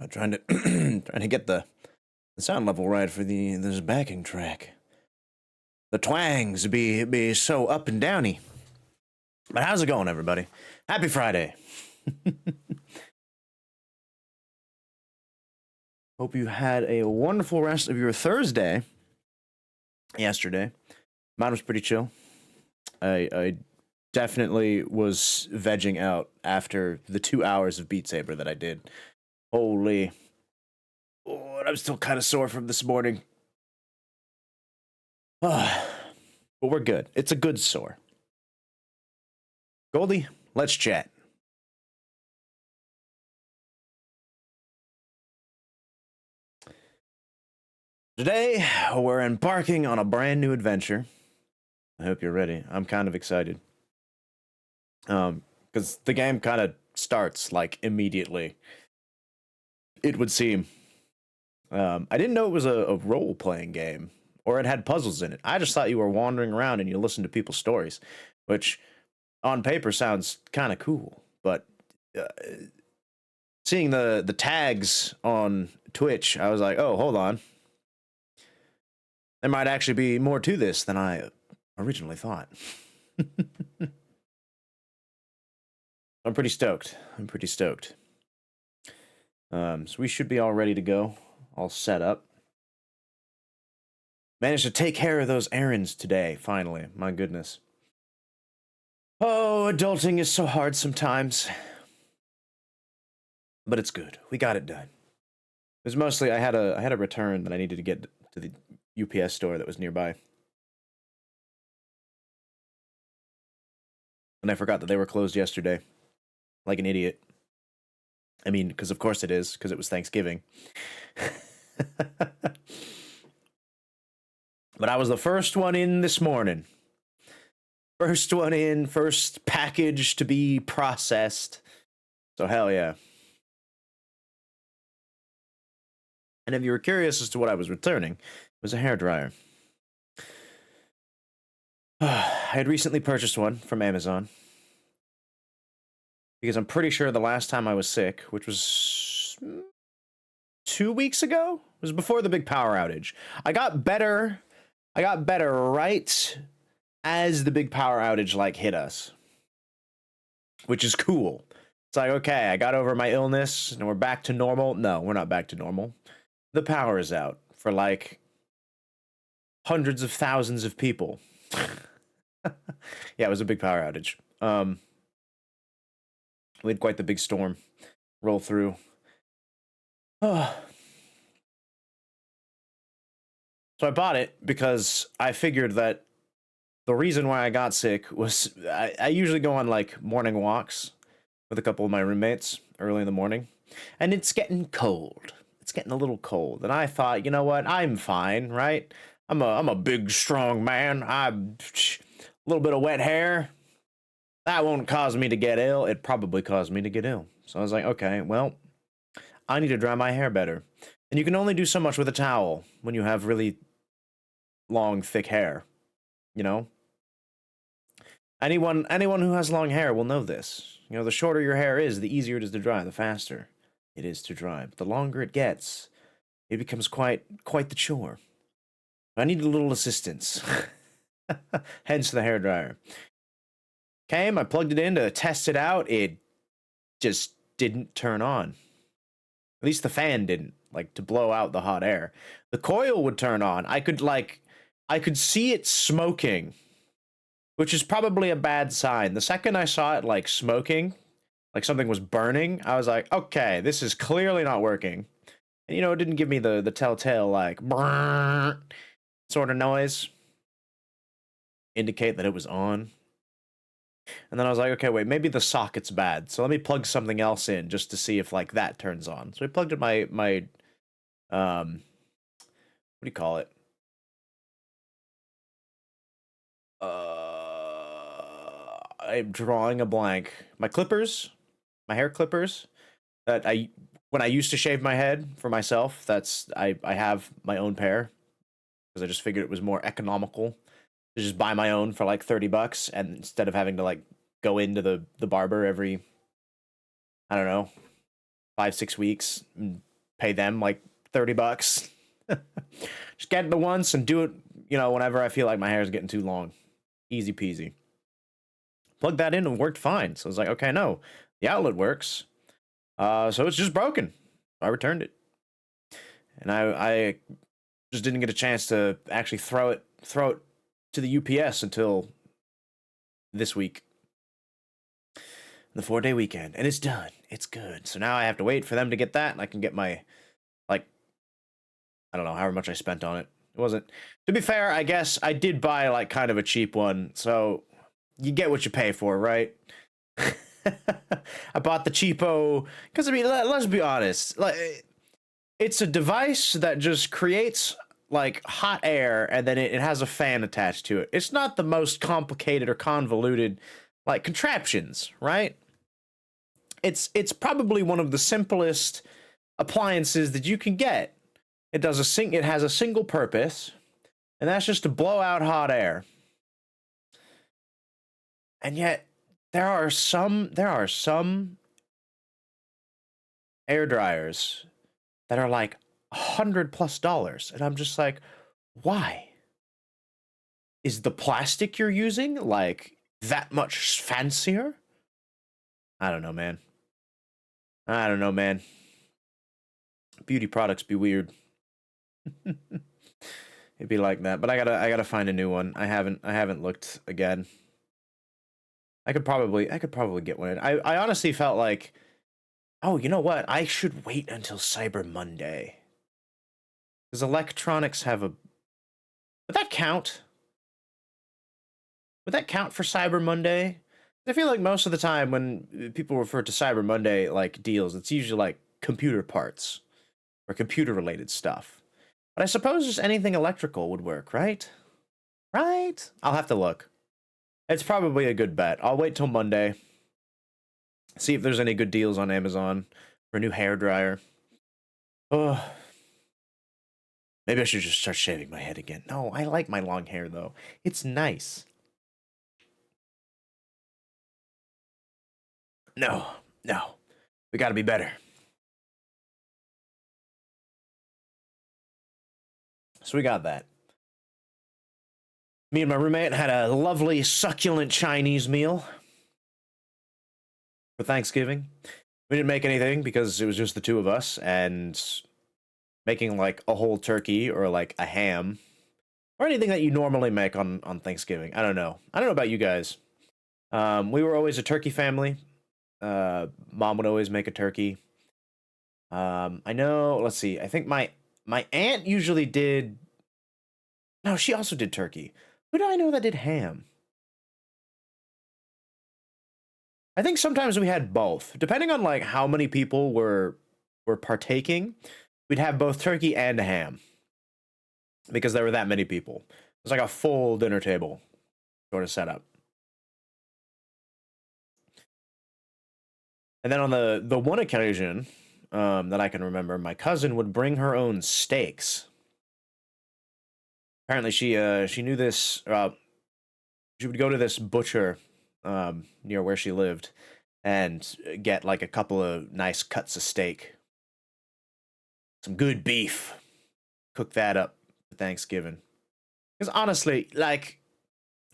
Trying to trying to get the sound level right for this backing track. The twangs be so up and downy. But how's it going, everybody? Happy Friday. Hope you had a wonderful rest of your Thursday yesterday. Mine was pretty chill. I definitely was vegging out after the 2 hours of Beat Saber that I did. Holy. Oh, and I'm still kind of sore from this morning. But we're good. It's a good sore. Goldie, let's chat. Today, we're embarking on a brand new adventure. I hope you're ready. I'm kind of excited. Because the game kind of starts, like, immediately. It would seem. I didn't know it was a role-playing game, or it had puzzles in it. I just thought you were wandering around and you listened to people's stories, which on paper sounds kind of cool, but seeing the tags on Twitch, I was like, oh, hold on. There might actually be more to this than I originally thought. I'm pretty stoked. So we should be all ready to go, all set up. Managed to take care of those errands today, finally. My goodness. Oh, adulting is so hard sometimes. But it's good. We got it done. It was mostly I had a return that I needed to get to the UPS store that was nearby. And I forgot that they were closed yesterday. Like an idiot. I mean, because of course it is, because it was Thanksgiving. But I was the first one in this morning. First one in, first package to be processed. So hell yeah. And if you were curious as to what I was returning, it was a hairdryer. I had recently purchased one from Amazon. Because I'm pretty sure the last time I was sick, which was 2 weeks ago, was before the big power outage. I got better right as the big power outage like hit us, which is cool. It's like, okay, I got over my illness and we're back to normal. No, we're not back to normal. The power is out for like hundreds of thousands of people. Yeah, it was a big power outage. We had quite the big storm roll through. So I bought it because I figured that the reason why I got sick was I usually go on like morning walks with a couple of my roommates early in the morning, and it's getting cold. It's getting a little cold, and I thought, you know what? I'm fine, right? I'm a big, strong man. I'm a little bit of wet hair. That won't cause me to get ill. It probably caused me to get ill. So I was like, okay, well, I need to dry my hair better. And you can only do so much with a towel when you have really long, thick hair, you know? Anyone who has long hair will know this. You know, the shorter your hair is, the easier it is to dry, the faster it is to dry. But the longer it gets, it becomes quite the chore. I needed a little assistance. Hence the hairdryer. Came, I plugged it in to test it out. It just didn't turn on. At least the fan didn't, like, to blow out the hot air. The coil would turn on. I could see it smoking, which is probably a bad sign. The second I saw it, like, smoking, like something was burning, I was like, okay, this is clearly not working. And, you know, it didn't give me the telltale, like, sort of noise. Indicate that it was on. And then I was like, okay, wait, maybe the socket's bad. So let me plug something else in just to see if, like, that turns on. So I plugged in my what do you call it? I'm drawing a blank. My clippers, my hair clippers that when I used to shave my head for myself, I have my own pair because I just figured it was more economical to just buy my own for like $30, and instead of having to like go into the barber every, I don't know, 5-6 weeks and pay them like $30. Just get it the once and do it, whenever I feel like my hair is getting too long. Easy peasy. Plugged that in and worked fine. So I was like, okay, no, the outlet works. So it's just broken. I returned it. And I just didn't get a chance to actually throw it to the UPS until this week. The 4-day weekend. And it's done. It's good. So now I have to wait for them to get that, and I can get my, like, I don't know, however much I spent on it. It wasn't, to be fair, I guess I did buy, like, kind of a cheap one. So you get what you pay for, right? I bought the cheapo, because, I mean, let's be honest. Like, it's a device that just creates, like, hot air, and then it has a fan attached to it. It's not the most complicated or convoluted, like, contraptions, right? It's probably one of the simplest appliances that you can get. It has a single purpose, and that's just to blow out hot air. And yet there are some air dryers that are like $100+, and I'm just like, why? Is the plastic you're using like that much fancier? I don't know, man. Beauty products be weird. It'd be like that, but I gotta find a new one. I haven't looked again. I could probably get one. I honestly felt like, oh, you know what? I should wait until Cyber Monday. Because electronics have a... Would that count? Would that count for Cyber Monday? I feel like most of the time when people refer to Cyber Monday, like, deals, it's usually, like, computer parts or computer-related stuff. But I suppose just anything electrical would work, right? Right? I'll have to look. It's probably a good bet. I'll wait till Monday. See if there's any good deals on Amazon for a new hairdryer. Oh. Maybe I should just start shaving my head again. No, I like my long hair, though. It's nice. No. We gotta be better. So we got that. Me and my roommate had a lovely, succulent Chinese meal for Thanksgiving. We didn't make anything because it was just the two of us, and making like a whole turkey or like a ham or anything that you normally make on Thanksgiving. I don't know about you guys. We were always a turkey family. Mom would always make a turkey. I know, let's see. I think my aunt usually did. No, she also did turkey. Who do I know that did ham? I think sometimes we had both. Depending on like how many people were partaking, we'd have both turkey and a ham. Because there were that many people. It was like a full dinner table sort of setup. And then on the one occasion that I can remember, my cousin would bring her own steaks. Apparently, she knew this. She would go to this butcher near where she lived and get like a couple of nice cuts of steak, some good beef, cook that up for Thanksgiving. Because honestly, like,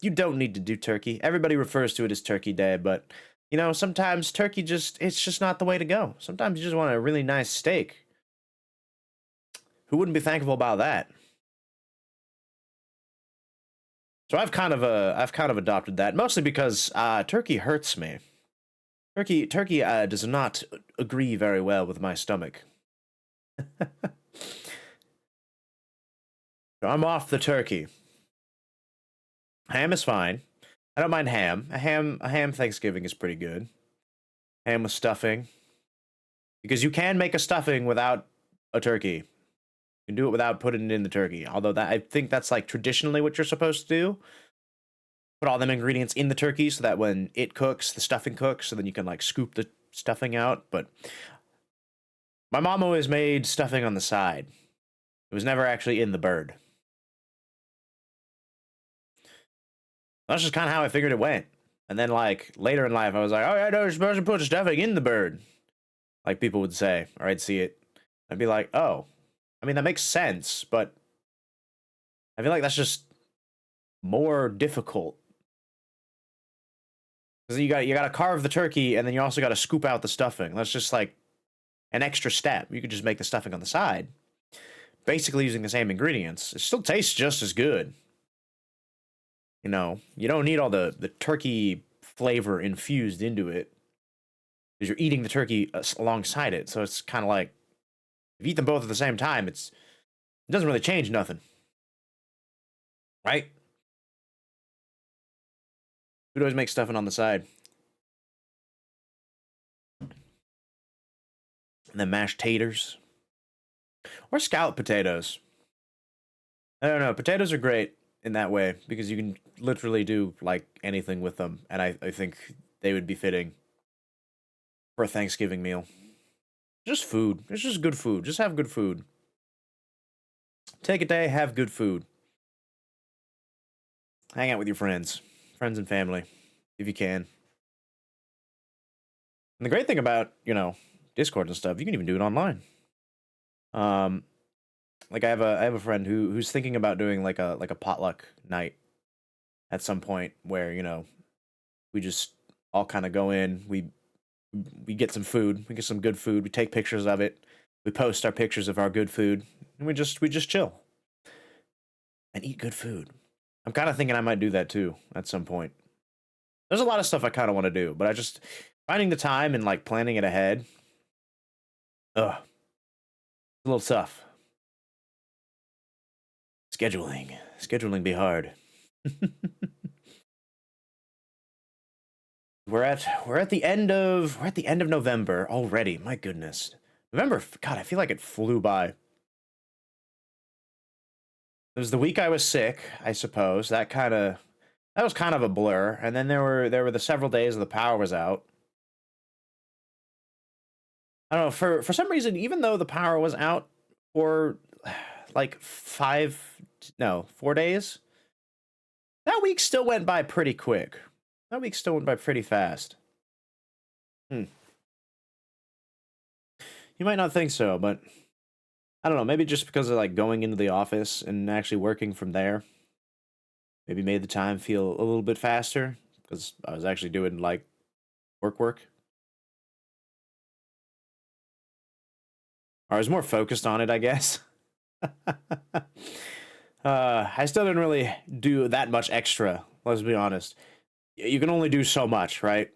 you don't need to do turkey. Everybody refers to it as Turkey Day, but you know, sometimes turkey it's just not the way to go. Sometimes you just want a really nice steak. Who wouldn't be thankful about that? So I've kind of adopted that, mostly because turkey hurts me. Turkey does not agree very well with my stomach. So I'm off the turkey. Ham is fine. I don't mind ham. A ham Thanksgiving is pretty good. Ham with stuffing. Because you can make a stuffing without a turkey. You can do it without putting it in the turkey. Although I think that's like traditionally what you're supposed to do. Put all them ingredients in the turkey so that when it cooks, the stuffing cooks, so then you can like scoop the stuffing out. But my mom always made stuffing on the side. It was never actually in the bird. That's just kind of how I figured it went. And then, like, later in life, I was like, oh, yeah, no, you're supposed to put stuffing in the bird. Like people would say, or I'd see it. I'd be like, oh, I mean, that makes sense, but I feel like that's just more difficult. Because you gotta carve the turkey, and then you also gotta scoop out the stuffing. That's just like an extra step. You could just make the stuffing on the side, basically using the same ingredients. It still tastes just as good. You know, you don't need all the turkey flavor infused into it because you're eating the turkey alongside it. So it's kind of like if you eat them both at the same time, it doesn't really change nothing, right? We'd always make stuffing on the side, and then mashed taters or scalloped potatoes. I don't know. Potatoes are great in that way because you can literally do like anything with them, and I think they would be fitting for a Thanksgiving meal. Just food. It's just good food. Just have good food. Take a day, have good food. Hang out with your friends and family, if you can. And the great thing about, Discord and stuff, you can even do it online. Um, like I have a friend who's thinking about doing like a potluck night at some point where, we just all kind of go in, we get some food, we get some good food, we take pictures of it, we post our pictures of our good food, and we just chill and eat good food. I'm kind of thinking I might do that too at some point. There's a lot of stuff I kind of want to do, but I just finding the time and like planning it ahead. Ugh, a little tough. Scheduling be hard. We're at the end of November already. My goodness, November. God, I feel like it flew by. It was the week I was sick, I suppose. That was kind of a blur. And then there were the several days the power was out. I don't know, for some reason, even though the power was out for like 4 days, that week still went by pretty quick. That week still went by pretty fast. Hmm. You might not think so, but I don't know. Maybe just because of like going into the office and actually working from there, maybe made the time feel a little bit faster because I was actually doing like work. Or I was more focused on it, I guess. I still didn't really do that much extra. Let's be honest. You can only do so much, right?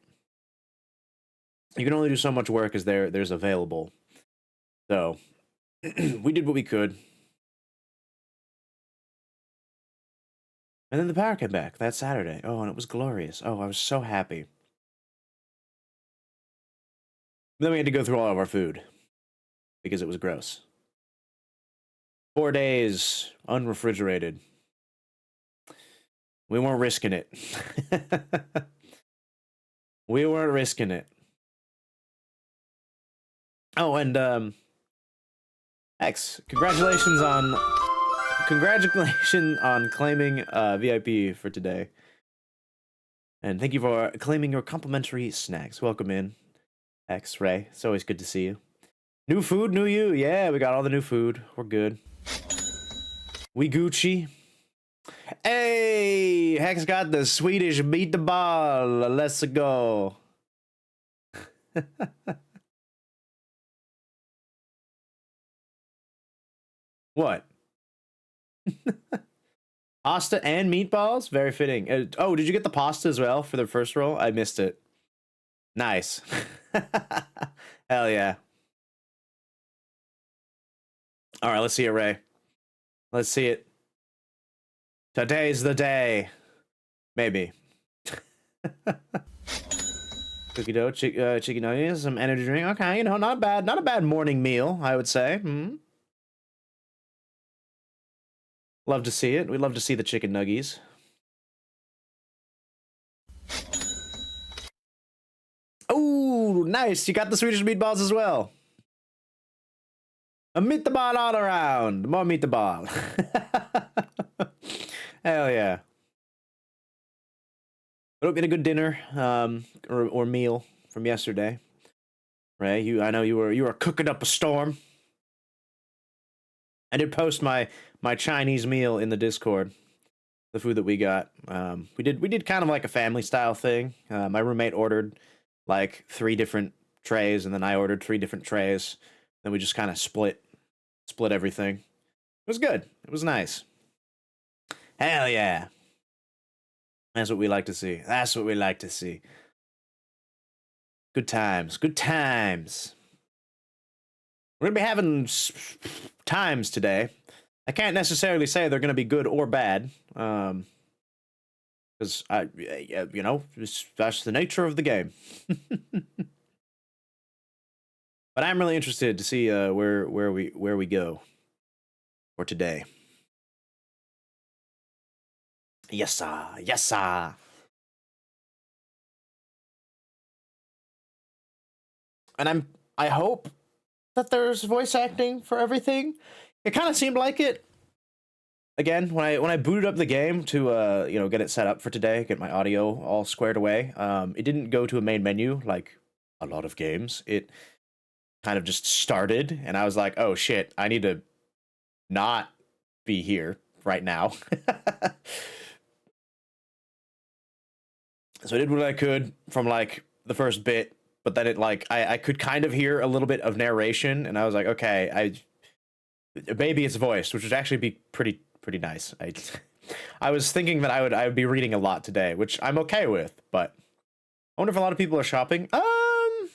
You can only do so much work as there's available. So we did what we could, and then the power came back that Saturday. Oh, and it was glorious. Oh, I was so happy. Then we had to go through all of our food because it was gross. 4 days unrefrigerated. We weren't risking it. We weren't risking it. Oh, and X, congratulations on claiming VIP for today. And thank you for claiming your complimentary snacks. Welcome in, X-Ray. It's always good to see you. New food, new you. Yeah, we got all the new food. We're good. We Gucci. Hey, Hex got the Swedish meatball. Let's go. What? Pasta and meatballs? Very fitting. Oh, did you get the pasta as well for the first roll? I missed it. Nice. Hell yeah. All right, let's see it, Ray. Let's see it. Today's the day. Maybe. Cookie dough, chicken nuggets, some energy drink. Okay, not bad. Not a bad morning meal, I would say. Love to see it. We love to see the chicken nuggies. Oh, nice. You got the Swedish meatballs as well. A meatball all around. More meatball. Hell yeah. I hope you had a good dinner, or meal from yesterday. Ray, I know you were cooking up a storm. I did post my Chinese meal in the Discord. The food that we got. We did kind of like a family style thing. My roommate ordered like 3 different trays, and then I ordered 3 different trays. Then we just kind of split everything. It was good. It was nice. Hell yeah. That's what we like to see. That's what we like to see. Good times. Good times. We're gonna be having times today. I can't necessarily say they're gonna be good or bad. Because that's the nature of the game. But I'm really interested to see where we go for today. Yes, sir. Yes, sir. And I hope that there's voice acting for everything. It kind of seemed like it. Again, when I booted up the game to get it set up for today, get my audio all squared away, it didn't go to a main menu like a lot of games. It kind of just started, and I was like, oh shit, I need to not be here right now. So I did what I could from like the first bit, but then I could kind of hear a little bit of narration, and I was like, okay, maybe it's voiced, which would actually be pretty nice. I was thinking that I would be reading a lot today, which I'm okay with, but I wonder if a lot of people are shopping. I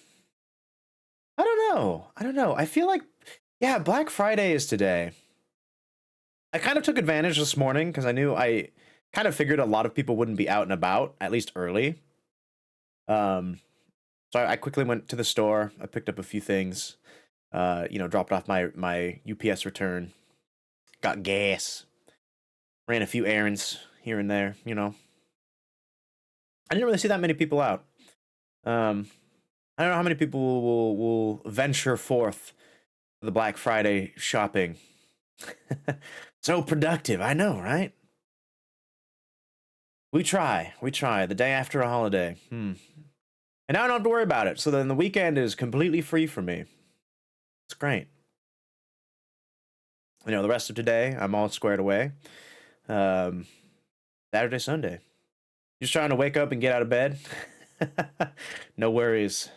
don't know. I don't know. I feel like, yeah, Black Friday is today. I kind of took advantage this morning because I kind of figured a lot of people wouldn't be out and about, at least early. So I quickly went to the store. I picked up a few things. Dropped off my UPS return. Got gas. Ran a few errands here and there. I didn't really see that many people out. I don't know how many people will venture forth for the Black Friday shopping. So productive, I know, right? We try. The day after a holiday. And now I don't have to worry about it. So then the weekend is completely free for me. It's great. The rest of today, I'm all squared away. Saturday, Sunday. Just trying to wake up and get out of bed. No worries.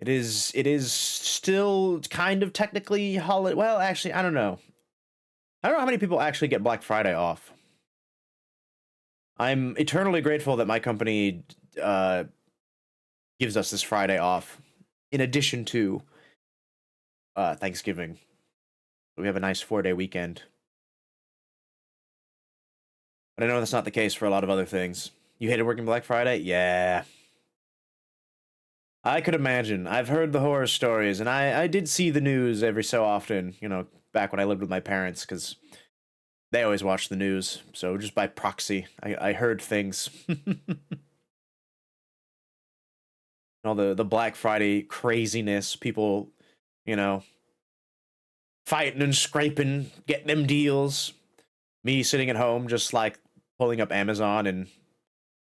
It is still kind of technically holiday. Well, actually, I don't know. I don't know how many people actually get Black Friday off. I'm eternally grateful that my company gives us this Friday off, in addition to Thanksgiving. We have a nice 4-day weekend. But I know that's not the case for a lot of other things. You hated working Black Friday? Yeah. I could imagine. I've heard the horror stories, and I did see the news every so often, back when I lived with my parents, because they always watch the news. So just by proxy, I heard things. All the Black Friday craziness, people, fighting and scraping, getting them deals. Me sitting at home, just like pulling up Amazon and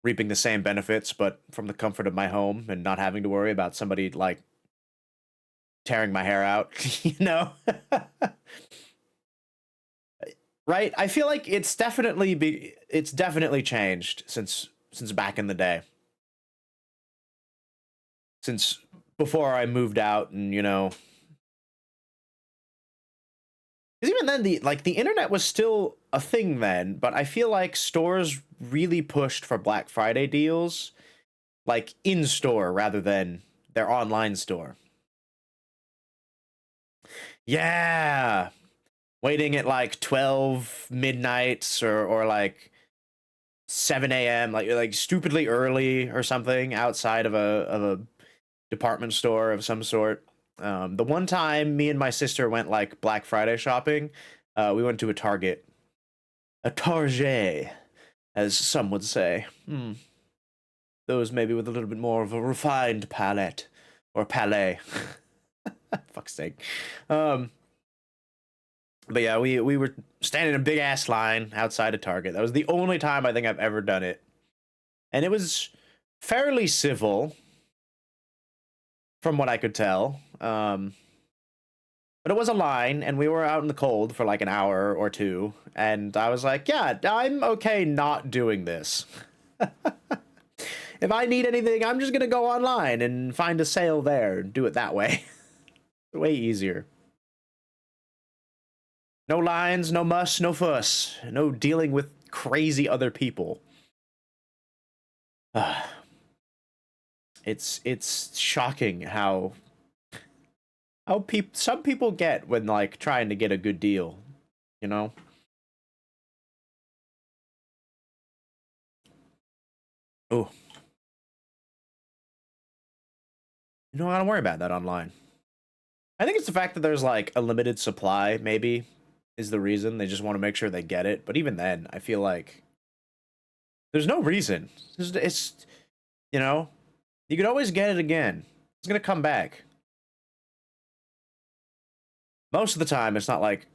reaping the same benefits, but from the comfort of my home and not having to worry about somebody like tearing my hair out, Right? I feel like it's definitely changed since back in the day. Since before I moved out, and because even then the internet was still a thing then, but I feel like stores really pushed for Black Friday deals, like in store rather than their online store. Yeah, waiting at like 12 midnights or like 7 a.m. like stupidly early or something outside of a department store of some sort. The one time me and my sister went like Black Friday shopping, we went to a Target. A Target, as some would say. Those maybe with a little bit more of a refined palate. Or palais. Fuck's sake. But yeah, we were standing in a big ass line outside of Target. That was the only time I think I've ever done it. And it was fairly civil, from what I could tell. But But it was a line, and we were out in the cold for like an hour or two, and I was like, yeah, I'm okay not doing this. If I need anything, I'm just gonna go online and find a sale there and do it that way. Way easier. No lines, no muss, no fuss, no dealing with crazy other people. It's shocking how some people get when like trying to get a good deal, you know? Oh, you know, I don't worry about that online. I think it's the fact that there's like a limited supply, maybe, is the reason. They just want to make sure they get it. But even then, I feel like there's no reason. It's you know, you could always get it again. It's gonna come back. Most of the time, it's not like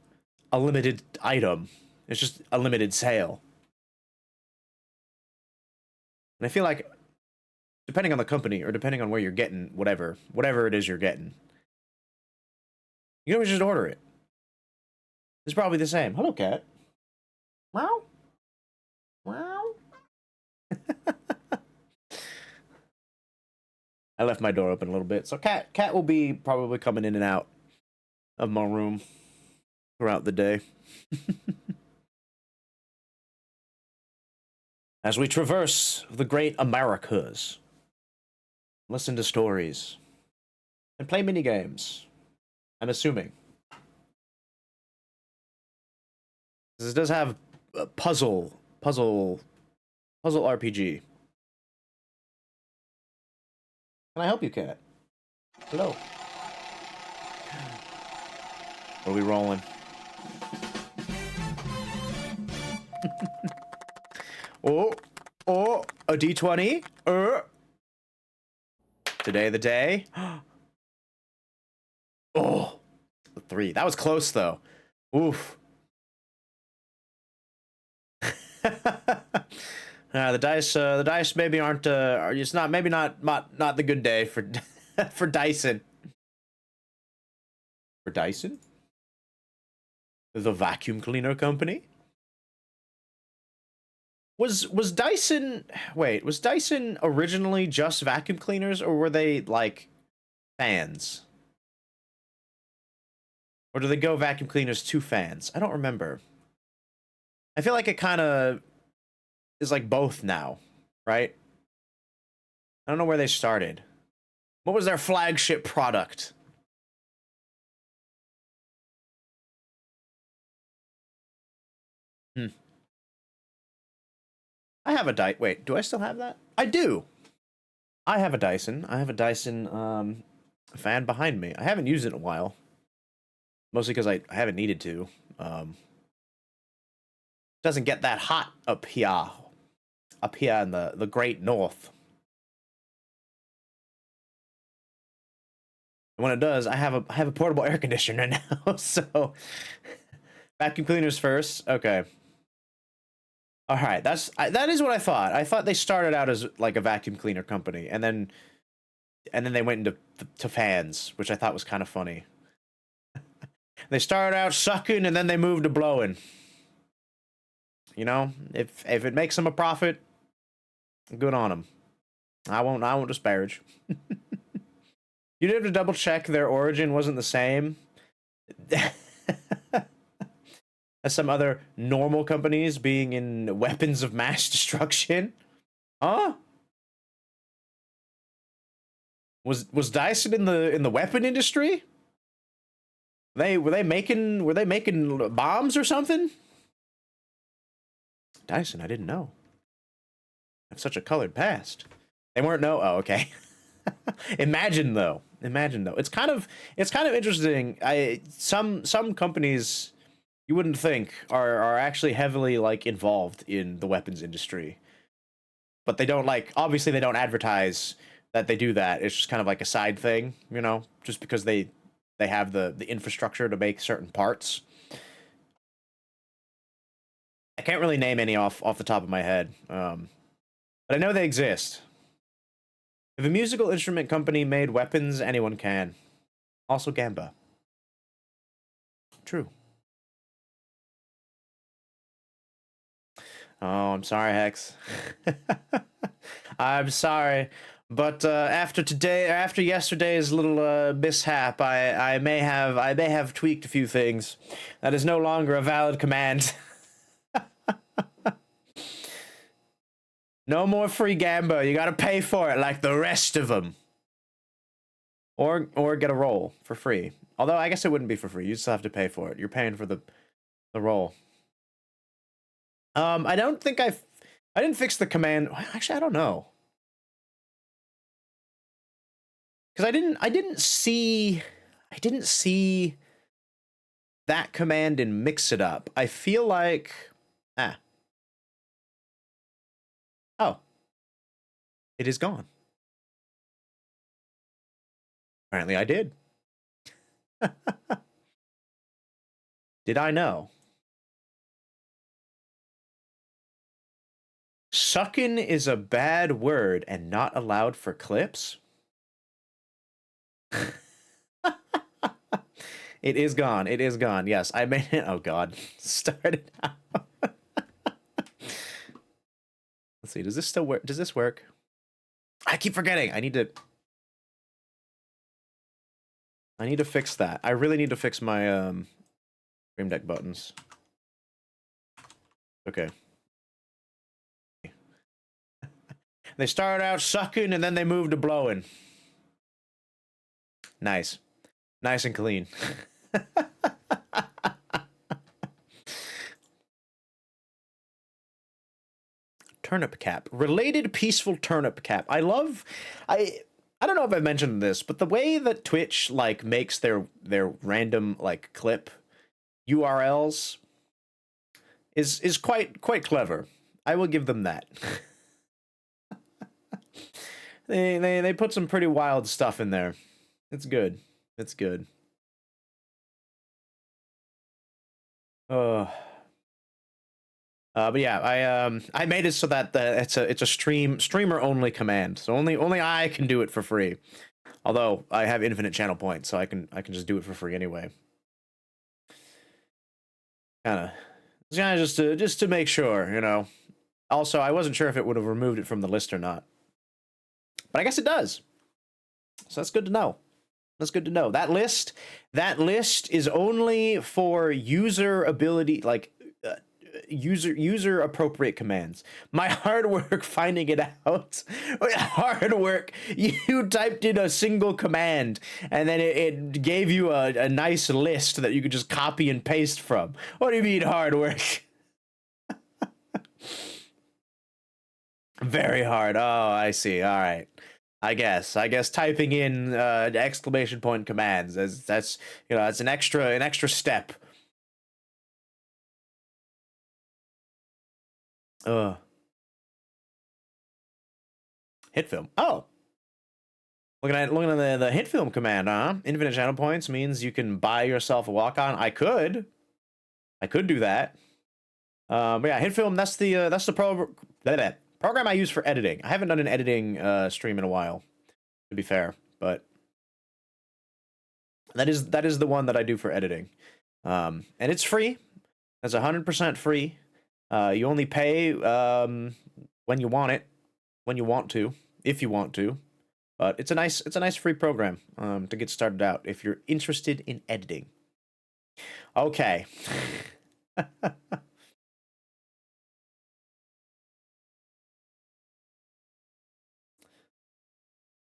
a limited item. It's just a limited sale. And I feel like, depending on the company or depending on where you're getting whatever it is you're getting, you can always just order it. It's probably the same. Hello, cat. Wow. Wow. I left my door open a little bit, so cat will be probably coming in and out of my room throughout the day. As we traverse the great Americas, listen to stories, and play mini games. I'm assuming. This does have a puzzle RPG. Can I help you, cat? Hello. Are we rolling? Oh, a D20. Today the day. Oh, a 3. That was close though. Oof. The dice maybe aren't. It's not maybe not the good day for for Dyson. For Dyson, the vacuum cleaner company. Was Dyson? Wait, was Dyson originally just vacuum cleaners, or were they like fans? Or do they go vacuum cleaners to fans? I don't remember. I feel like it kind of is like both now, right? I don't know where they started. What was their flagship product? Hmm. I have a Dyson. Wait, do I still have that? I do. I have a Dyson. I have a Dyson fan behind me. I haven't used it in a while. Mostly because I haven't needed to. Doesn't get that hot up here. Up here in the great north. And when it does, I have a portable air conditioner now. So vacuum cleaners first. Okay. All right, that is what I thought. I thought they started out as like a vacuum cleaner company, and then they went into to fans, which I thought was kind of funny. They started out sucking, and then they moved to blowing. You know, if it makes them a profit, good on them. I won't disparage. You'd have to double check their origin wasn't the same as some other normal companies being in weapons of mass destruction. Huh? Was Dyson in the weapon industry? Were they making bombs or something? Dyson, I didn't know. I have such a colored past. They weren't no. Oh, okay. Imagine though. It's kind of interesting. Some companies you wouldn't think are actually heavily like involved in the weapons industry, but they don't like. Obviously, they don't advertise that they do that. It's just kind of like a side thing, you know, just because they have the infrastructure to make certain parts. I can't really name any off the top of my head, but I know they exist. If a musical instrument company made weapons, anyone can. Also Gamba. true. Oh, I'm sorry, Hex. I'm sorry, but after yesterday's little mishap, I may have tweaked a few things. That is no longer a valid command. No more free Gambo. You gotta pay for it like the rest of them. Or get a roll for free. Although I guess it wouldn't be for free. You still have to pay for it. You're paying for the roll. I don't think I didn't fix the command. Actually, I don't know. Cuz I didn't see that command in Mix It Up. I feel like oh. It is gone. Apparently I did. Did I know? Suckin' is a bad word and not allowed for clips? It is gone. It is gone. Yes, I made it. Oh, God. Started out. Let's see. Does this still work? Does this work? I keep forgetting. I need to fix that. I really need to fix my Stream Deck buttons. Okay. They started out sucking and then they moved to blowing. Nice. Nice and clean. Turnip cap. Related peaceful turnip cap. I don't know if I've mentioned this, but the way that Twitch like makes their random like clip URLs is quite clever. I will give them that. They put some pretty wild stuff in there. It's good. It's good. But yeah, I made it so that it's a streamer only command. So only I can do it for free. Although I have infinite channel points, so I can just do it for free anyway. Kind of just to make sure, you know. Also, I wasn't sure if it would have removed it from the list or not. But I guess it does. So that's good to know. That's good to know. That list is only for user ability, like user appropriate commands. My hard work finding it out. Hard work. You typed in a single command and then it gave you a nice list that you could just copy and paste from. What do you mean hard work? Very hard. Oh, I see. All right. I guess typing in exclamation point commands that's you know, that's an extra step. Hit film. Oh. Looking at the hit film command, huh? Infinite channel points means you can buy yourself a walk-on. I could do that. But yeah, hit film, that's the program I use for editing. I haven't done an editing stream in a while, to be fair, but that is the one that I do for editing. And it's free. It's 100% free. You only pay when you want it, when you want to, if you want to. But it's a nice free program to get started out if you're interested in editing. Okay.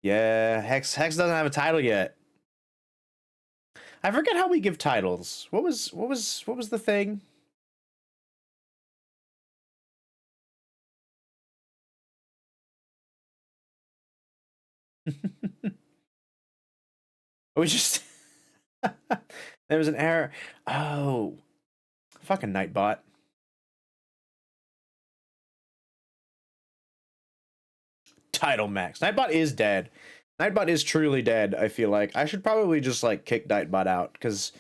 Yeah, Hex doesn't have a title yet. I forget how we give titles. What was the thing? We just there was an error. Oh, fucking Nightbot. Title max. Nightbot is dead. Nightbot is truly dead. I feel like I should probably just like kick Nightbot out because.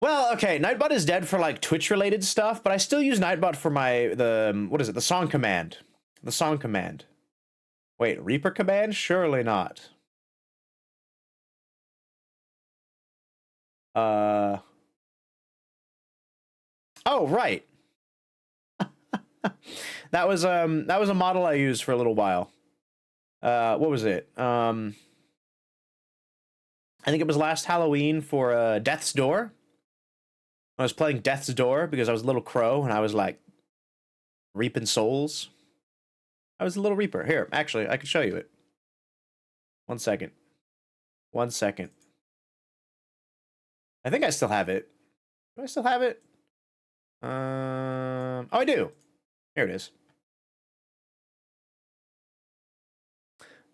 Well, okay, Nightbot is dead for like Twitch related stuff, but I still use Nightbot for the song command. The song command. Wait, Reaper command? Surely not. Oh, right. That was a model I used for a little while. What was it? I think it was last Halloween for Death's Door. I was playing Death's Door because I was a little crow and I was like reaping souls. I was a little reaper. Here, actually, I can show you it. 1 second. 1 second. I think I still have it. Do I still have it? Oh, I do. Here it is.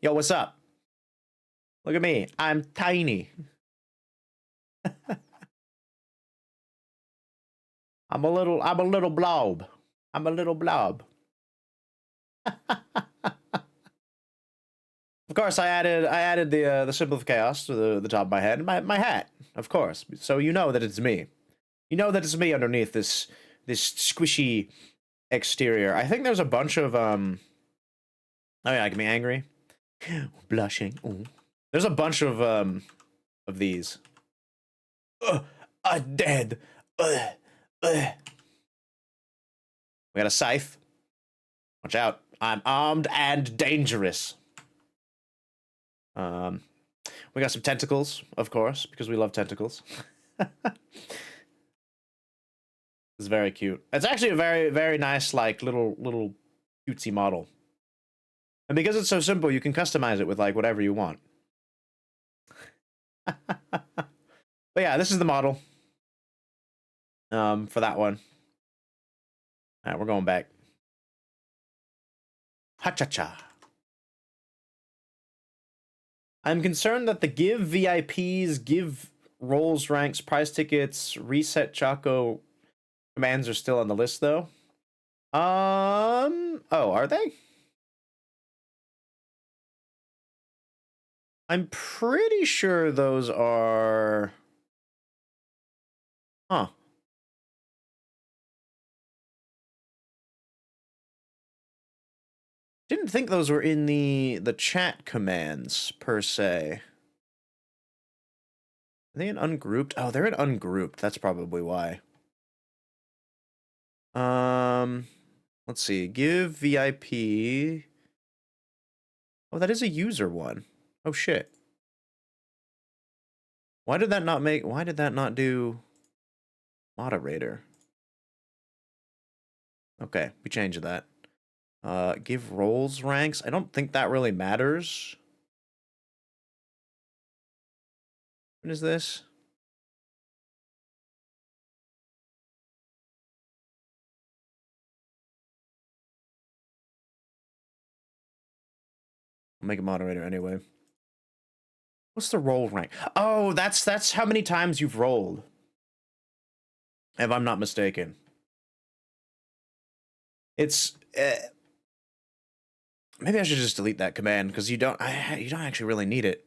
Yo, what's up? Look at me. I'm tiny. I'm a little blob. I'm a little blob. Of course, I added the symbol of chaos to the top of my head, and my hat, of course. So you know that it's me. You know that it's me underneath this squishy exterior. I think there's a bunch of Oh yeah, I can be angry. Blushing. Ooh. There's a bunch of these. I'm dead. We got a scythe. Watch out. I'm armed and dangerous. We got some tentacles, of course, because we love tentacles. It's very cute. It's actually a very, very nice, like, little cutesy model. And because it's so simple, you can customize it with, like, whatever you want. But yeah, this is the model. For that one. Alright, we're going back. Ha-cha-cha. I'm concerned that the give VIPs, give roles, ranks, prize tickets, reset Choco commands are still on the list, though. Oh, are they? I'm pretty sure those are... Huh. Didn't think those were in the chat commands, per se. Are they in ungrouped? Oh, they're in ungrouped. That's probably why. Let's see. Give VIP. Oh, that is a user one. Oh, shit. Why did that not do moderator? Okay, we changed that. Give roles ranks. I don't think that really matters. What is this? I'll make a moderator anyway. What's the roll rank? Oh, that's how many times you've rolled. If I'm not mistaken. It's maybe I should just delete that command because you don't actually really need it.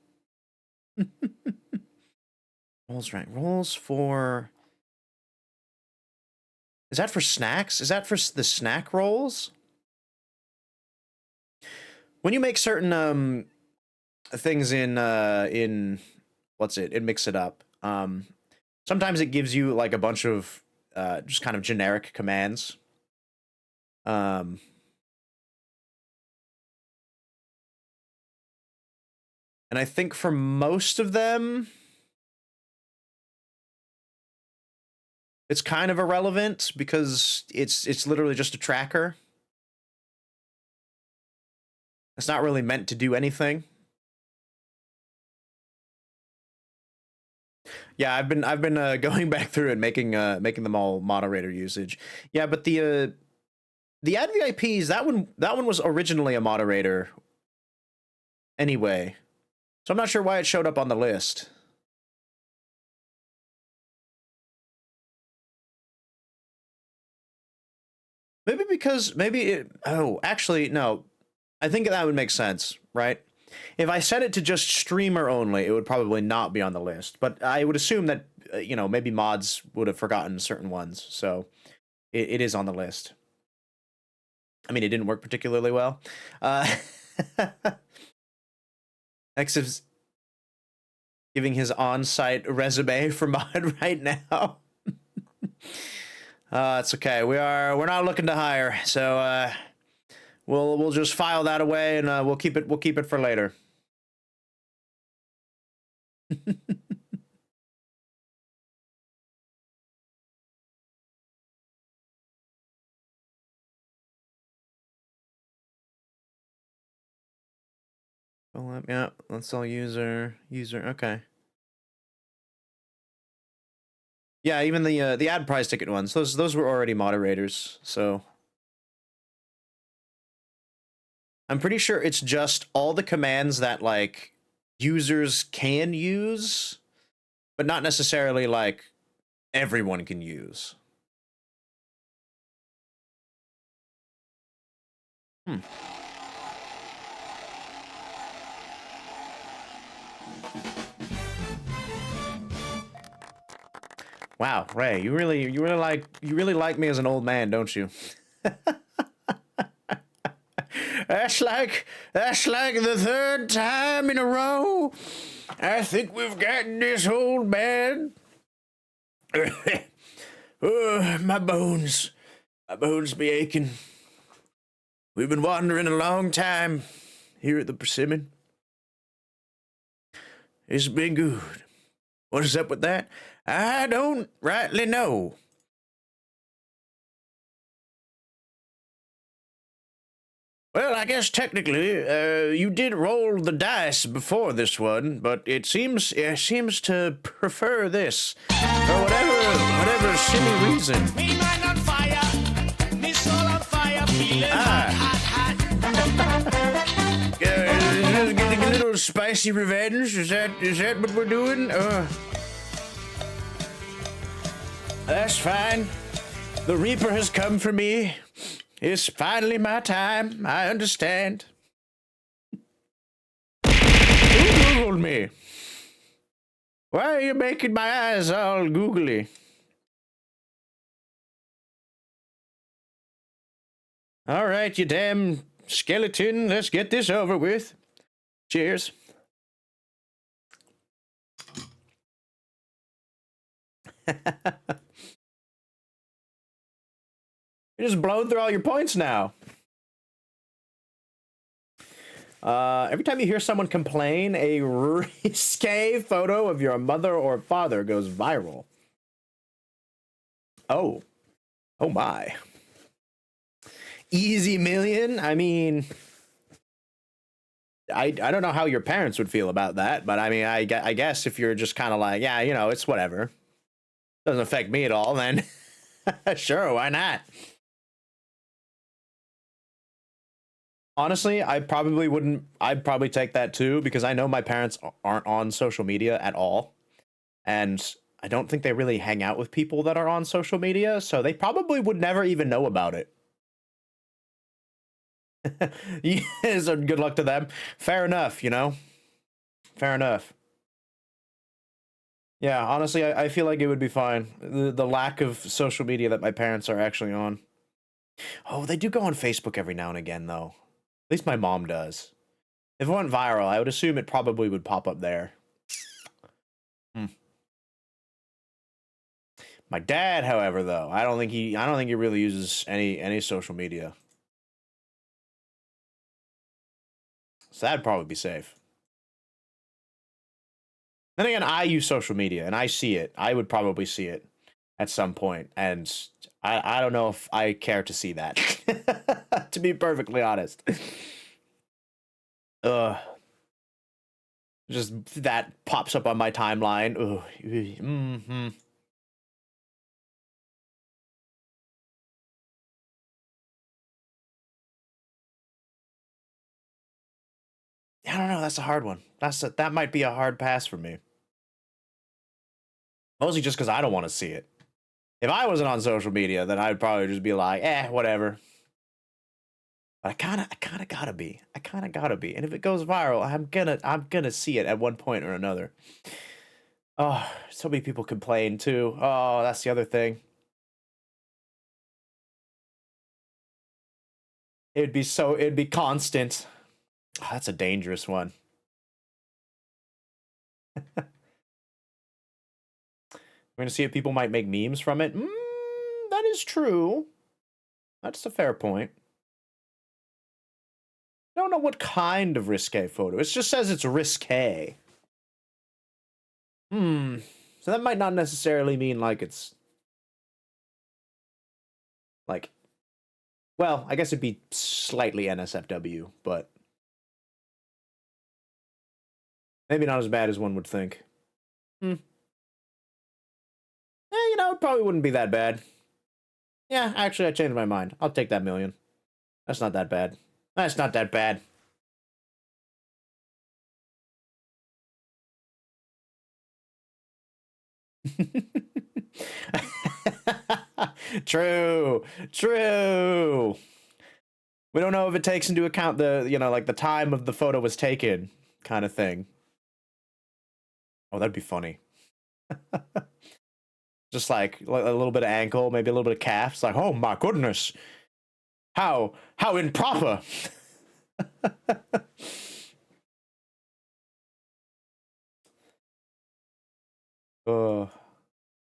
Rolls rank. Rolls for... Is that for snacks? Is that for the snack rolls? When you make certain things in what's it? In Mix It Up. Sometimes it gives you like a bunch of just kind of generic commands. And I think for most of them, it's kind of irrelevant because it's literally just a tracker. It's not really meant to do anything. Yeah, I've been going back through and making them all moderator usage. Yeah, but the add VIPs, that one was originally a moderator anyway. So I'm not sure why it showed up on the list. Maybe because oh, actually no. I think that would make sense, right? If I set it to just streamer only, it would probably not be on the list. But I would assume that, you know, maybe mods would have forgotten certain ones. So it is on the list. I mean, it didn't work particularly well. X is giving his on-site resume for mod right now. It's okay. We're not looking to hire, so we'll just file that away and we'll keep it for later. Well, yeah, let's all user. Okay. Yeah, even the ad price ticket ones. Those were already moderators, so I'm pretty sure it's just all the commands that like users can use, but not necessarily like everyone can use. Hmm. Wow, Ray, you really like me as an old man, don't you? That's like the third time in a row. I think we've gotten this old man. Oh, my bones be aching. We've been wandering a long time here at the Persimmon. It's been good. What is up with that? I don't rightly know. Well, I guess technically, you did roll the dice before this one, but it seems to prefer this for whatever silly reason. Me mind on fire, me soul on fire, feeling hot. Getting a little spicy revenge. Is that what we're doing? That's fine. The Reaper has come for me. It's finally my time. I understand. Who Googled me? Why are you making my eyes all googly? All right, you damn skeleton. Let's get this over with. Cheers. You're just blowing through all your points now. Every time you hear someone complain, a risque photo of your mother or father goes viral. Oh. Oh my. Easy million? I mean, I don't know how your parents would feel about that, but I mean, I guess if you're just kind of like, yeah, it's whatever. Doesn't affect me at all, then sure, why not? Honestly, I'd probably take that too, because I know my parents aren't on social media at all. And I don't think they really hang out with people that are on social media, so they probably would never even know about it. Yeah, so good luck to them. Fair enough, Fair enough. Yeah, honestly, I feel like it would be fine. The lack of social media that my parents are actually on. Oh, they do go on Facebook every now and again, though. At least my mom does. If it went viral, I would assume it probably would pop up there. Hmm. My dad, however, though, I don't think he really uses any social media. So that'd probably be safe. Then again, I use social media and I see it. I would probably see it at some point, and I don't know if I care to see that. To be perfectly honest. Ugh. Just that pops up on my timeline. Ugh. Mm-hmm. I don't know. That's a hard one. That might be a hard pass for me. Mostly just because I don't want to see it. If I wasn't on social media, then I'd probably just be like, whatever. But I kind of gotta be. I kind of gotta be. And if it goes viral, I'm gonna see it at one point or another. Oh, so many people complain too. Oh, that's the other thing. It'd be constant. Oh, that's a dangerous one. We're gonna see if people might make memes from it. That is true. That's a fair point. I don't know what kind of risque photo. It just says it's risque. So that might not necessarily mean like it's like, well, I guess it'd be slightly NSFW, but maybe not as bad as one would think. You know, it probably wouldn't be that bad. Yeah, actually, I changed my mind. I'll take that million. That's not that bad. That's not that bad. True. True. We don't know if it takes into account the, you know, like the time of the photo was taken kind of thing. Oh, that'd be funny. Just like a little bit of ankle, maybe a little bit of calf. It's like, oh my goodness. How improper.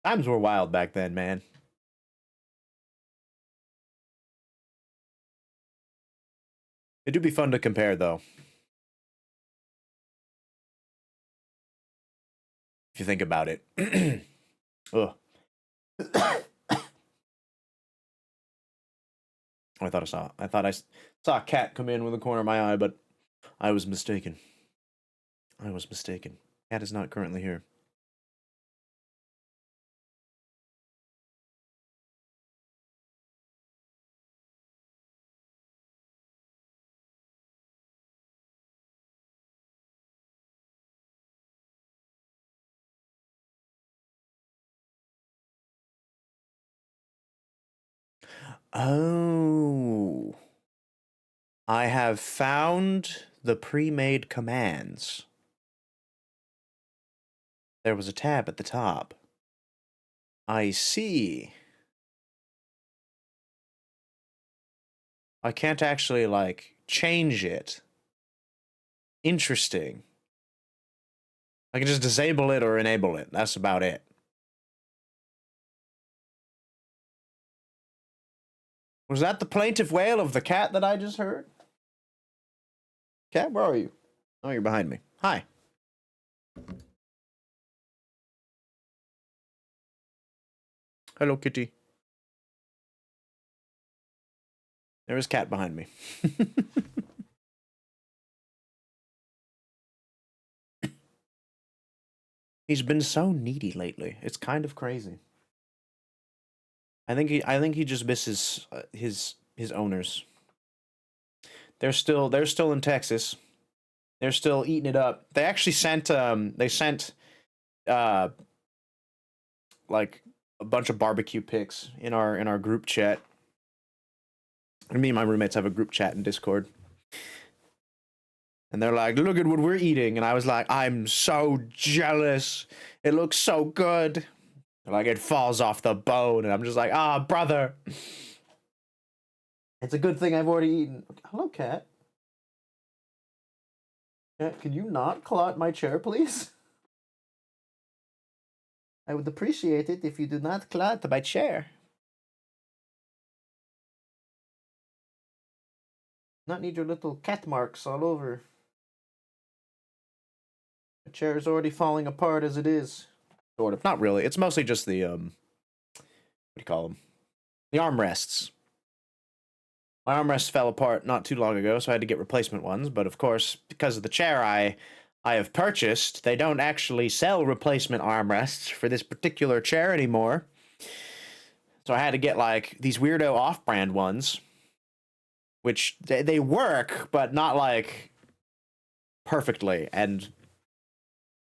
Times were wild back then, man. It do be fun to compare, though. If you think about it. Ugh. I thought I saw a cat come in with the corner of my eye, but I was mistaken. I was mistaken. Cat is not currently here. Oh. I have found the pre-made commands. There was a tab at the top. I see. I can't actually, like, change it. Interesting. I can just disable it or enable it. That's about it. Was that the plaintive wail of the cat that I just heard? Cat, where are you? Oh, you're behind me. Hi. Hello, kitty. There is cat behind me. He's been so needy lately. It's kind of crazy. I think he just misses his owners. They're still in Texas. They're still eating it up. They actually sent like a bunch of barbecue pics in our group chat. And me and my roommates have a group chat in Discord. And they're like, look at what we're eating. And I was like, I'm so jealous. It looks so good. Like, it falls off the bone. And I'm just like, ah, brother. It's a good thing I've already eaten. Hello, cat. Cat, could you not claw at my chair, please? I would appreciate it if you do not claw at my chair. Not need your little cat marks all over. The chair is already falling apart as it is. Sort of. Not really. It's mostly just the, what do you call them? The armrests. My armrests fell apart not too long ago, so I had to get replacement ones. But of course, because of the chair I have purchased, they don't actually sell replacement armrests for this particular chair anymore. So I had to get, like, these weirdo off-brand ones, which they work, but not, like, perfectly. And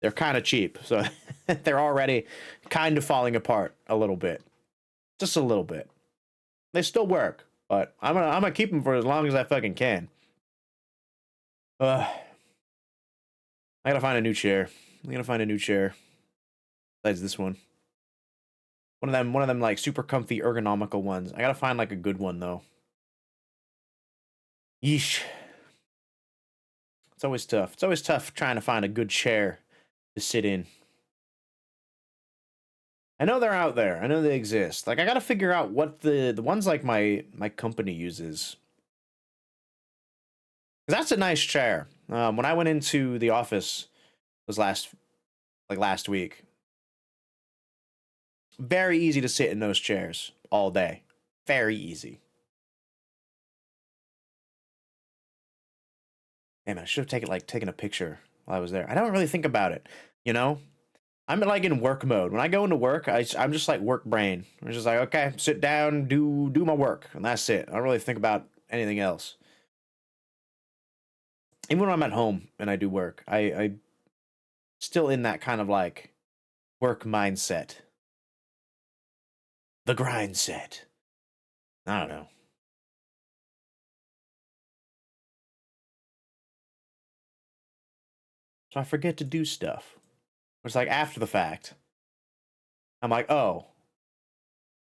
they're kind of cheap, so they're already kind of falling apart a little bit. Just a little bit. They still work, but I'm gonna keep them for as long as I fucking can. I gotta find a new chair. I'm gonna find a new chair. Besides this one. One of them like super comfy ergonomical ones. I gotta find like a good one though. Yeesh. It's always tough. It's always tough trying to find a good chair to sit in. I know they're out there. I know they exist. Like I gotta figure out what the ones like my company uses. 'Cause that's a nice chair. When I went into the office was last week. Very easy to sit in those chairs all day. Very easy. Damn, I should have taken a picture while I was there. I don't really think about it, you know? I'm like in work mode. When I go into work, I'm just like work brain. I'm just like, okay, sit down, do my work, and that's it. I don't really think about anything else. Even when I'm at home and I do work, I still in that kind of like work mindset. The grind set. I don't know. So I forget to do stuff. It's like after the fact. I'm like, oh,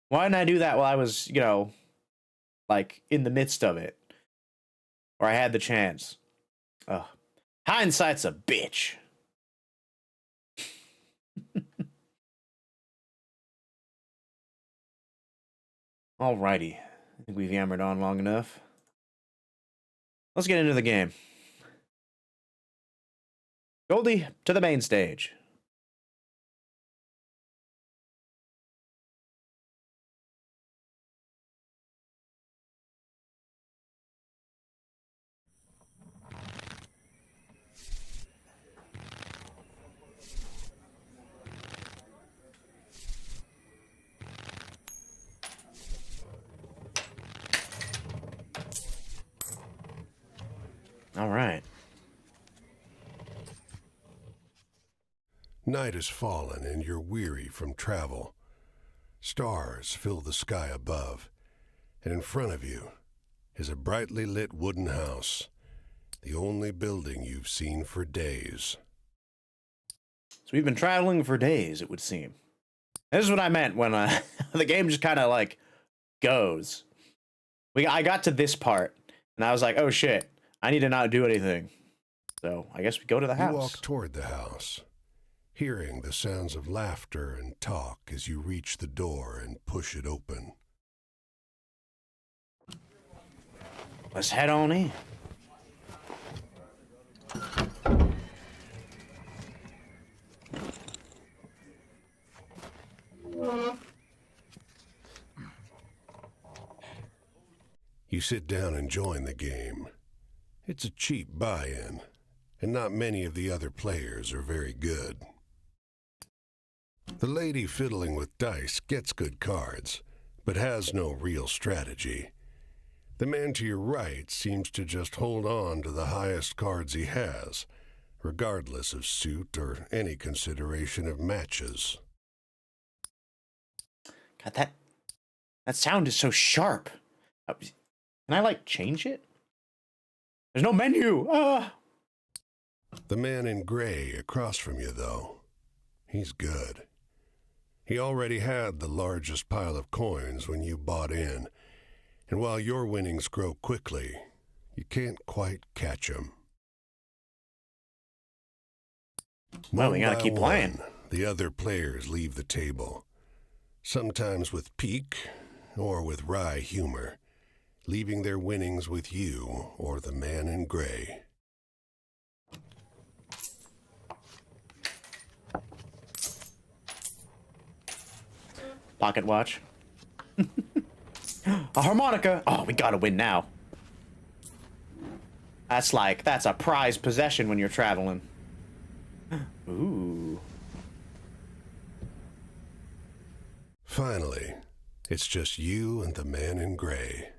why didn't I do that while I was, like in the midst of it? Or I had the chance. Ugh. Hindsight's a bitch. Alrighty. I think we've yammered on long enough. Let's get into the game. Goldie, to the main stage. All right. Night has fallen and you're weary from travel. Stars fill the sky above, and in front of you is a brightly lit wooden house, the only building you've seen for days. So we've been traveling for days, it would seem. This is what I meant when the game just kind of like goes. I got to this part, and I was like, oh shit, I need to not do anything. So I guess we go to the house. You walk toward the house, hearing the sounds of laughter and talk as you reach the door and push it open. Let's head on in. You sit down and join the game. It's a cheap buy-in, and not many of the other players are very good. The lady fiddling with dice gets good cards, but has no real strategy. The man to your right seems to just hold on to the highest cards he has, regardless of suit or any consideration of matches. God, that sound is so sharp. Can I like change it? There's no menu. The man in gray across from you, though, he's good. He already had the largest pile of coins when you bought in, and while your winnings grow quickly, you can't quite catch him. Well, we gotta keep playing. The other players leave the table, sometimes with pique or with wry humor, leaving their winnings with you or the man in gray. Pocket watch. A harmonica. Oh, we gotta win now. That's a prized possession when you're traveling. Ooh. Finally, it's just you and the man in gray.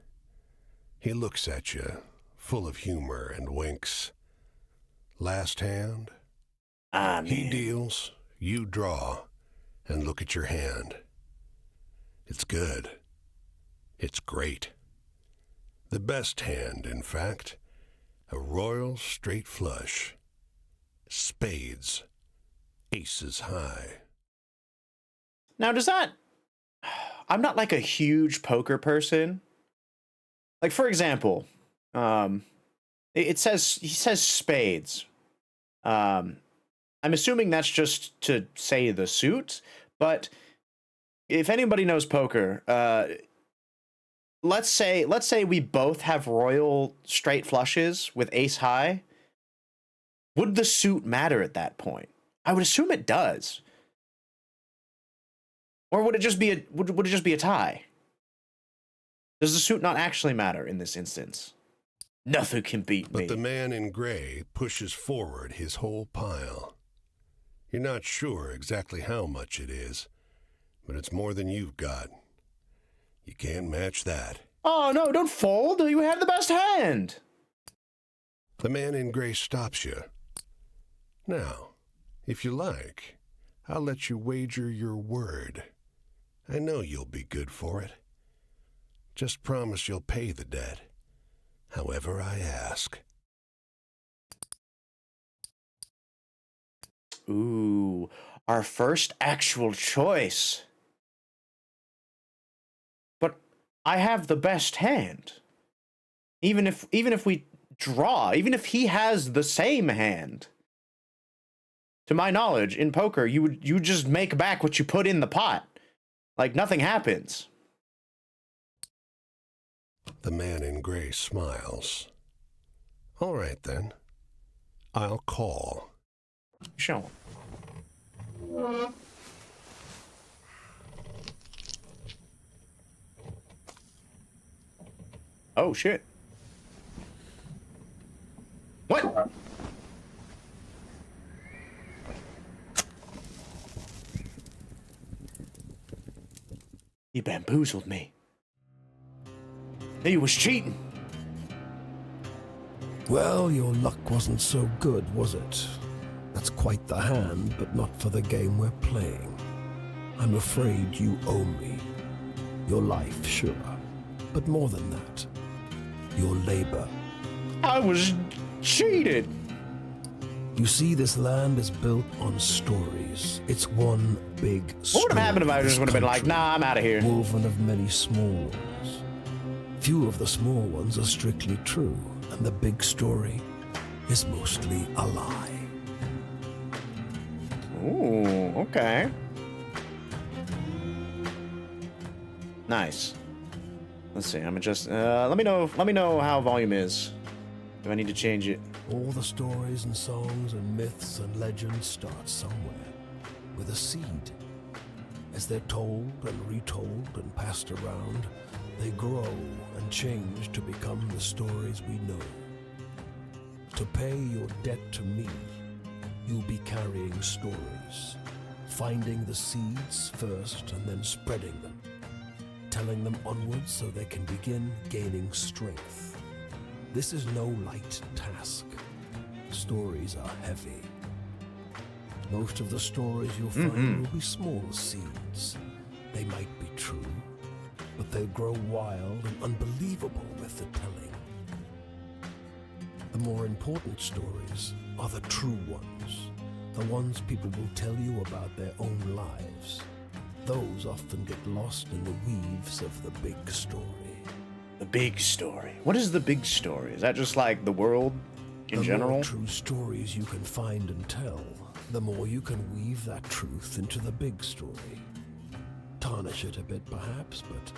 He looks at you, full of humor, and winks. Last hand? He deals, you draw, and look at your hand. It's good. It's great. The best hand, in fact. A royal straight flush. Spades. Aces high. Now, does that... I'm not like a huge poker person. Like, for example, he says spades. I'm assuming that's just to say the suit, but if anybody knows poker, let's say we both have royal straight flushes with ace high. Would the suit matter at that point? I would assume it does. Or would it just be a tie? Does the suit not actually matter in this instance? Nothing can beat me. But the man in gray pushes forward his whole pile. You're not sure exactly how much it is, but it's more than you've got. You can't match that. Oh, no, don't fold. You had the best hand. The man in gray stops you. Now, if you like, I'll let you wager your word. I know you'll be good for it. Just promise you'll pay the debt, however I ask. Ooh, our first actual choice. But I have the best hand. Even if we draw, even if he has the same hand. To my knowledge, in poker, you just make back what you put in the pot. Like nothing happens. The man in gray smiles. All right, then. I'll call. Show him. Oh, shit. What? He bamboozled me. He was cheating. Well, your luck wasn't so good, was it? That's quite the hand, but not for the game we're playing. I'm afraid you owe me. Your life, sure, but more than that. Your labor. I was cheated. You see, this land is built on stories. It's one big story. What would have happened if I this just would have been like, country, nah, I'm out of here. woven of many small ones. Few of the small ones are strictly true, and the big story is mostly a lie. Ooh, okay. Nice. Let's see. I'm gonna just let me know how volume is. Do I need to change it? All the stories and songs and myths and legends start somewhere, with a seed. As they're told and retold and passed around, they grow and change to become the stories we know. To pay your debt to me, you'll be carrying stories, finding the seeds first and then spreading them, telling them onwards so they can begin gaining strength. This is no light task. Stories are heavy. Most of the stories you'll find will be small seeds. They might be true, but they'll grow wild and unbelievable with the telling. The more important stories are the true ones, the ones people will tell you about their own lives. Those often get lost in the weaves of the big story. The big story. What is the big story? Is that just like the world in The general? more true stories you can find and tell, the more you can weave that truth into the big story. Tarnish it a bit, perhaps, but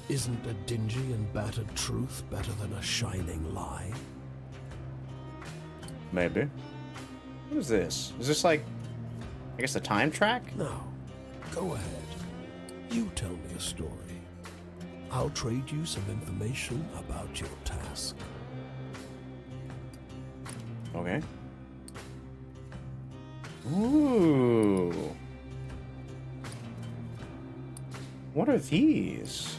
isn't a dingy and battered truth better than a shining lie? Maybe. What is this? Is this like, I guess, a time track? Now, go ahead. You tell me a story. I'll trade you some information about your task. Okay. Ooh. What are these?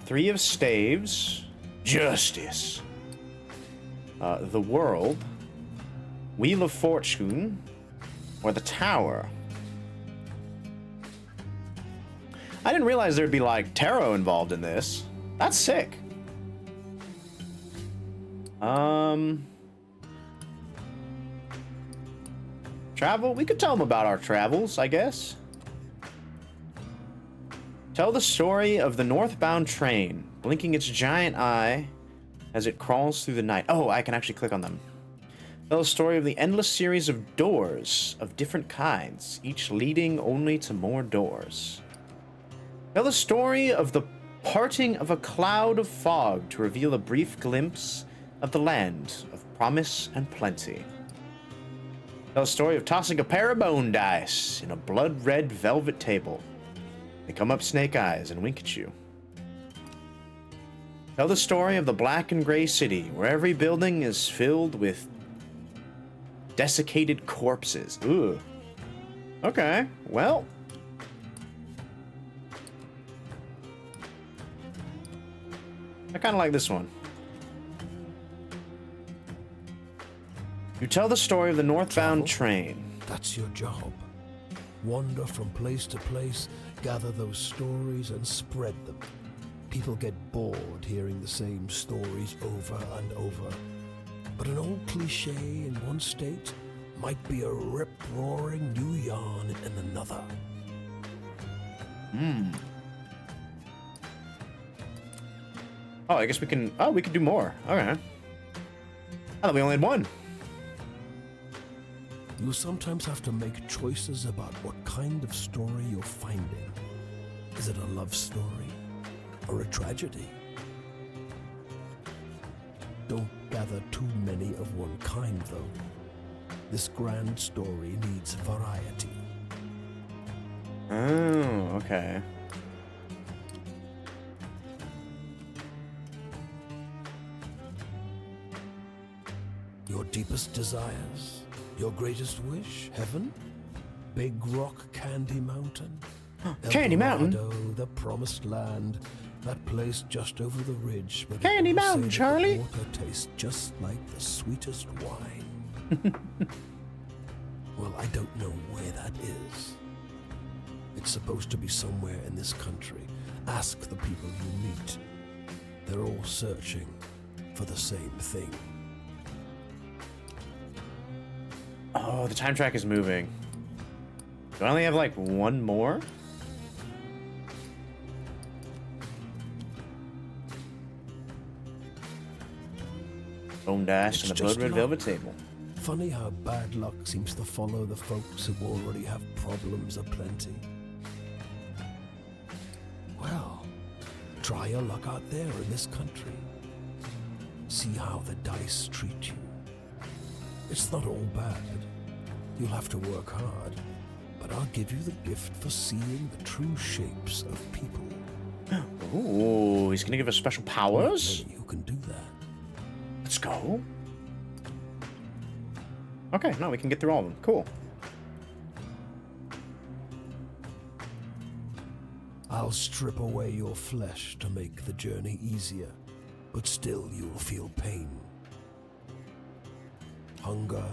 Three of Staves, Justice, the World, Wheel of Fortune, or the Tower. I didn't realize there'd be like tarot involved in this. That's sick. Travel? We could tell them about our travels, I guess. Tell the story of the northbound train, blinking its giant eye as it crawls through the night. Oh, I can actually click on them. Tell the story of the endless series of doors of different kinds, each leading only to more doors. Tell the story of the parting of a cloud of fog to reveal a brief glimpse of the land of promise and plenty. Tell the story of tossing a pair of bone dice in a blood-red velvet table. They come up snake eyes and wink at you. Tell the story of the black and gray city, where every building is filled with desiccated corpses. Ooh. Okay, well. I kind of like this one. You tell the story of the northbound train. That's your job. Wander from place to place, gather those stories and spread them. People get bored hearing the same stories over and over. But an old cliche in one state might be a rip-roaring new yarn in another. Oh, I guess we can... Oh, we can do more. Okay. I thought we only had one. You sometimes have to make choices about what kind of story you're finding. Is it a love story or a tragedy? Don't gather too many of one kind, though. This grand story needs variety. Oh, okay. Your deepest desires? Your greatest wish? Heaven? Big Rock Candy Mountain? Candy Mountain? Dorado, the Promised Land. That place just over the ridge. Where Candy people Mountain, say that Charlie. the water tastes just like the sweetest wine. Well, I don't know where that is. It's supposed to be somewhere in this country. Ask the people you meet. They're all searching for the same thing. Oh, the time track is moving. Do I only have, like, one more? Bone dash and It's the just blood-red luck. velvet table. Funny how bad luck seems to follow the folks who already have problems aplenty. Well, try your luck out there in this country. See how the dice treat you. It's not all bad. You'll have to work hard, but I'll give you the gift for seeing the true shapes of people. Ooh, he's gonna give us special powers? Not many who can do that. Let's go. Okay, no, we can get through all of them. Cool. I'll strip away your flesh to make the journey easier, but still you'll feel pain. Hunger,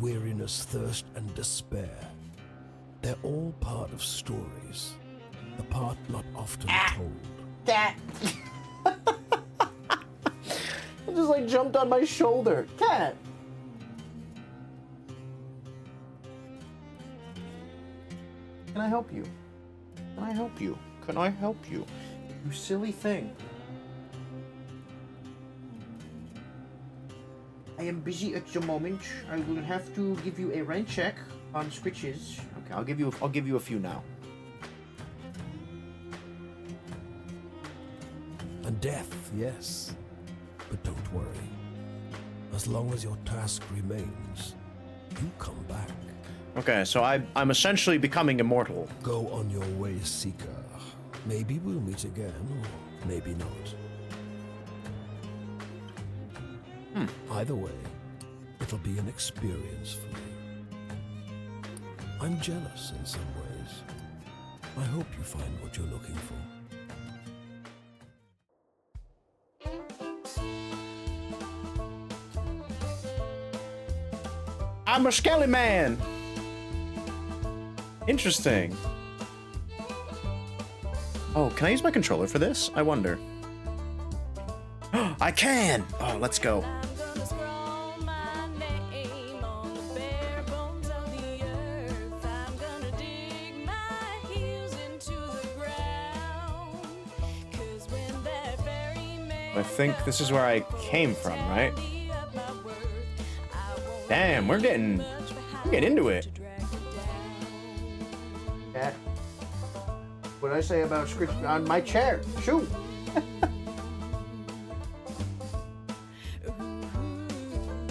weariness, thirst, and despair. They're all part of stories, the part not often told. That. It just like jumped on my shoulder. Cat. Can I help you? Can I help you? Can I help you? You silly thing. I am busy at the moment. I will have to give you a rent check on switches. Okay, I'll give you a few now. And death, yes. But don't worry. As long as your task remains, you come back. Okay, so I'm essentially becoming immortal. Go on your way, Seeker. Maybe we'll meet again, or maybe not. Either way, it'll be an experience for you. I'm jealous in some ways. I hope you find what you're looking for. I'm a skelly man. Interesting. Oh, can I use my controller for this? I wonder. I can! Oh, let's go. I'm gonna scroll my name on the bare bones of the earth. I'm gonna dig my heels into the ground. 'Cause when that ferryman I think this is where I came from, right? Damn, we're getting into it. Yeah. What did I say about screeching on my chair? Shoot.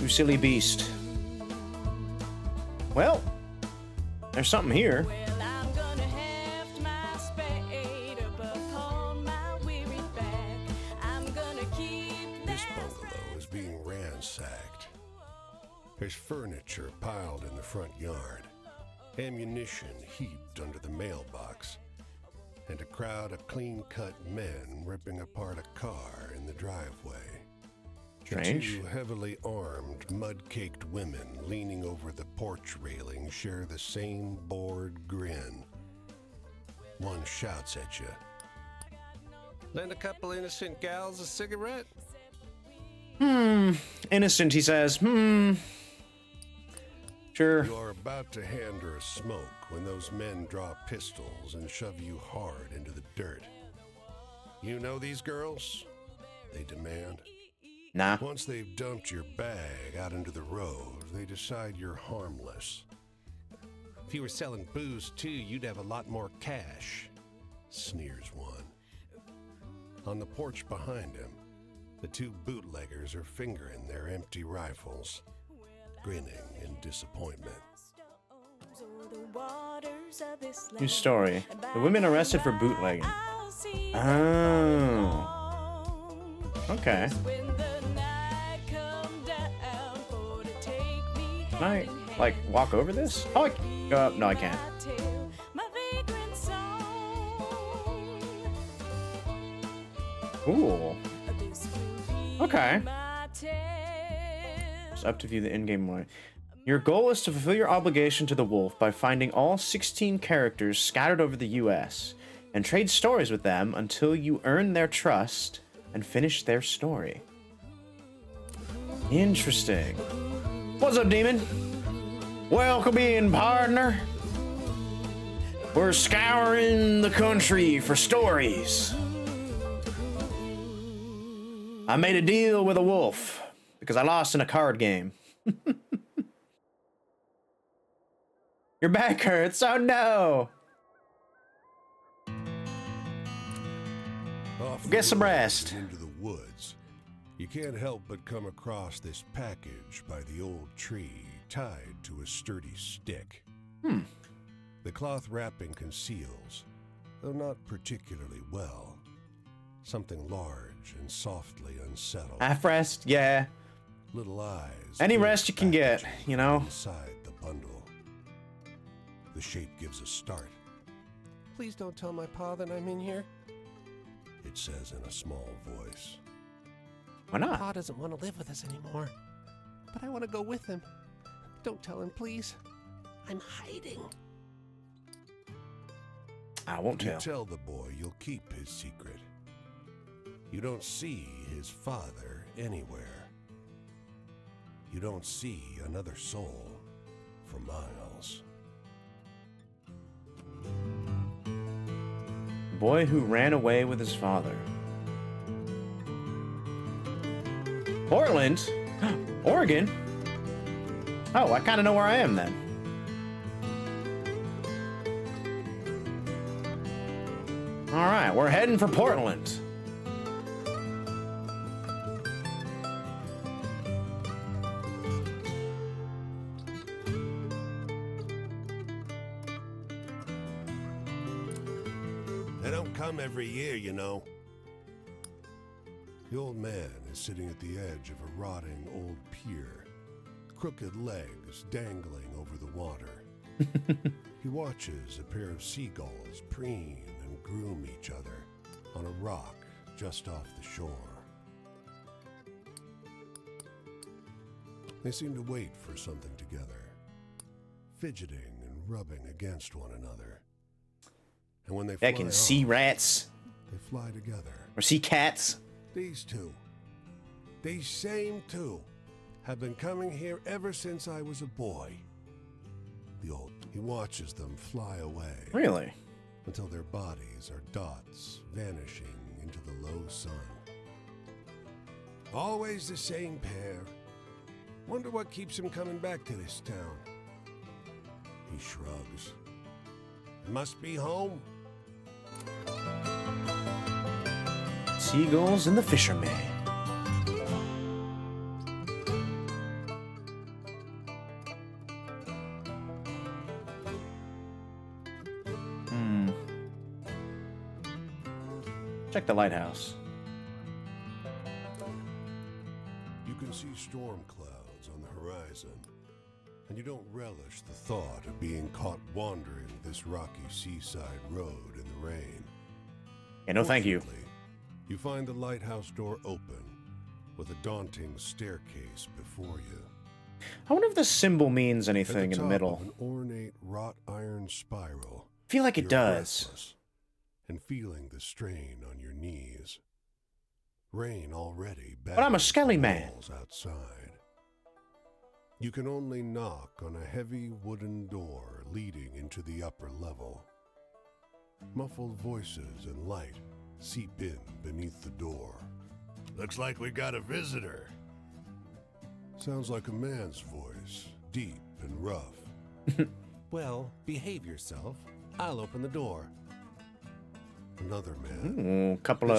You silly beast. Well, there's something here. Well, I'm gonna heft my spade up upon my weary back. I'm gonna keep This that bungalow is being ransacked. There's furniture piled in the front yard, ammunition heaped under the mailbox, and a crowd of clean-cut men ripping apart a car in the driveway. Strange. Two heavily armed, mud-caked women leaning over the porch railing share the same bored grin. One shouts at you. Lend a couple innocent gals a cigarette? Innocent, he says. Sure. You're about to hand her a smoke when those men draw pistols and shove you hard into the dirt. You know these girls? They demand. Nah. Once they've dumped your bag out into the road, they decide you're harmless. If you were selling booze too, you'd have a lot more cash, sneers one. On the porch behind him, the two bootleggers are fingering their empty rifles, grinning in disappointment. New story. The women arrested for bootlegging. Oh. Okay. Can I, like, walk over this? Oh, no, I can't. Cool. Okay. It's up to view the in-game way. Your goal is to fulfill your obligation to the wolf by finding all 16 characters scattered over the US and trade stories with them until you earn their trust and finish their story. Interesting. What's up, demon? Welcome in, partner. We're scouring the country for stories. I made a deal with a wolf because I lost in a card game. Your back hurts. Oh no. Get some rest. Into the woods, you can't help but come across this package by the old tree tied to a sturdy stick. The cloth wrapping conceals, though not particularly well, something large and softly unsettled. Half rest, yeah. Little eyes. Any peer rest you can get, packaging you know? Inside the bundle. The shape gives a start. Please don't tell my pa that I'm in here. It says in a small voice. Why not? Pa doesn't want to live with us anymore. But I want to go with him. Don't tell him, please. I'm hiding. I won't You tell. tell the boy you'll keep his secret. You don't see his father anywhere. You don't see another soul for miles. Boy who ran away with his father. Portland? Oregon? Oh, I kind of know where I am then. All right, we're heading for Portland. They don't come every year, you know. The old man is sitting at the edge of a rotting old pier, crooked legs dangling over the water. He watches a pair of seagulls preen and groom each other on a rock just off the shore. They seem to wait for something together, fidgeting and rubbing against one another. And when they fly Heckin' off, sea rats. they fly together. Or sea cats. These two, these same two, have been coming here ever since I was a boy. He watches them fly away Really? until their bodies are dots vanishing into the low sun. Always the same pair. Wonder what keeps him coming back to this town. He shrugs. Must be home. Seagulls and the fisherman. Check the lighthouse. You can see storm clouds on the horizon, and you don't relish the thought of being caught wandering this rocky seaside road in the rain. Yeah, no thank you. Fortunately, you find the lighthouse door open with a daunting staircase before you. I wonder if this symbol means At anything in the top middle. of an ornate wrought iron spiral. I feel like it you're does. breathless and feeling the strain on your knees. Rain already But I'm a batters skelly the man. walls outside. You can only knock on a heavy wooden door leading into the upper level. Muffled voices and light seep in beneath the door. Looks like we got a visitor. Sounds like a man's voice, deep and rough. Well, behave yourself. I'll open the door. Another man. Couple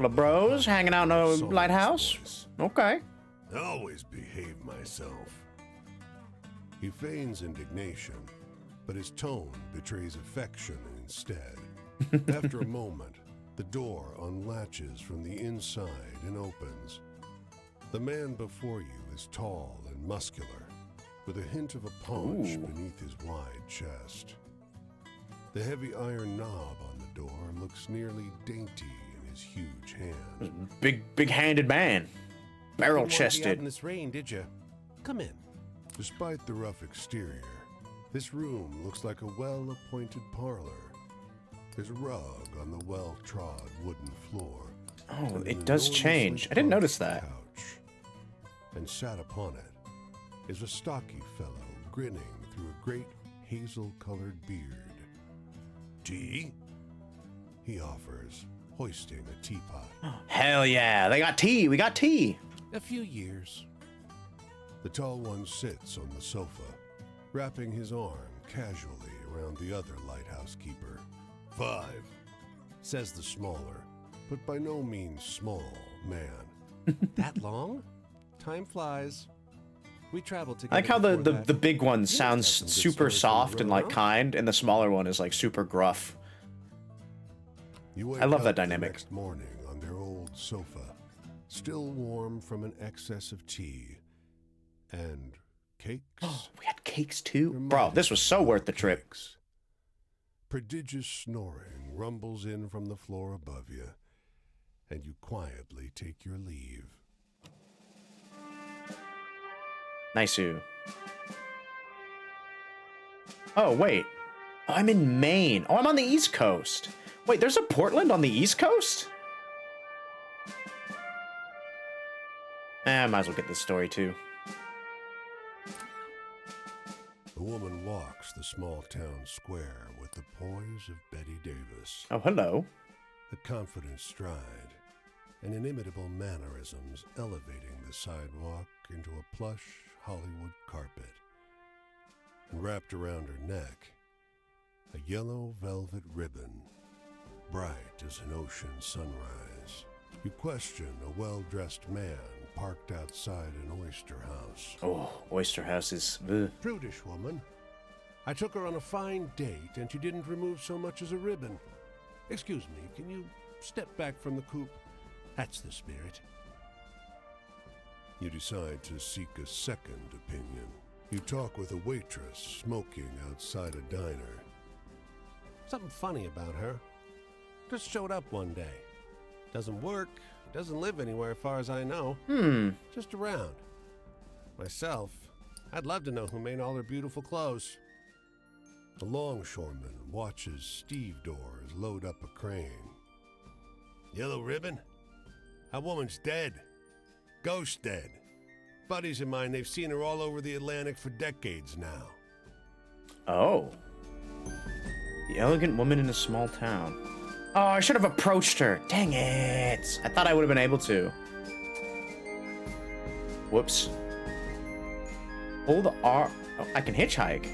of bros hanging out in a Soft lighthouse. voice. Okay. Always behave myself. He feigns indignation, but his tone betrays affection instead. After a moment, the door unlatches from the inside and opens. The man before you is tall and muscular, with a hint of a paunch Ooh. beneath his wide chest. The heavy iron knob on the door looks nearly dainty in his huge hand. Big-handed man. Didn't want to be out Barrel-chested. in this rain, did you? Come in. Despite the rough exterior, this room looks like a well-appointed parlor. There's a rug on the well-trod wooden floor. Oh, and it an does enormously change. I didn't notice comfy that. Couch. And sat upon it is a stocky fellow grinning through a great hazel-colored beard. Tea? He offers, hoisting a teapot. Hell yeah. They got tea. We got tea. A few years. The tall one sits on the sofa, wrapping his arm casually around the other lighthouse keeper. 5, says the smaller, but by no means small, man. That long? Time flies. We traveled I together. like how the before that. big one must sounds have some good super stories from soft and growing like up. kind, and the smaller one is like super gruff. You wake I love that up the dynamic. next morning on their old sofa, still warm from an excess of tea. And cakes? We had cakes too? Reminded Bro, this was so you of worth the trip. cakes. Prodigious snoring rumbles in from the floor above you, and you quietly take your leave. Nice. Oh, wait. Oh, I'm in Maine. Oh, I'm on the East Coast. Wait, there's a Portland on the East Coast? I might as well get this story too. The woman walks the small town square with the poise of Betty Davis, Oh, hello. a confident stride, and inimitable mannerisms elevating the sidewalk into a plush Hollywood carpet. And wrapped around her neck, a yellow velvet ribbon, bright as an ocean sunrise. You question a well-dressed man parked outside an oyster house. Oh, Oyster House is... ugh. Prudish woman. I took her on a fine date, and she didn't remove so much as a ribbon. Excuse me, can you step back from the coupe? That's the spirit. You decide to seek a second opinion. You talk with a waitress smoking outside a diner. Something funny about her. Just showed up one day. Doesn't work, doesn't live anywhere as far as I know. Just around. Myself, I'd love to know who made all her beautiful clothes. The longshoreman watches Steve Doors load up a crane. Yellow ribbon? That woman's dead. Ghost dead. Buddies of mine, they've seen her all over the Atlantic for decades now. Oh. The elegant woman in a small town. Oh, I should have approached her. Dang it. I thought I would have been able to. Whoops. Hold R. Oh, I can hitchhike.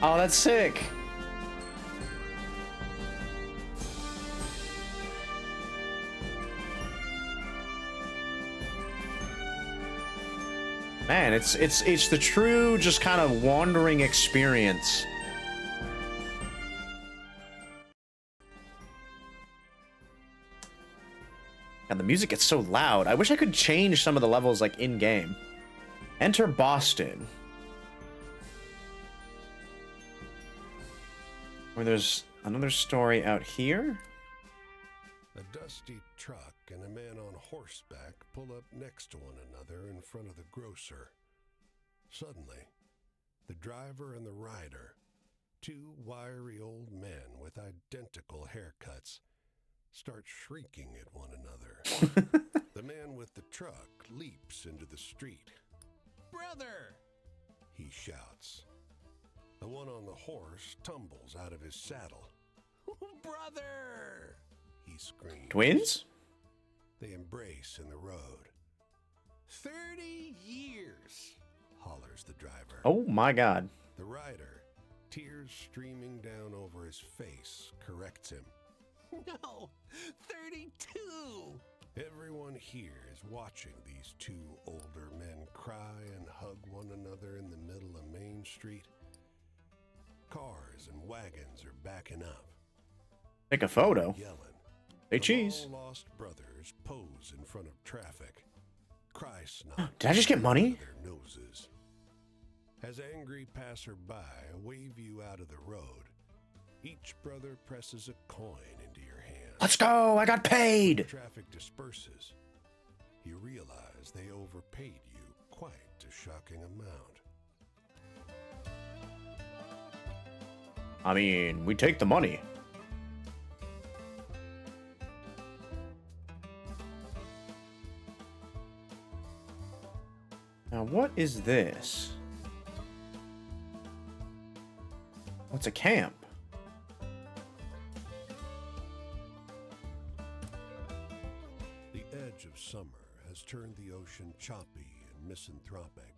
Oh, that's sick. Man, it's the true just kind of wandering experience. And the music gets so loud. I wish I could change some of the levels like in game. Enter Boston. Or there's another story out here. A dusty truck and a man on horseback pull up next to one another in front of the grocer. Suddenly, the driver and the rider, two wiry old men with identical haircuts, start shrieking at one another. The man with the truck leaps into the street. "Brother!" he shouts. The one on the horse tumbles out of his saddle. "Brother!" he screams. Twins? They embrace in the road. 30 years, hollers the driver. Oh my god. The rider, tears streaming down over his face, corrects him. No, 32! Everyone here is watching these two older men cry and hug one another in the middle of Main Street. Cars and wagons are backing up. Take a photo. Yelling. Hey, The cheese. long-lost brothers pose in front of traffic. Cry snot. Did I just get money? Their noses. As angry passerby wave you out of the road, each brother presses a coin into your hand. Let's go. I got paid. Traffic disperses. You realize they overpaid you quite a shocking amount. I mean, we take the money. Now, what is this? What's a camp? The edge of summer has turned the ocean choppy and misanthropic,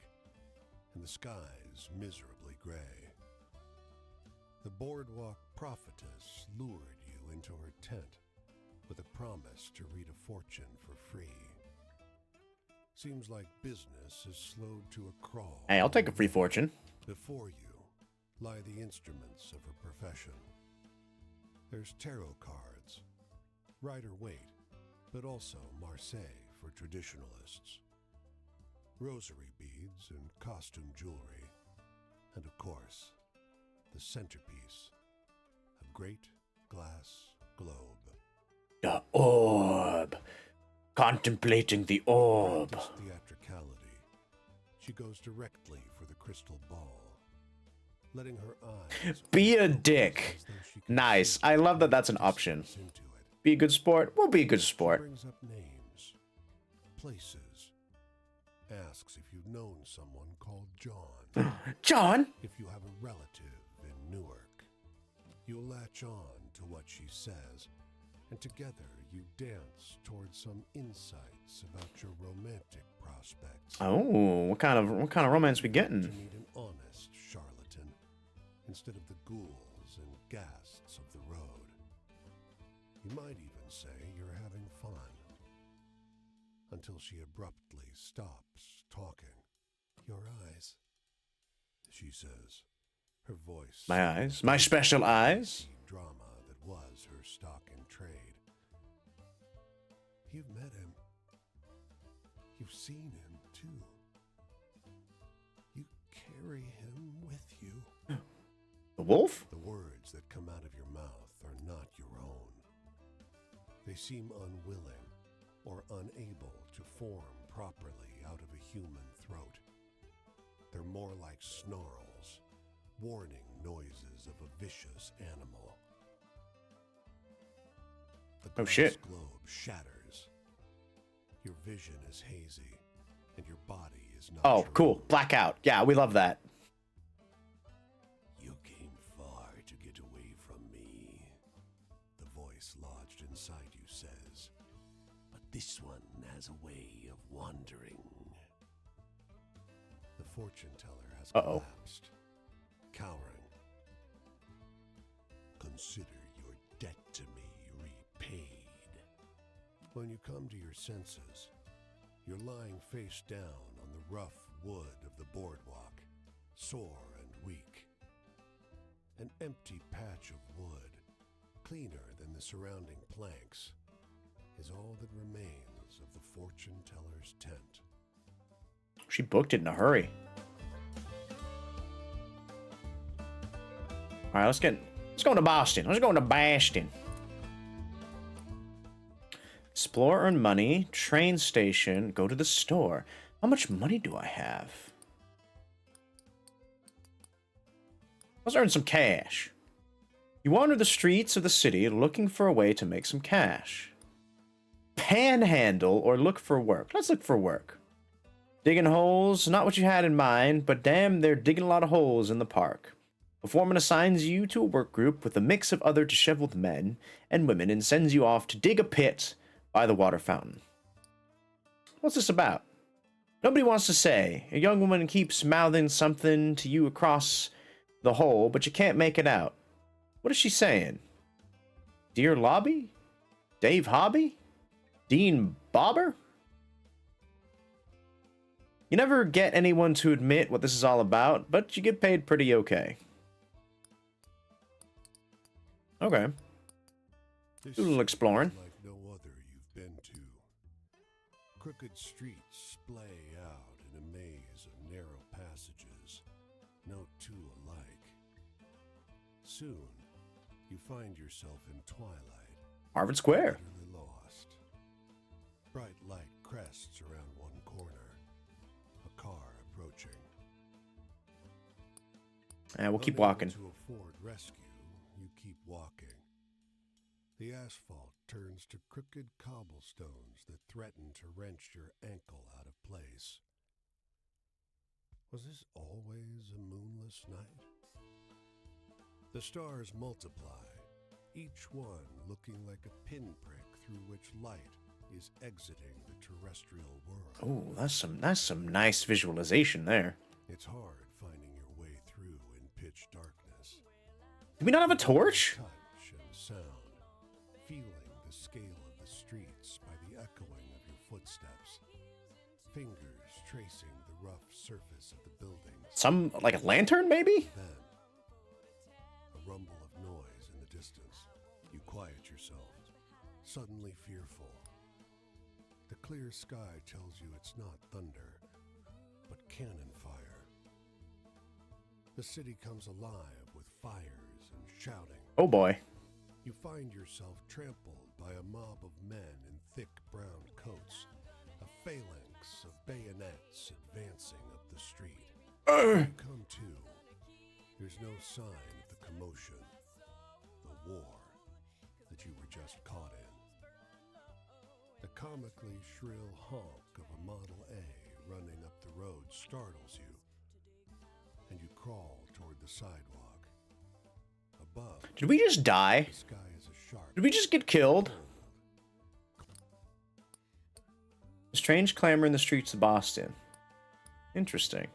and the skies miserably gray. The boardwalk prophetess lured you into her tent with a promise to read a fortune for free. Seems like business has slowed to a crawl. Hey, I'll take a free fortune. Before you lie the instruments of her profession. There's tarot cards, Rider-Waite, but also Marseille for traditionalists, rosary beads and costume jewelry, and of course, the centerpiece, a great glass globe. The orb. Contemplating the orb. Practice theatricality, she goes directly for the crystal ball, letting her eyes Be a dick. as though she could Nice. see I love that that's an option. into it. Be a good sport. We'll be a good She sport. brings up names, places, asks if you've known someone called John. John? If you have a relative in Newark, you'll latch on to what she says, and together you dance towards some insights about your romantic prospects. Oh, what kind of romance we To getting? meet an honest charlatan instead of the ghouls and ghasts of the road. You might even say you're having fun. Until she abruptly stops talking. Your eyes, she says, her voice. My eyes, my special eyes. Drama that was her stock in trade. You've met him. You've seen him too. You carry him with you. The wolf? The words that come out of your mouth are not your own. They seem unwilling or unable to form properly out of a human throat. They're more like snarls, warning noises of a vicious animal. The Oh, glass shit. globe shatters. Your vision is hazy, and your body is not Oh, your cool. own. Blackout. Yeah, we love that. voice lodged inside you says, but this one has a way of wandering. The fortune teller has collapsed, cowering. Consider your debt to me repaid. When you come to your senses, you're lying face down on the rough wood of the boardwalk, sore and weak. An empty patch of wood, cleaner than the surrounding planks, is all that remains of the fortune teller's tent. She booked it in a hurry. All right, let's go to Boston. Let's go to Boston. Explore, earn money, train station, go to the store. How much money do I have? Let's earn some cash. You wander the streets of the city looking for a way to make some cash. Panhandle or look for work. Let's look for work. Digging holes, not what you had in mind, but damn, they're digging a lot of holes in the park. The foreman assigns you to a work group with a mix of other disheveled men and women and sends you off to dig a pit by the water fountain. What's this about? Nobody wants to say. A young woman keeps mouthing something to you across the hole, but you can't make it out. What is she saying? Dear Lobby? Dave Hobby? Dean Bobber? You never get anyone to admit what this is all about, but you get paid pretty okay. Okay. Do a little exploring. Like no other you've been to. Crooked streets splay out in a maze of narrow passages, no two alike. Soon, you find yourself in twilight. Harvard Square. Utterly lost. Bright light crests around one corner. A car approaching. And we'll keep Unable walking. To afford rescue, you keep walking. The asphalt turns to crooked cobblestones that threaten to wrench your ankle out of place. Was this always a moonless night? The stars multiply, each one looking like a pinprick through which light is exiting the terrestrial world. Oh, that's some nice visualization there. It's hard finding your way through in pitch darkness. Do we not have a torch? Touch and sound, feeling the scale of the streets by the echoing of your footsteps, fingers tracing the rough surface of the buildings. Some, like a lantern, maybe? Then, a rumble of noise in the distance. You quiet yourself, suddenly fearful. The clear sky tells you it's not thunder, but cannon fire. The city comes alive with fires and shouting. Oh boy. You find yourself trampled by a mob of men in thick brown coats, a phalanx of bayonets advancing up the street. When you come to, there's no sign of the commotion, the war that you were just caught in. The comically shrill honk of a Model A running up the road startles you, and you crawl toward the sidewalk. Above, Did we just die? the sky is a sharp. Did we just get killed? A strange clamor in the streets of Boston. Interesting.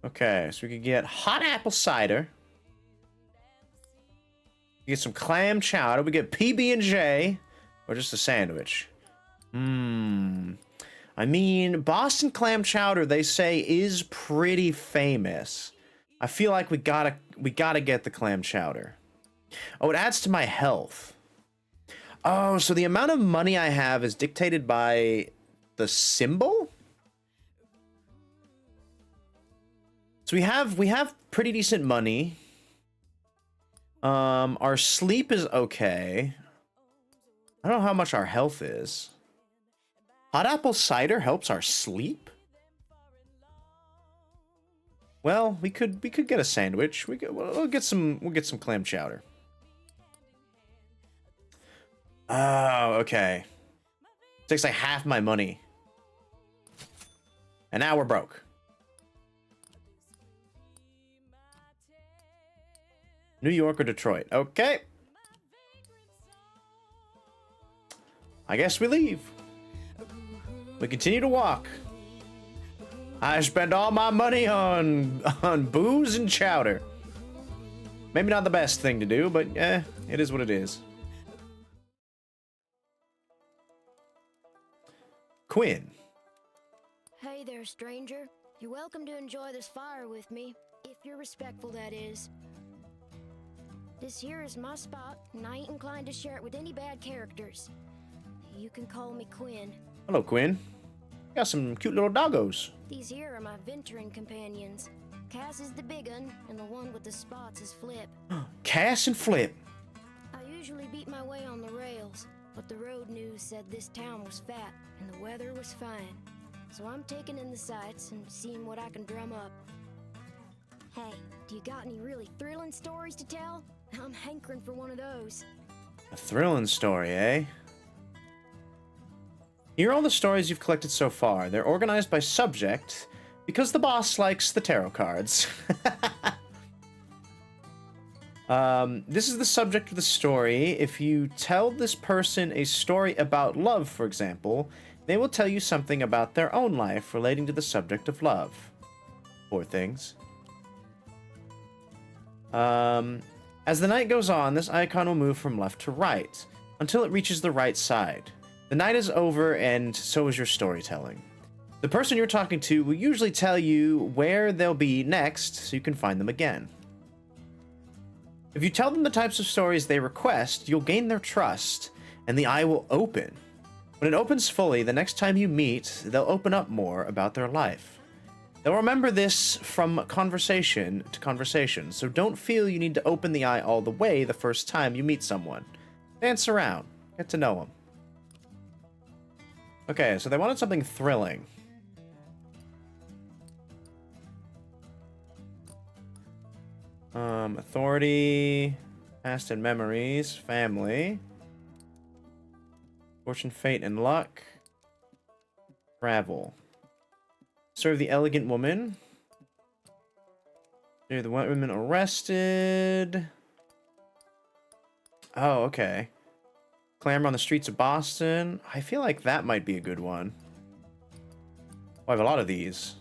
Okay, so we could get hot apple cider. We get some clam chowder. We get PB&J. Or just a sandwich. I mean, Boston clam chowder, they say, is pretty famous. I feel like we gotta get the clam chowder. Oh, it adds to my health. Oh, so the amount of money I have is dictated by the symbol? So we have pretty decent money. Our sleep is okay. I don't know how much our health is. Hot apple cider helps our sleep? Well, we could get a sandwich. We'll get some clam chowder. Oh, okay. Takes like half my money. And now we're broke. New York or Detroit. Okay. I guess we leave. We continue to walk. I spend all my money on booze and chowder. Maybe not the best thing to do, but it is what it is. Quinn. Hey there, stranger. You're welcome to enjoy this fire with me, if you're respectful, that is. This here is my spot, and I ain't inclined to share it with any bad characters. You can call me Quinn. Hello, Quinn. Got some cute little doggos. These here are my venturing companions. Cass is the big un, and the one with the spots is Flip. Cass and Flip. I usually beat my way on the rails, but the road news said this town was fat, and the weather was fine. So I'm taking in the sights and seeing what I can drum up. Hey, do you got any really thrilling stories to tell? I'm hankering for one of those. A thrilling story, eh? Here are all the stories you've collected so far. They're organized by subject, because the boss likes the tarot cards. This is the subject of the story. If you tell this person a story about love, for example, they will tell you something about their own life relating to the subject of love. Poor things. As the night goes on, this icon will move from left to right, until it reaches the right side. The night is over, and so is your storytelling. The person you're talking to will usually tell you where they'll be next, so you can find them again. If you tell them the types of stories they request, you'll gain their trust, and the eye will open. When it opens fully, the next time you meet, they'll open up more about their life. They'll remember this from conversation to conversation, so don't feel you need to open the eye all the way the first time you meet someone. Dance around, get to know them. Okay, so they wanted something thrilling. Authority, past and memories, family, fortune, fate, and luck, travel. Serve the elegant woman. Serve the women arrested. Oh, okay. Clamor on the streets of Boston. I feel like that might be a good one. Oh, I have a lot of these.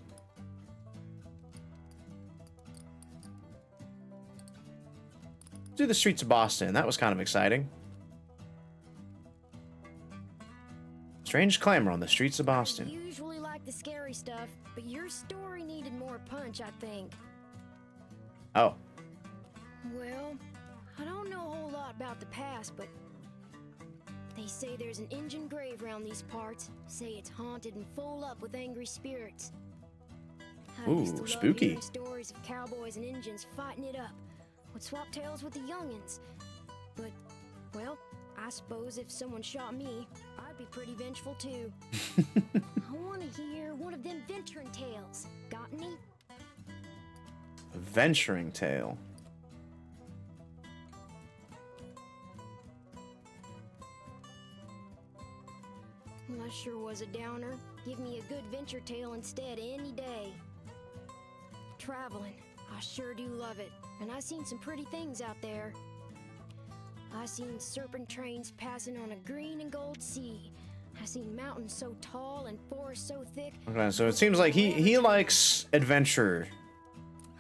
Let's do the streets of Boston. That was kind of exciting. Strange clamor on the streets of Boston. I usually like the scary stuff, but your story needed more punch, I think. Oh. Well, I don't know a whole lot about the past, but they say there's an Injun grave around these parts. Say it's haunted and full up with angry spirits. I used to love spooky. hearing stories of cowboys and Injuns fighting it up. Would swap tales with the youngins. But, well, I suppose if someone shot me, I'd be pretty vengeful too. I want to hear one of them venturing tales. Got any? A venturing tale. Well, that sure was a downer. Give me a good venture tale instead any day. Traveling. I sure do love it. And I seen some pretty things out there. I seen serpent trains passing on a green and gold sea. I seen mountains so tall and forests so thick. Okay, so it seems like he likes adventure.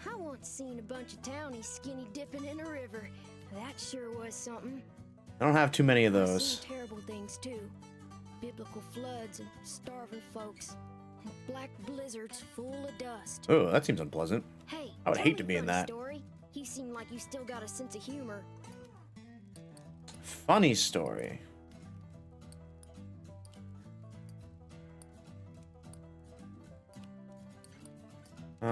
I once seen a bunch of townies skinny dipping in a river. That sure was something. I don't have too many of I've those. seen terrible things too. Biblical floods and starving folks. And black blizzards full of dust. Oh, that seems unpleasant. Hey, I would tell hate me to a be in funny that. Story. You seem like you still got a sense of humor. Funny story. I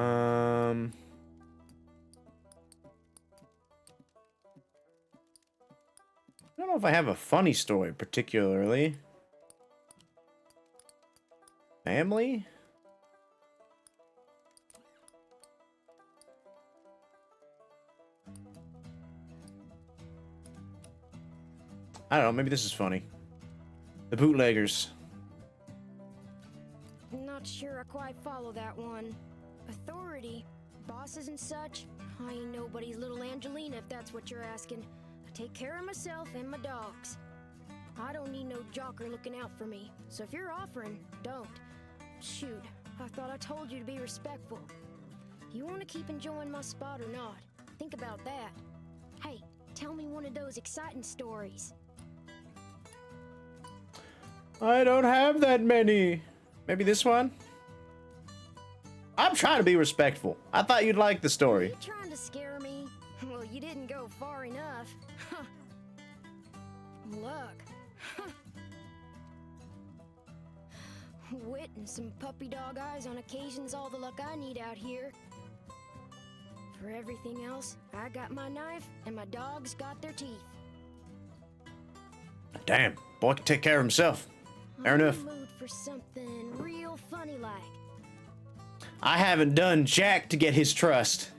don't know if I have a funny story particularly. Family? I don't know, maybe this is funny. The bootleggers. Not sure I quite follow that one. Authority, bosses and such. I ain't nobody's little Angelina if that's what you're asking. I take care of myself and my dogs. I don't need no jocker looking out for me. So if you're offering, don't. Shoot, I thought I told you to be respectful. You want to keep enjoying my spot or not? Think about that. Hey, tell me one of those exciting stories. I don't have that many. Maybe this one? I'm trying to be respectful. I thought you'd like the story. You trying to scare me? Well, you didn't go far enough. Huh. Look. Huh. Wit and some puppy dog eyes on occasion's all the luck I need out here. For everything else, I got my knife and my dogs got their teeth. Damn, boy can take care of himself. Fair I'm enough. in the mood for something real funny like. I haven't done jack to get his trust.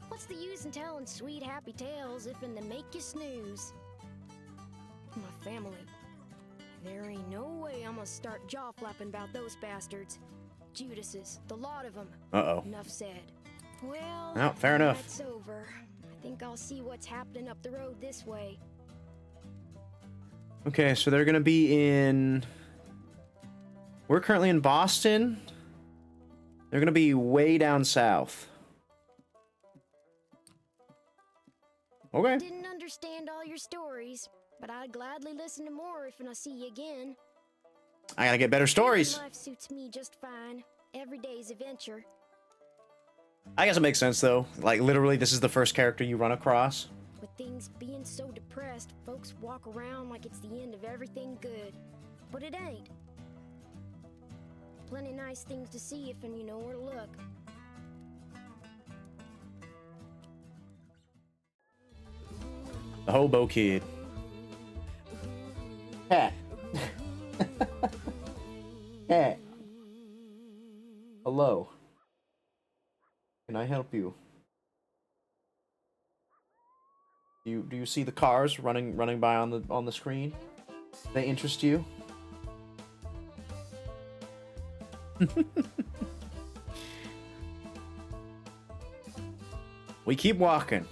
What's the use in telling sweet happy tales if in to make you snooze? My family. There ain't no way I'm gonna start jaw flapping about those bastards. Judases, the lot of them. Uh-oh. Enough said. Well, Oh, fair enough. It's over. I think I'll see what's happening up the road this way. Okay, so they're gonna be in... We're currently in Boston. They're gonna be way down south. Okay. Didn't understand all your stories, but I'd gladly listen to more if I see you again. I gotta get better stories. Life suits me just fine. Every day's a venture. I guess it makes sense, though. Like, literally, this is the first character you run across. With things being so depressed, folks walk around like it's the end of everything good. But it ain't. Plenty nice things to see if and you know where to look. The hobo kid. Cat. Cat. Hello. Can I help you? Do you see the cars running by on the screen? They interest you? We keep walking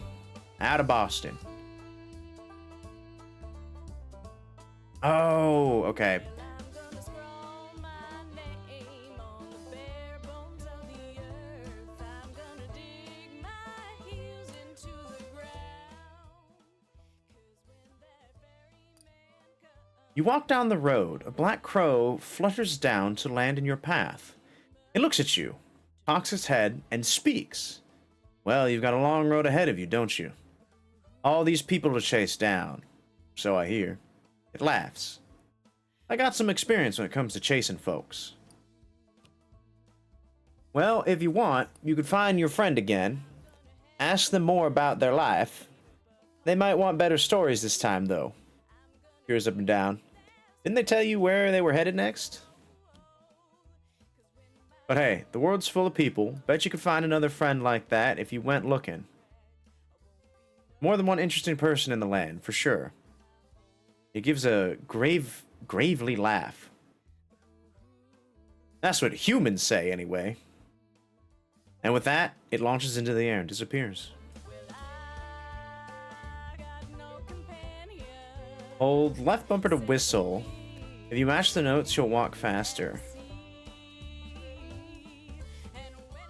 out of Boston. Oh, okay. I'm gonna scroll my name on the bare bones of the earth. I'm gonna dig my heels into the ground. 'Cause when that very man comes. You walk down the road. A black crow flutters down to land in your path. It looks at you, cocks its head, and speaks. Well, you've got a long road ahead of you, don't you? All these people to chase down. So I hear. It laughs. I got some experience when it comes to chasing folks. Well, if you want, you could find your friend again. Ask them more about their life. They might want better stories this time, though. Peers up and down. Didn't they tell you where they were headed next? But hey, the world's full of people. Bet you could find another friend like that if you went looking. More than one interesting person in the land, for sure. It gives a gravely laugh. That's what humans say, anyway. And with that, it launches into the air and disappears. I got no companion. Hold left bumper to whistle. If you match the notes, you'll walk faster. And when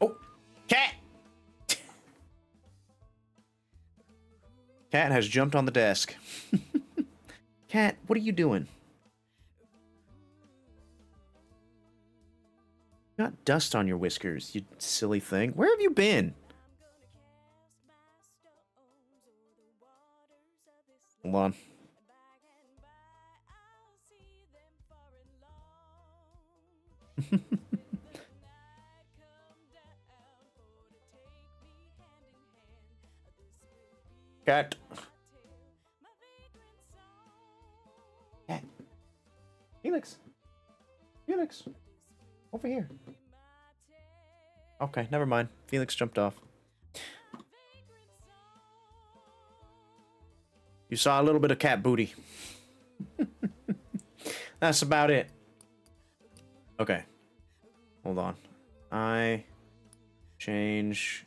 Oh, cat! Cat has jumped on the desk. Cat, what are you doing? You got dust on your whiskers, you silly thing. Where have you been? Hold on. Cat. Cat. Felix. Felix. Over here. Okay, never mind. Felix jumped off. You saw a little bit of cat booty. That's about it. Okay. Hold on. I change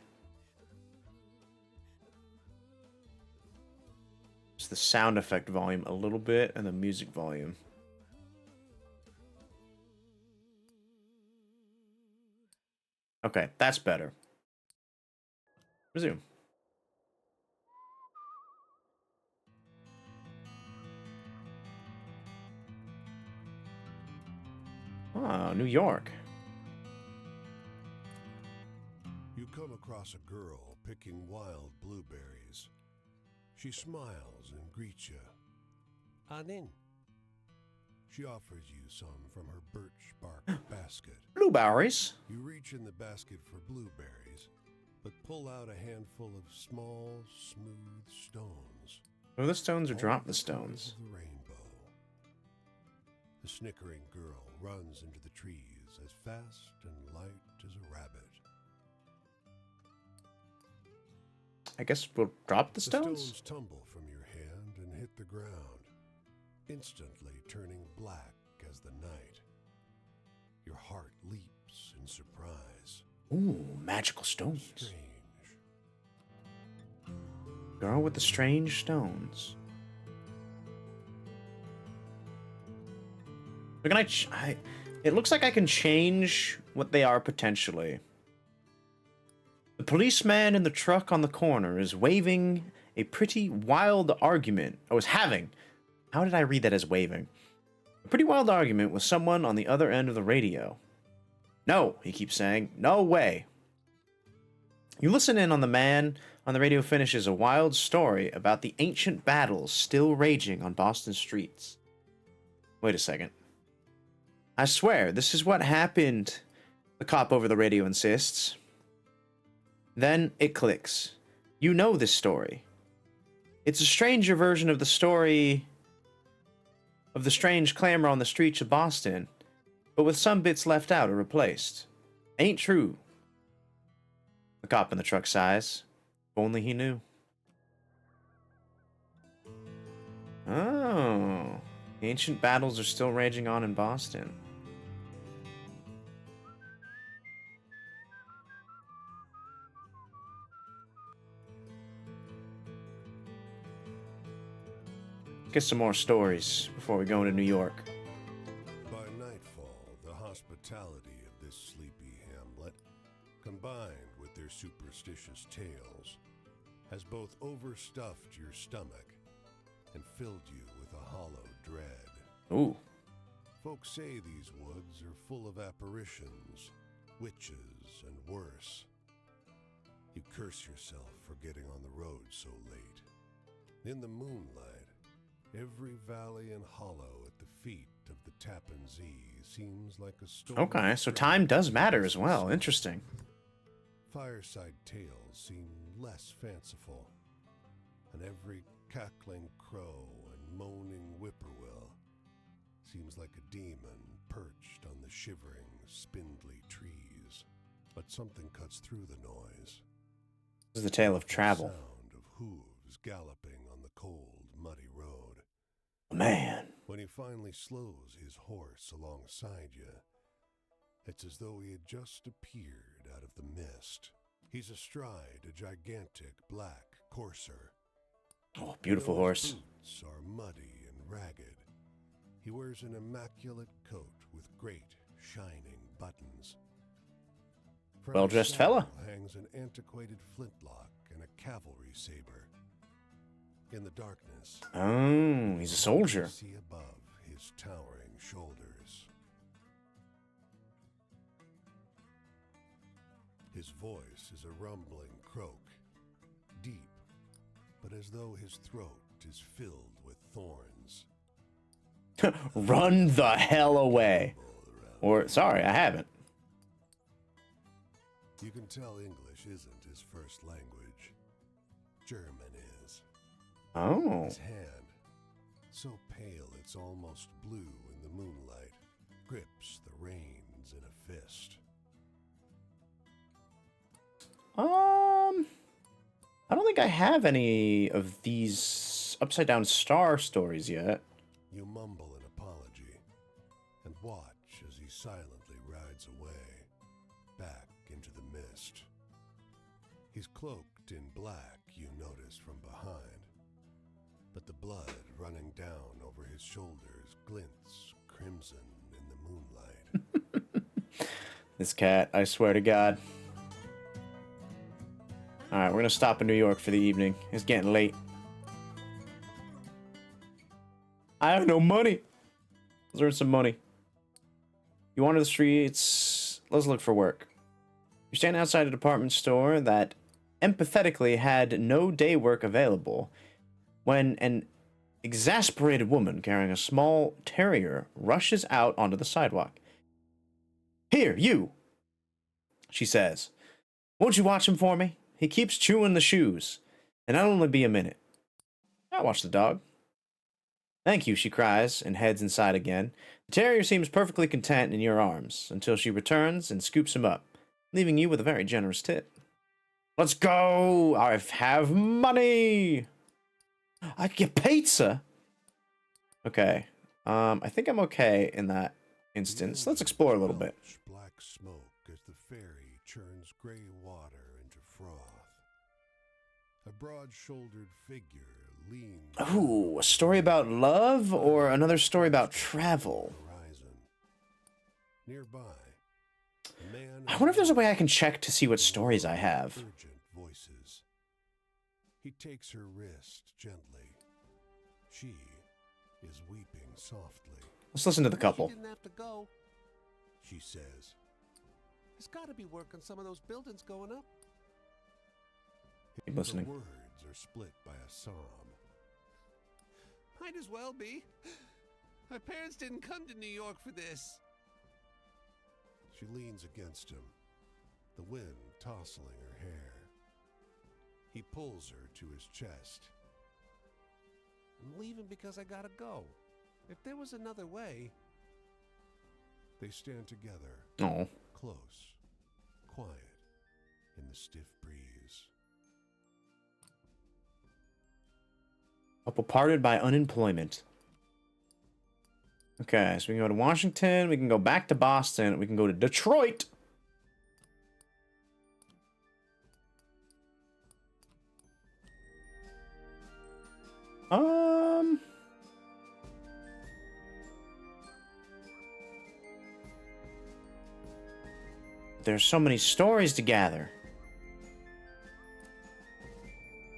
just the sound effect volume a little bit and the music volume. Okay, that's better. Resume. Oh, New York. You come across a girl picking wild blueberries. She smiles and greets you. On in. She offers you some from her birch bark basket. Blueberries. You reach in the basket for blueberries, but pull out a handful of small, smooth stones. Throw the stones or All drop the the colors stones. of the rainbow. The snickering girl runs into the trees as fast and light as a rabbit. I guess we'll drop the The stones. stones tumble from your hand and hit the ground, instantly turning black as the night. Your heart leaps in surprise. Ooh, magical stones. Strange. Girl with the strange stones. But can it looks like I can change what they are potentially. The policeman in the truck on the corner is waving a pretty wild argument. I was having. How did I read that as waving? A pretty wild argument with someone on the other end of the radio. No, he keeps saying. No way. You listen in on the man on the radio finishes a wild story about the ancient battles still raging on Boston streets. Wait a second. I swear, this is what happened, the cop over the radio insists. Then it clicks. You know this story. It's a stranger version of the story of the strange clamor on the streets of Boston, but with some bits left out or replaced. Ain't true. The cop in the truck sighs. If only he knew. Oh. The ancient battles are still raging on in Boston. Get some more stories before we go into New York. By nightfall, the hospitality of this sleepy hamlet, combined with their superstitious tales, has both overstuffed your stomach and filled you with a hollow dread. Ooh. Folks say these woods are full of apparitions, witches, and worse. You curse yourself for getting on the road so late. In the moonlight, every valley and hollow at the feet of the Tappan Zee seems like a story. Okay, so time does matter as well. Interesting. Fireside tales seem less fanciful, and every cackling crow and moaning whippoorwill seems like a demon perched on the shivering, spindly trees. But something cuts through the noise. This is the tale of travel. The sound of hooves galloping on the cold, muddy road. Man. When he finally slows his horse alongside you, it's as though he had just appeared out of the mist. He's astride a gigantic black courser. Oh, beautiful Those horse. boots are muddy and ragged. He wears an immaculate coat with great, shining buttons. From Well-dressed his fella. saddle hangs an antiquated flintlock and a cavalry saber. In the darkness, Oh, he's a soldier. you see above his towering shoulders. His voice is a rumbling croak, deep, but as though his throat is filled with thorns. Run the hell away. Or, sorry, I haven't. You can tell English isn't his first language. German is. Oh. His hand, so pale it's almost blue in the moonlight, grips the reins in a fist. think I have any of these upside down star stories yet. You mumble an apology and watch as he silently rides away, back into the mist. He's cloaked in black, you notice from behind, but the blood running down over his shoulders glints crimson in the moonlight. This cat, I swear to God. Alright, we're gonna stop in New York for the evening. It's getting late. I have no money. Let's earn some money. You wander the streets. Let's look for work. You stand outside a department store that empathetically had no day work available when an exasperated woman carrying a small terrier rushes out onto the sidewalk. Here, you, she says. Won't you watch him for me? He keeps chewing the shoes, and I'll only be a minute. I'll watch the dog. Thank you, she cries, and heads inside again. The terrier seems perfectly content in your arms, until she returns and scoops him up, leaving you with a very generous tip. Let's go! I have money! I can get pizza! Okay. I think I'm okay in that instance. Let's explore a little bit. Black smoke as the ferry churns gray water into froth. A broad-shouldered figure leans. Ooh, a story about love or another story about travel? Horizon. Nearby, a man. I wonder if there's a way I can check to see what stories I have. Urgent voices. He takes her wrist gently. She is weeping softly. Let's listen to the couple. She didn't have to go. She says, There's got to be work on some of those buildings going up. Keep listening. The words are split by a sob. Might as well be. My parents didn't come to New York for this. She leans against him, the wind tousling her hair. He pulls her to his chest. I'm leaving because I gotta go. If there was another way. They stand together, Oh. close, quiet, in the stiff breeze. Couple parted by unemployment. Okay, so we can go to Washington, we can go back to Boston, we can go to Detroit. There's so many stories to gather.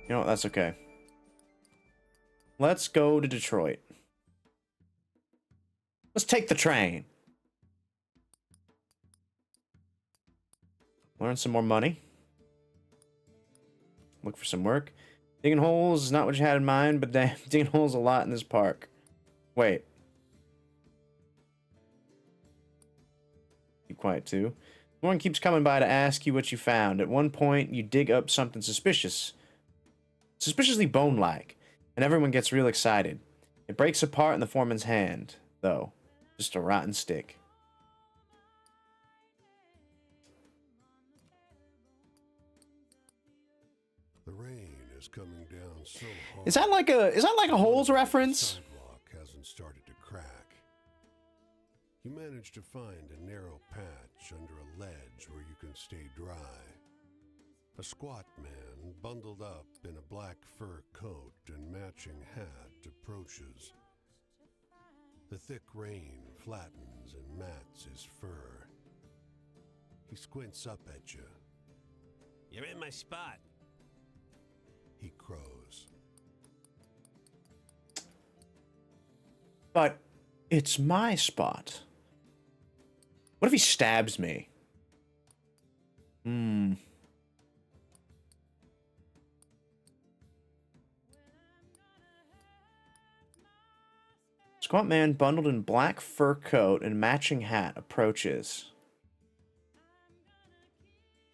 You know what, that's okay. Let's go to Detroit. Let's take the train. Learn some more money. Look for some work. Digging holes is not what you had in mind, but damn, digging holes a lot in this park. Wait. Be quiet too. Lauren keeps coming by to ask you what you found. At one point, you dig up something suspicious. Suspiciously bone-like. And everyone gets real excited. It breaks apart in the foreman's hand, though. Just a rotten stick. The rain is coming down so hard. Is that like a Holes The reference? sidewalk hasn't started to crack. You manage to find a narrow patch under a ledge where you can stay dry. A squat man, bundled up in a black fur coat and matching hat, approaches. The thick rain flattens and mats his fur. He squints up at you. You're in my spot. He crows. But it's my spot. What if he stabs me? Squat man bundled in black fur coat and matching hat approaches.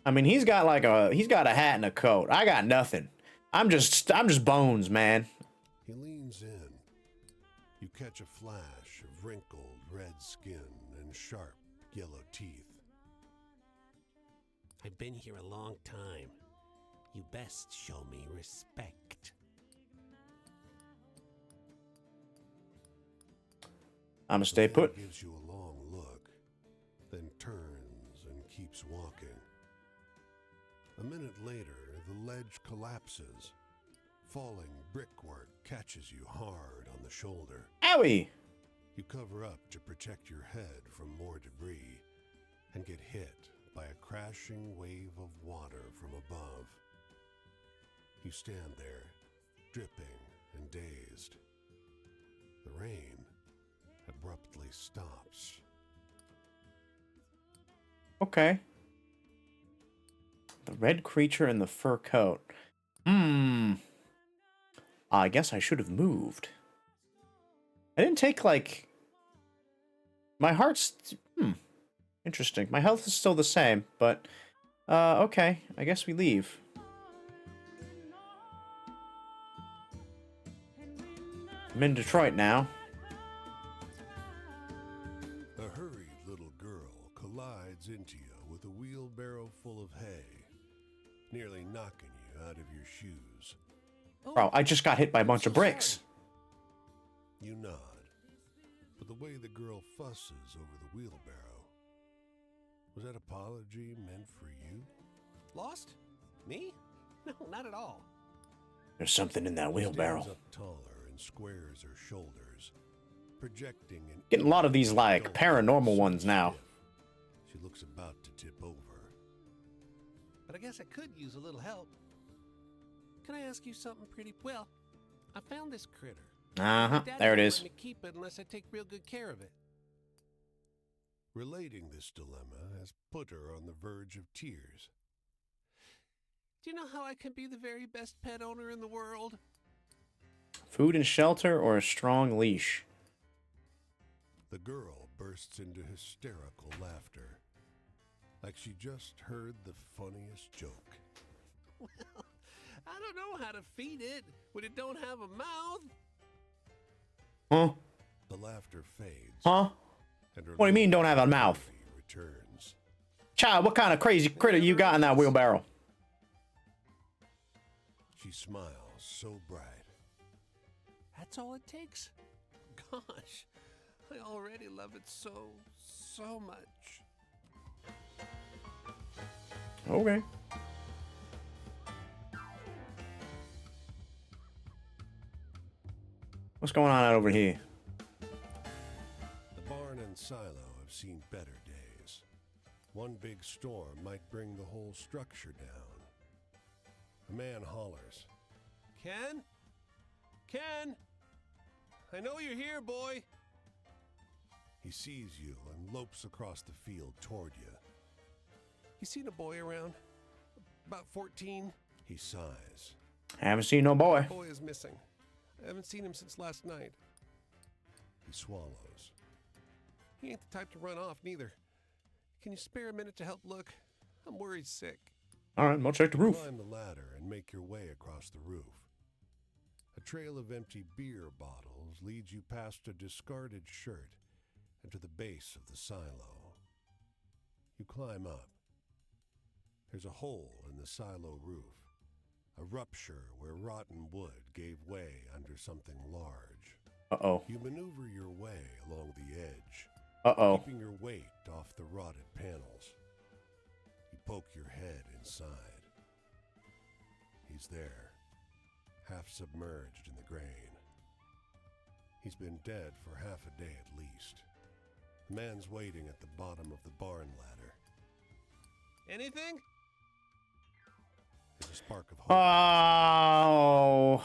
I mean, he's got a hat and a coat. I got nothing. I'm just bones, man. He leans in. You catch a flash of wrinkled red skin and sharp yellow teeth. I've been here a long time. You best show me respect. I'ma The stay man put. gives you a long look, then turns and keeps walking. A minute later, the ledge collapses. Falling brickwork catches you hard on the shoulder. Owie! You cover up to protect your head from more debris and get hit by a crashing wave of water from above. You stand there, dripping and dazed. The rain abruptly stops. Okay. The red creature in the fur coat. I guess I should have moved. I didn't take, like... My heart's... Interesting. My health is still the same, but... okay. I guess we leave. I'm in Detroit now. A hurried little girl collides into you with a wheelbarrow full of hay, nearly knocking you out of your shoes. Bro, I just got hit by a bunch of bricks. You nod, but the way the girl fusses over the wheelbarrow, was that apology meant for you? Lost? Me? No, not at all. There's something in that She wheelbarrow. stands up taller and squares her shoulders, projecting an Getting a lot of these, like, adult paranormal so ones now. stiff, she looks about to tip over. But I guess I could use a little help. Can I ask you something pretty... Well, I found this critter. Uh-huh. Dad There it won't is. let me keep it unless I take real good care of it. Relating this dilemma has put her on the verge of tears. Do you know how I can be the very best pet owner in the world? Food and shelter or a strong leash? The girl bursts into hysterical laughter, like she just heard the funniest joke. Well, I don't know how to feed it when it don't have a mouth. Huh? The laughter fades. Huh? And her What do you mean little don't have a mouth? baby returns. Child, what kind of crazy critter you got in that wheelbarrow? She smiles so bright. That's all it takes? Gosh, I already love it so much. Okay. What's going on out over here? The barn and silo have seen better days. One big storm might bring the whole structure down. A man hollers. Ken? Ken? I know you're here, boy. He sees you and lopes across the field toward you. You seen a boy around? About 14? He sighs. Haven't seen no boy. Boy is missing. I haven't seen him since last night. He swallows. He ain't the type to run off, neither. Can you spare a minute to help look? I'm worried sick. All right, I'll check the roof. Climb the ladder and make your way across the roof. A trail of empty beer bottles leads you past a discarded shirt and to the base of the silo. You climb up. There's a hole in the silo roof, a rupture where rotten wood gave way under something large. Uh-oh. You maneuver your way along the edge, Uh-oh. keeping your weight off the rotted panels. You poke your head inside. He's there, half submerged in the grain. He's been dead for half a day at least. The man's waiting at the bottom of the barn ladder. Anything? There's a spark of hope. Oh.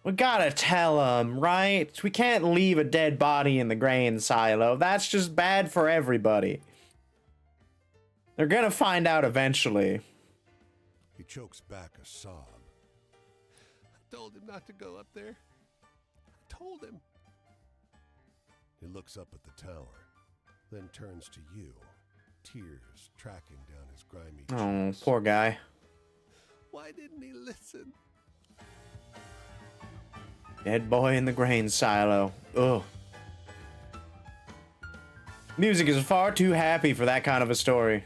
We gotta tell him, right? We can't leave a dead body in the grain silo. That's just bad for everybody. They're gonna find out eventually. He chokes back a sob. I told him not to go up there. I told him. He looks up at the tower, then turns to you, tears tracking down his grimy Oh, cheeks. poor guy. Why didn't he listen? Dead boy in the grain silo. Ugh. Music is far too happy for that kind of a story.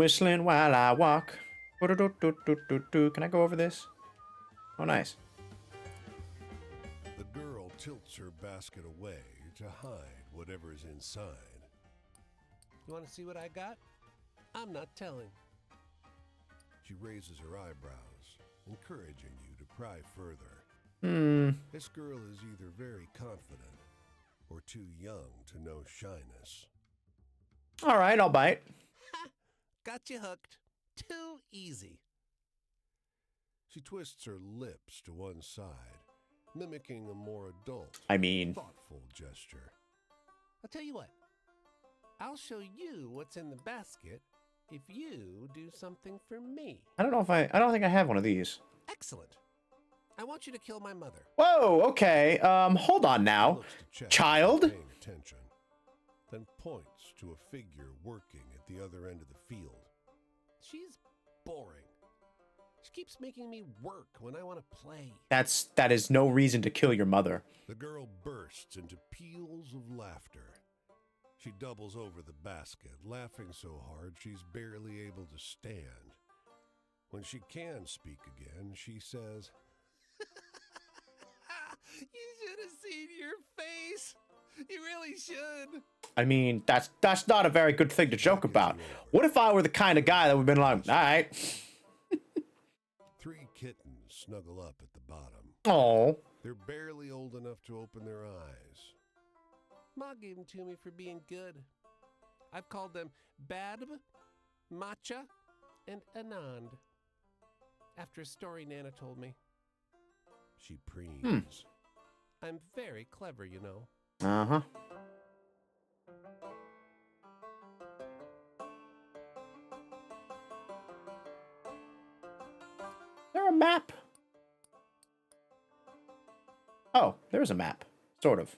Whistling while I walk. Can I go over this? Oh, nice. The girl tilts her basket away to hide whatever's inside. You want to see what I got? I'm not telling. She raises her eyebrows, encouraging you to pry further. This girl is either very confident or too young to know shyness. All right, I'll bite. Got you hooked. Too easy. She twists her lips to one side, mimicking a more adult, thoughtful gesture. I'll tell you what. I'll show you what's in the basket if you do something for me. I don't think I have one of these. Excellent. I want you to kill my mother. Whoa, okay. Hold on now. Looks to check Child? if you're paying attention, then points to a figure working at the other end of the field. She's boring. She keeps making me work when I want to play. That is no reason to kill your mother. The girl bursts into peals of laughter. She doubles over the basket, laughing so hard she's barely able to stand. When she can speak again, she says, You should have seen your face. You really should. I mean, that's not a very good thing to joke about. What if I were the kind of guy that would have been like, all right. 3 kittens snuggle up at the bottom. Oh. They're barely old enough to open their eyes. Ma gave them to me for being good. I've called them Badb, Matcha, and Anand. After a story Nana told me. She preens. I'm very clever, you know. Uh-huh. Is there a map? Oh, there's a map. Sort of.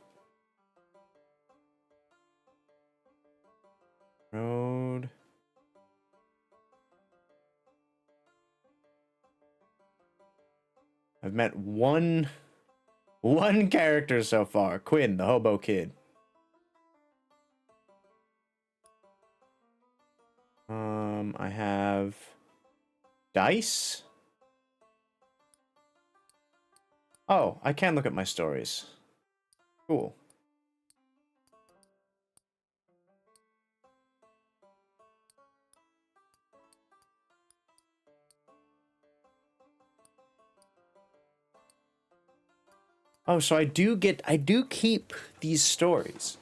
Road. I've met one character so far. Quinn, the hobo kid. I have dice. Oh, I can look at my stories. Cool. Oh, so I do keep these stories.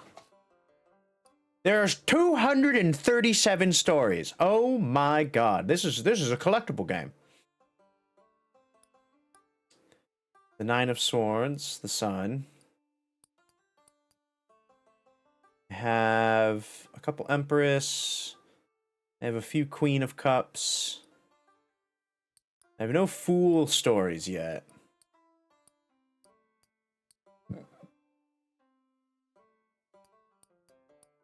There's 237 stories. Oh my god. This is a collectible game. The 9 of Swords, the Sun. I have a couple Empress. I have a few Queen of Cups. I have no Fool stories yet.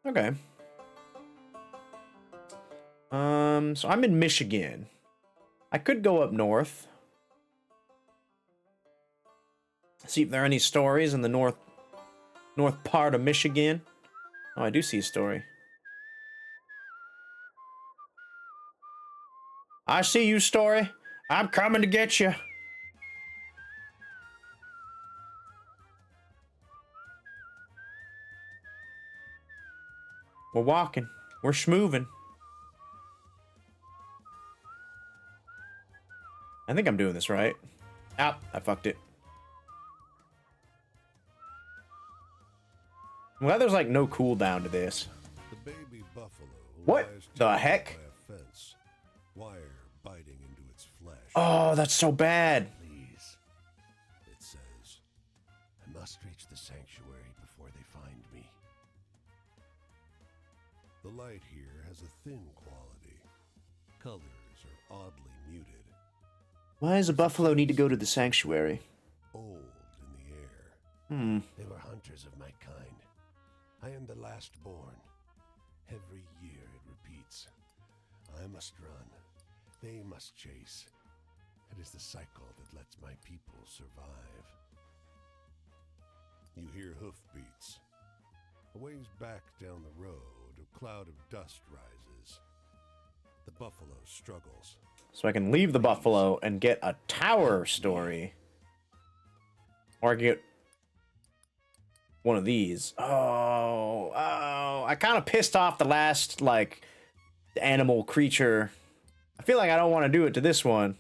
Okay. So I'm in Michigan. I could go up north. See if there are any stories in the north part of Michigan. Oh, I do see a story. I see you, story. I'm coming to get you. We're walking. We're schmoving. I think I'm doing this right. Ah, I fucked it. I'm glad there's like no cooldown to this. The baby buffalo What lies the tethered heck? by a fence, wire biting into its flesh. Oh, that's so bad. Please, it says, I must reach the sanctuary before they find me. The light here has a thin quality. Colors are oddly muted, Why does a buffalo need to go to the sanctuary? old in the air. They were hunters of my kind. I am the last born. Every year it repeats. I must run. They must chase. It is the cycle that lets my people survive. You hear hoofbeats. A ways back down the road, a cloud of dust rises. The buffalo struggles. So I can leave the buffalo and get a tower story. Or I can get one of these. Oh, I kind of pissed off the last, like, animal creature. I feel like I don't want to do it to this one.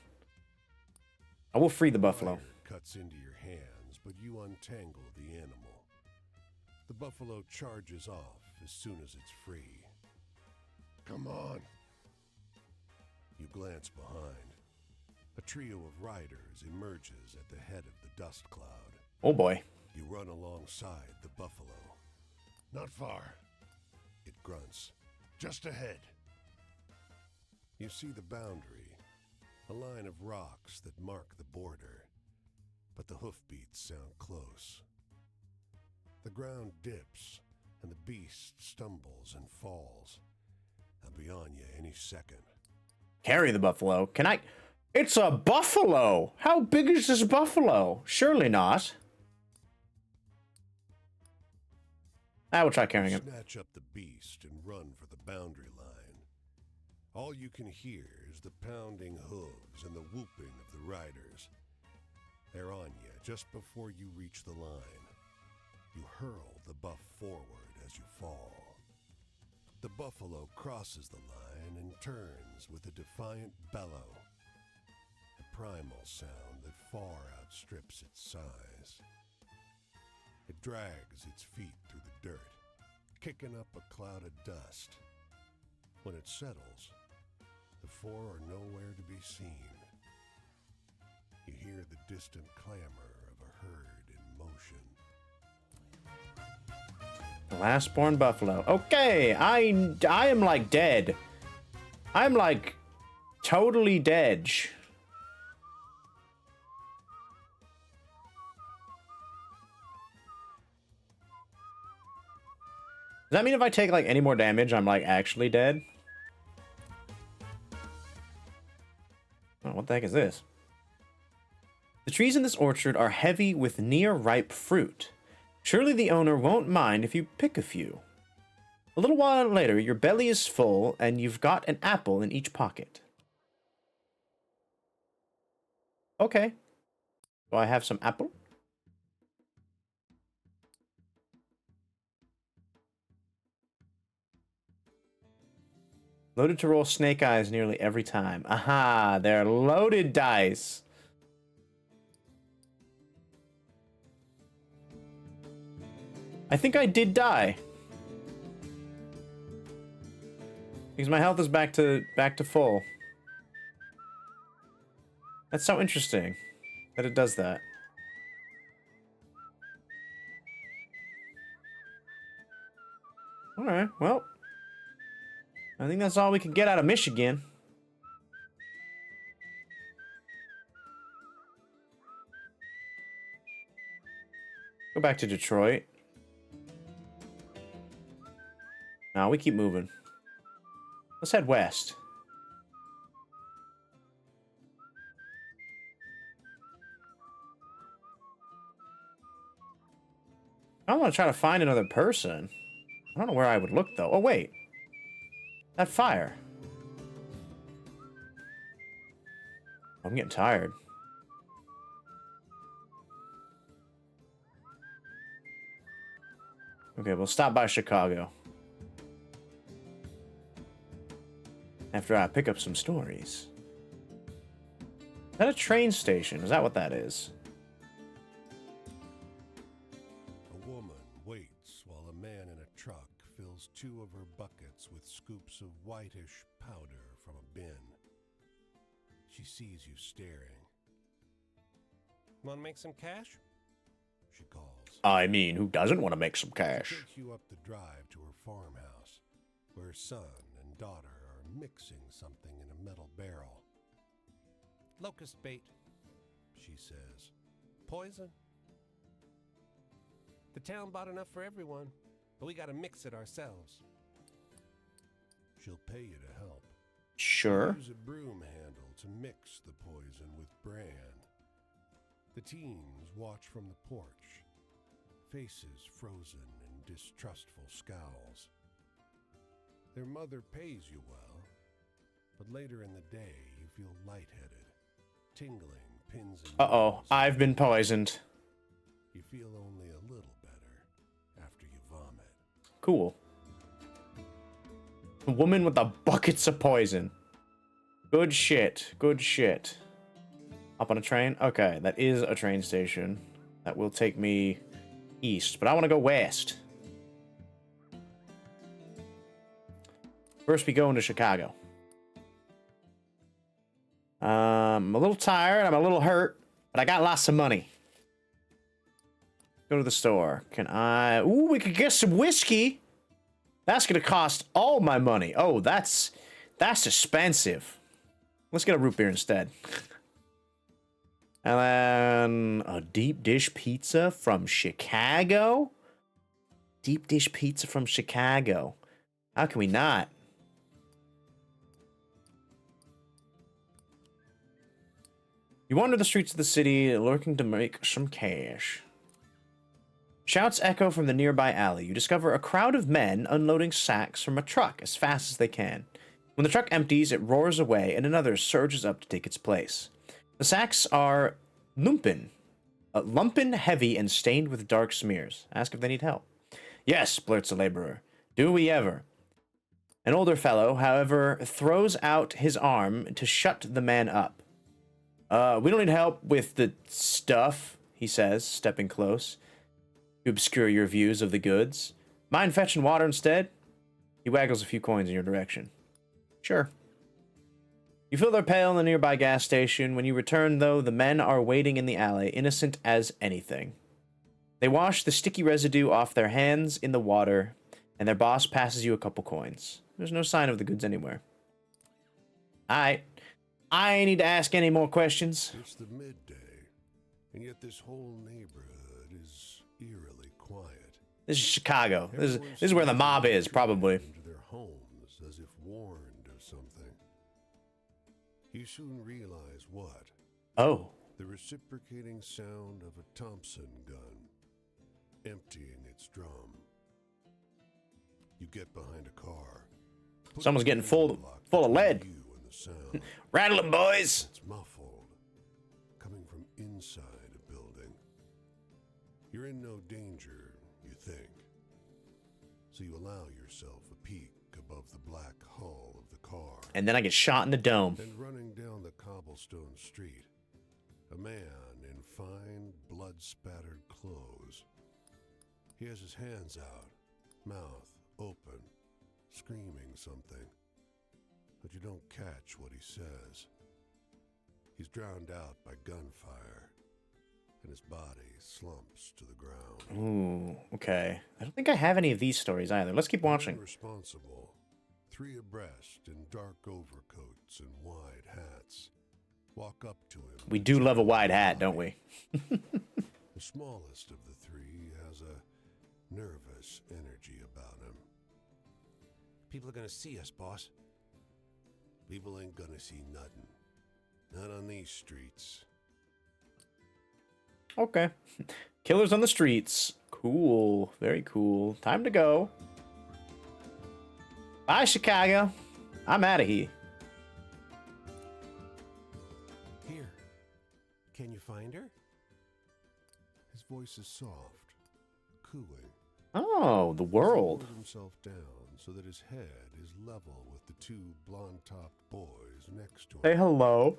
I will free the buffalo. Wire cuts into your hands, but you untangle the animal. The buffalo charges off as soon as it's free. Come on. You glance behind. A trio of riders emerges at the head of the dust cloud. Oh boy. You run alongside the buffalo. Not far. It grunts. Just ahead. You see the boundary, a line of rocks that mark the border, but the hoofbeats sound close. The ground dips, and the beast stumbles and falls. I'll be on you any second. Carry the buffalo. Can I? It's a buffalo! How big is this buffalo? Surely not. I will try carrying him. Snatch up the beast and run for the boundary line. All you can hear is the pounding hooves and the whooping of the riders. They're on you just before you reach the line. You hurl the buff forward as you fall. The buffalo crosses the line and turns with a defiant bellow. A primal sound that far outstrips its size. It drags its feet through the dirt, kicking up a cloud of dust. When it settles, the four are nowhere to be seen. You hear the distant clamor of a herd in motion. The last born buffalo. Okay, I am like dead. I'm like totally dead. Does that mean if I take like any more damage, I'm like actually dead? Oh, what the heck is this? The trees in this orchard are heavy with near-ripe fruit. Surely the owner won't mind if you pick a few. A little while later, your belly is full, and you've got an apple in each pocket. Okay. Do I have some apple? Loaded to roll snake eyes nearly every time. Aha, they're loaded dice. I think I did die. Because my health is back to full. That's so interesting that it does that. Alright, well. I think that's all we can get out of Michigan. Go back to Detroit. No, we keep moving. Let's head west. I want to try to find another person. I don't know where I would look, though. Oh, wait. That fire. I'm getting tired. Okay, we'll stop by Chicago. After I pick up some stories. Is that a train station? Is that what that is? A woman waits while a man in a truck fills 2 of her buckets with scoops of whitish powder from a bin. She sees you staring. Want to make some cash? She calls. I mean, who doesn't want to make some She cash? takes you up the drive to her farmhouse, where son and daughter are mixing something in a metal barrel. Locust bait. She says, Poison. The town bought enough for everyone, but we gotta mix it ourselves. she'll pay you to help. Sure. Use a broom handle to mix the poison with bran. The teens watch from the porch, faces frozen in distrustful scowls. Their mother pays you well, But later in the day, you feel lightheaded, tingling, pins and Uh-oh, needles. I've been poisoned. You feel only a little better after you vomit. Cool. A woman with a buckets of poison. Good shit. Good shit. Up on a train? Okay, that is a train station. That will take me east, but I want to go west. First, we go into Chicago. I'm a little tired, I'm a little hurt, but I got lots of money. Go to the store. Can I... Ooh, we could get some whiskey. That's gonna cost all my money. Oh, that's expensive. Let's get a root beer instead. And then a deep dish pizza from Chicago. Deep dish pizza from Chicago. How can we not? You wander the streets of the city, lurking to make some cash. Shouts echo from the nearby alley. You discover a crowd of men unloading sacks from a truck as fast as they can. When the truck empties, it roars away, and another surges up to take its place. The sacks are lumpen, heavy, and stained with dark smears. Ask if they need help. Yes, blurts a laborer. Do we ever? An older fellow, however, throws out his arm to shut the man up. We don't need help with the stuff, he says, stepping close to obscure your views of the goods. Mind fetching water instead? He waggles a few coins in your direction. Sure. You fill their pail in the nearby gas station. When you return, though, the men are waiting in the alley, innocent as anything. They wash the sticky residue off their hands in the water, and their boss passes you a couple coins. There's no sign of the goods anywhere. Alright. I ain't need to ask any more questions. It's the midday, and yet this whole neighborhood is eerily quiet. This is Chicago. This is where the mob is, probably. Into their homes as if warned of something. You soon realize what? Oh. The reciprocating sound of a Thompson gun, emptying its drum. You get behind a car. Put Someone's the getting full lock of lead. between you and the sound. Rattle 'em, boys! It's muffled, coming from inside a building. You're in no danger, you think. So you allow yourself a peek above the black hull of the car. And then I get shot in the dome. And running down the cobblestone street, a man in fine, blood-spattered clothes. He has his hands out, mouth open, screaming something. But you don't catch what he says. He's drowned out by gunfire, and his body slumps to the ground. Ooh, okay. I don't think I have any of these stories either. Let's keep watching. Responsible, three abreast in dark overcoats and wide hats, walk up to him. We do love a wide hat, don't we? The smallest of the three has a nervous energy about him. People are gonna see us, boss. People ain't gonna see nothing. Not on these streets. Okay. Killers on the streets. Cool. Very cool. Time to go. Bye, Chicago. I'm out of here. Here. Can you find her? His voice is soft, cooing. Oh, the world. He lowered himself down so that his head is level with the two blonde-topped boys next to him. Say hello.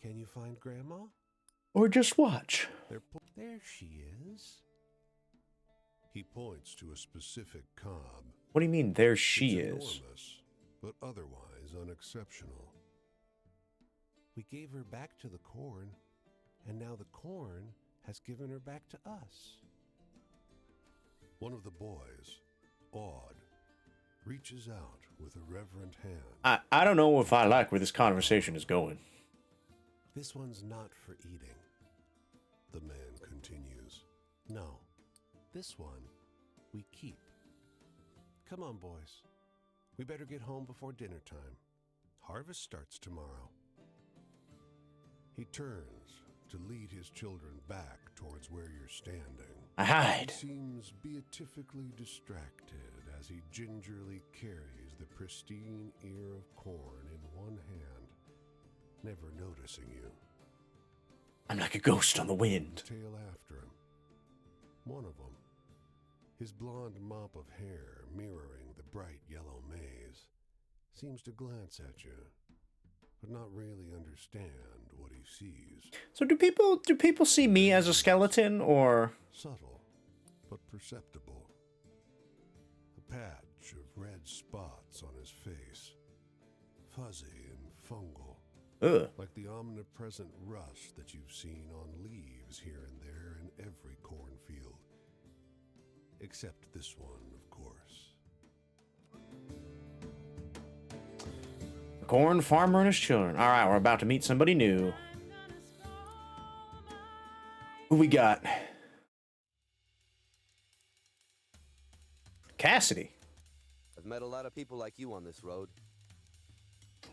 Can you find Grandma? Or just watch. There she is. He points to a specific cob. What do you mean, there she It's is? enormous, but otherwise unexceptional. We gave her back to the corn, and now the corn has given her back to us. One of the boys, awed, reaches out with a reverent hand. I don't know if I like where this conversation is going. This one's not for eating. The man continues. No, this one we keep. Come on, boys. We better get home before dinner time. Harvest starts tomorrow. He turns to lead his children back towards where you're standing. I hide. He seems beatifically distracted as he gingerly carries the pristine ear of corn in one hand, never noticing you. I'm like a ghost on the wind. Tail after him. One of them, his blonde mop of hair mirroring the bright yellow maze, seems to glance at you, but not really understand what he sees. So do people see me as a skeleton, or Subtle, but perceptible. A patch of red spots on his face, fuzzy and fungal, ugh? like the omnipresent rust that you've seen on leaves here and there in every cornfield. Except this one, of course. A corn farmer and his children. All right, we're about to meet somebody new. Who we got? Cassidy. I've met a lot of people like you on this road.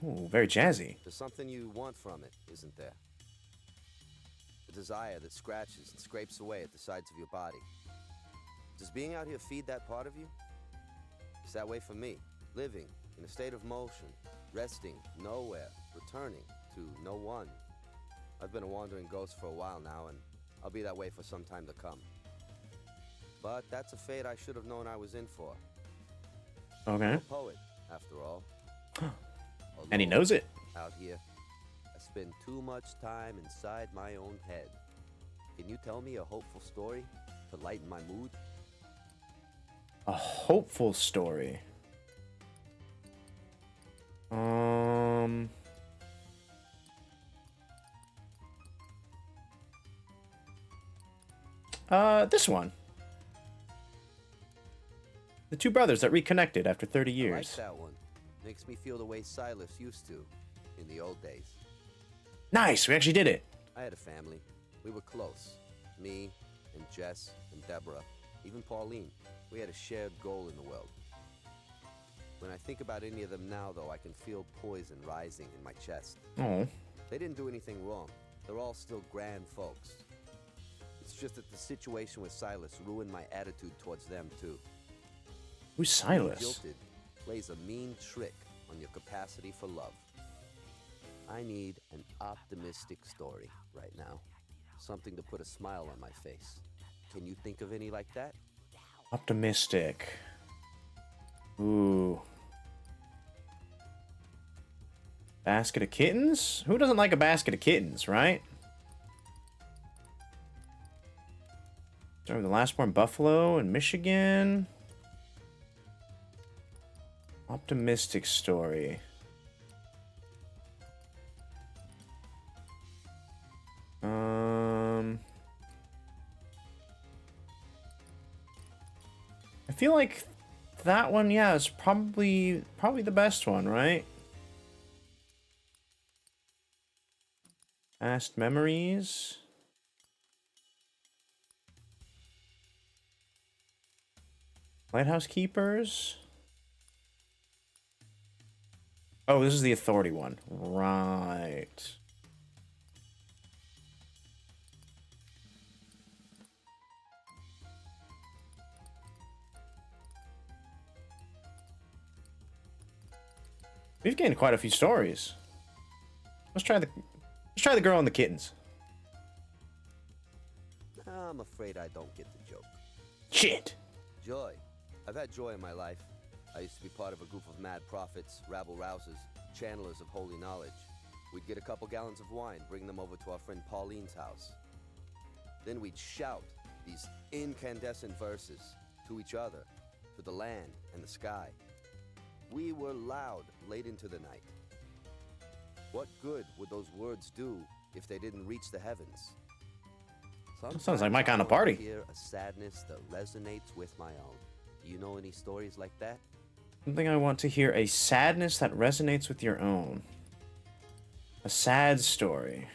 Ooh, very jazzy. There's something you want from it, isn't there? A desire that scratches and scrapes away at the sides of your body. Does being out here feed that part of you? It's that way for me, living in a state of motion, resting nowhere, returning to no one. I've been a wandering ghost for a while now, and I'll be that way for some time to come. But that's a fate I should have known I was in for. Okay. I'm a poet, after all. And he Alone knows it. Out here, I spend too much time inside my own head. Can you tell me a hopeful story to lighten my mood? A hopeful story. This one. The two brothers that reconnected after 30 I like years. that one. Makes me feel the way Silas used to in the old days. Nice, we actually did it. I had a family. We were close. Me and Jess and Deborah, even Pauline. We had a shared goal in the world. When I think about any of them now, though, I can feel poison rising in my chest. Oh, They didn't do anything wrong. They're all still grand folks. It's just that the situation with Silas ruined my attitude towards them, too. who's Silas? Jilted plays a mean trick on your capacity for love. I need an optimistic story right now. Something to put a smile on my face. Can you think of any like that? Optimistic. Ooh. Basket of kittens? Who doesn't like a basket of kittens, right? Sorry, the last born buffalo in Michigan. Optimistic story. I feel like that one, yeah, is probably the best one, right? Past memories. Lighthouse Keepers. Oh, this is the authority one. Right. We've gained quite a few stories. Let's try the girl and the kittens. I'm afraid I don't get the joke. Shit. Joy. I've had joy in my life. I used to be part of a group of mad prophets, rabble-rousers, channelers of holy knowledge. We'd get a couple gallons of wine, bring them over to our friend Pauline's house. Then we'd shout these incandescent verses to each other, to the land and the sky. We were loud late into the night. What good would those words do if they didn't reach the heavens? Sounds like my kind of I party. hear a sadness that resonates with my own. Do you know any stories like that? Something I want to hear, a sadness that resonates with your own. A sad story.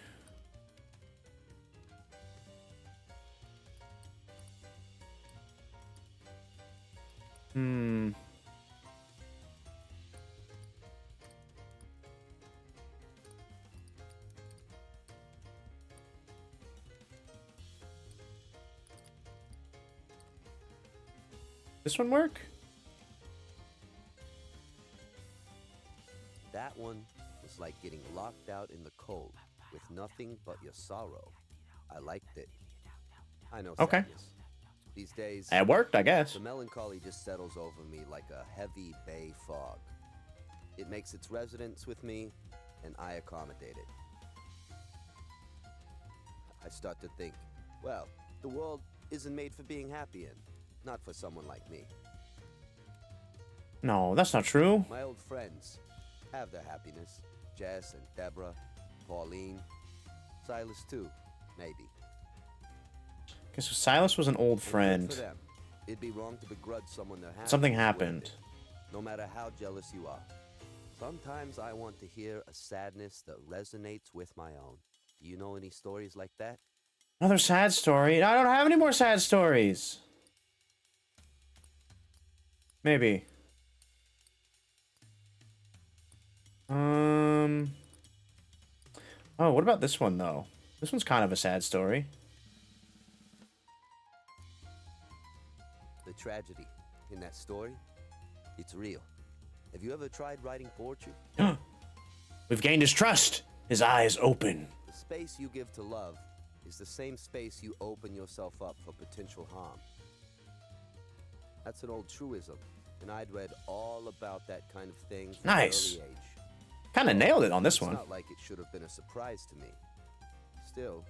This one work? That one was was like getting locked out in the cold with nothing but your sorrow. I liked it. I know Okay. sadness. These days, It worked, I guess. the melancholy just settles over me like a heavy bay fog. It makes its residence with me, and I accommodate it. I start to think, well, the world isn't made for being happy in, not for someone like me. No, that's not true. My old friends have their happiness. Jess and Deborah, Pauline, Silas too, maybe. Okay, so Silas was an old And good friend. for them. It'd be wrong to begrudge someone their happiness. Something with happened. it, no matter how jealous you are. Sometimes I want to hear a sadness that resonates with my own. Do you know any stories like that? Another sad story. I don't have any more sad stories. Maybe. Oh, what about this one, though? This one's kind of a sad story. The tragedy in that story, it's real. Have you ever tried writing poetry? We've gained his trust. His eyes open. The space you give to love is the same space you open yourself up for potential harm. That's an old truism, and I'd read all about that kind of thing from Nice. an early age. Kind of nailed it on this It's one. not like it should have been a surprise to me. Still,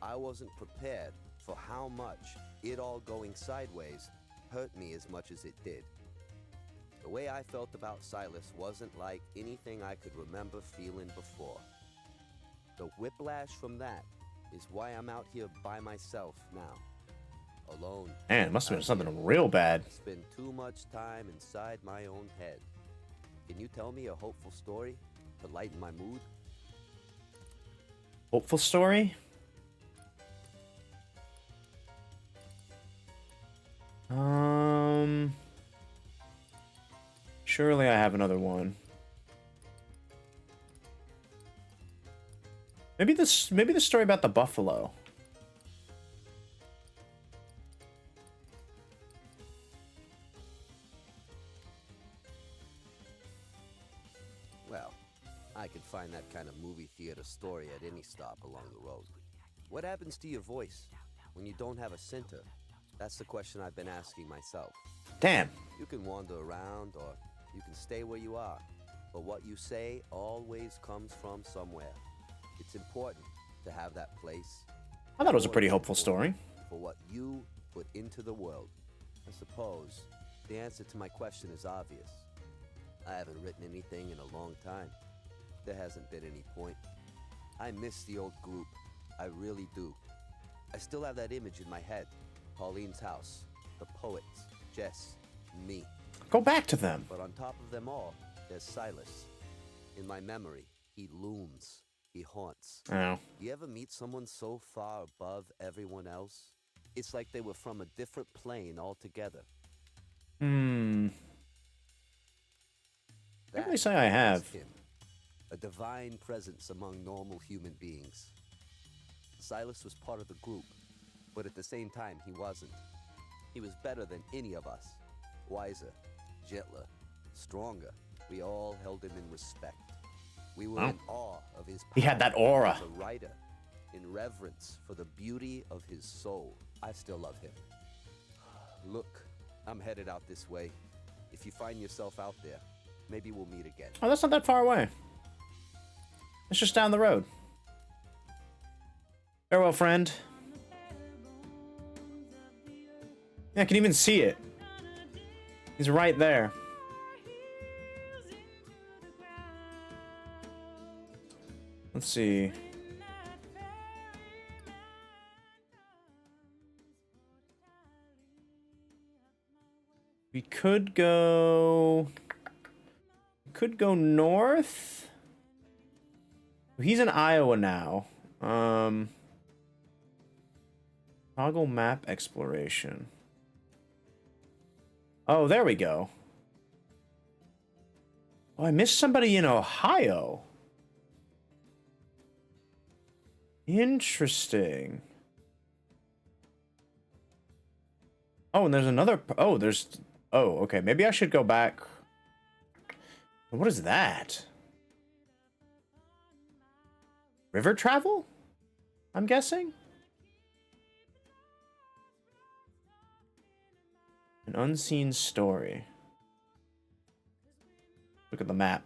I wasn't prepared for how much it all going sideways hurt me as much as it did. The way I felt about Silas wasn't like anything I could remember feeling before. The whiplash from that is why I'm out here by myself now. Alone. Man, it must have been out something here. real bad. I spend too much time inside my own head. Can you tell me a hopeful story to lighten my mood? Hopeful story? Surely I have another one. Maybe the story about the buffalo. Well, I could find that kind of movie theater story at any stop along the road. What happens to your voice when you don't have a center? That's the question I've been asking myself. Damn. You can wander around or you can stay where you are, but what you say always comes from somewhere. It's important to have that place. I thought it was a pretty More hopeful story. for what you put into the world. I suppose the answer to my question is obvious. I haven't written anything in a long time. There hasn't been any point. I miss the old group. I really do. I still have that image in my head. Pauline's house, the poets, Jess, me. Go back to them. But on top of them all, there's Silas. In my memory, he looms. He haunts. Oh. You ever meet someone so far above everyone else? It's like they were from a different plane altogether. Can't really That say I have. is him. A divine presence among normal human beings. Silas was part of the group, but at the same time, he wasn't. He was better than any of us. Wiser, gentler, stronger. We all held him in respect. We were Wow. in awe of his He had that aura. as a writer, in reverence for the beauty of his soul. I still love him. Look, I'm headed out this way. If you find yourself out there, maybe we'll meet again. Oh, that's not that far away. It's just down the road. Farewell, friend. Yeah, I can even see it. He's right there. Let's see. We could go... Could go north. He's in Iowa now. Toggle map exploration. Oh, there we go. Oh, I missed somebody in Ohio. Interesting. Oh, and there's another... Oh, there's... Oh, okay. Maybe I should go back... What is that? river travel? I'm guessing? An unseen story. Look at the map.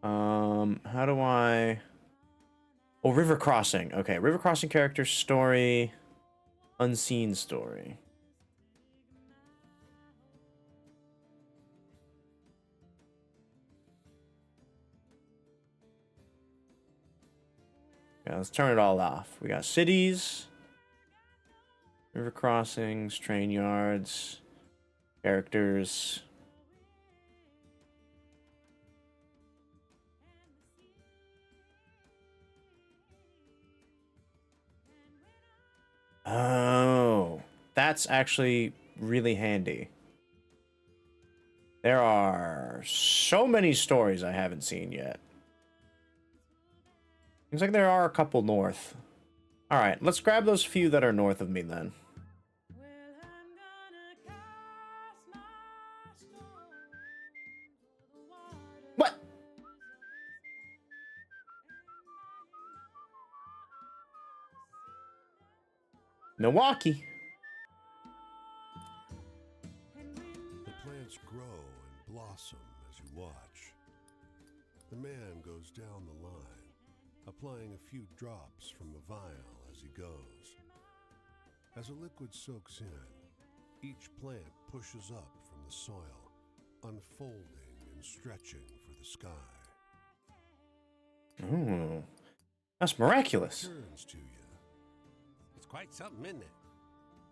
How do I... Oh, river crossing. Okay, river crossing character story. Unseen story. Yeah, let's turn it all off. We got cities, river crossings, train yards, characters. Oh, that's actually really handy. There are so many stories I haven't seen yet. Seems like there are a couple north. All right, let's grab those few that are north of me then. What? Milwaukee. The plants grow and blossom as you watch. The man goes down the line, applying a few drops from a vial as he goes. As a liquid soaks in, each plant pushes up from the soil, unfolding and stretching for the sky. Ooh, that's miraculous. Turns to you. It's quite something, isn't it?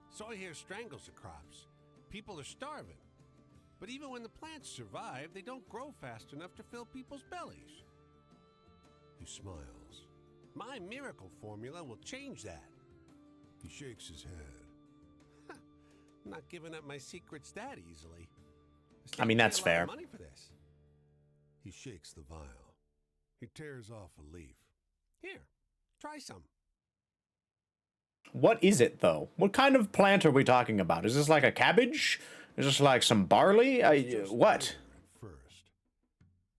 Soy here strangles the crops. People are starving. But even when the plants survive, they don't grow fast enough to fill people's bellies. He smiles. My miracle formula will change that. He shakes his head. I'm not giving up my secrets that easily. I mean, that's fair. Money for this. He shakes the vial. He tears off a leaf. Here, try some. What is it, though? What kind of plant are we talking about? Is this like a cabbage? Is this like some barley? What? At first,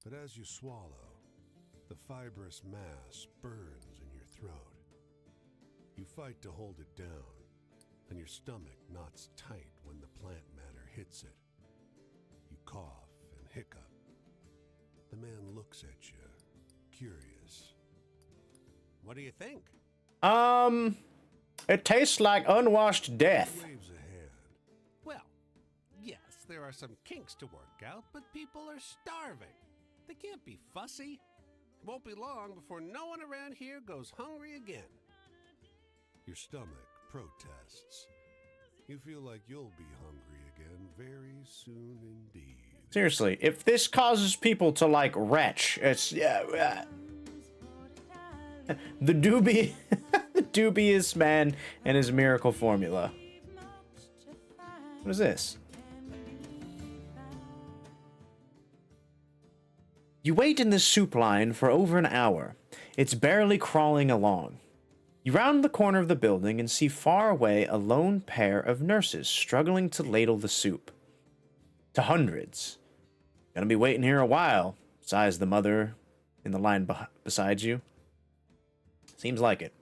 but as you swallow, the fibrous mass burns in your throat. You fight to hold it down, and your stomach knots tight when the plant matter hits it. You cough and hiccup. The man looks at you, curious. What do you think? It tastes like unwashed death. He waves a hand. Well, yes, there are some kinks to work out, but people are starving. They can't be fussy. It won't be long before no one around here goes hungry again. Your stomach protests. You feel like you'll be hungry again very soon indeed. Seriously, if this causes people to like retch, it's the the dubious man and his miracle formula. What is this? You wait in this soup line for over an hour. It's barely crawling along. You round the corner of the building and see far away a lone pair of nurses struggling to ladle the soup. To hundreds. Gonna be waiting here a while, sighs the mother in the line beside you. Seems like it.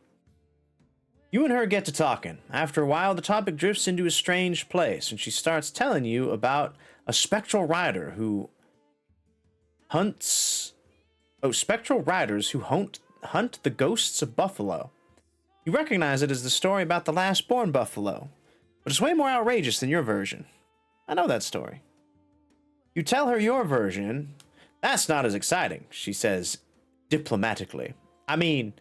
You and her get to talking. After a while, the topic drifts into a strange place, and she starts telling you about a spectral rider who hunts... Oh, spectral riders who hunt the ghosts of buffalo. You recognize it as the story about the last-born buffalo, but it's way more outrageous than your version. I know that story. You tell her your version. That's not as exciting, she says diplomatically. I mean,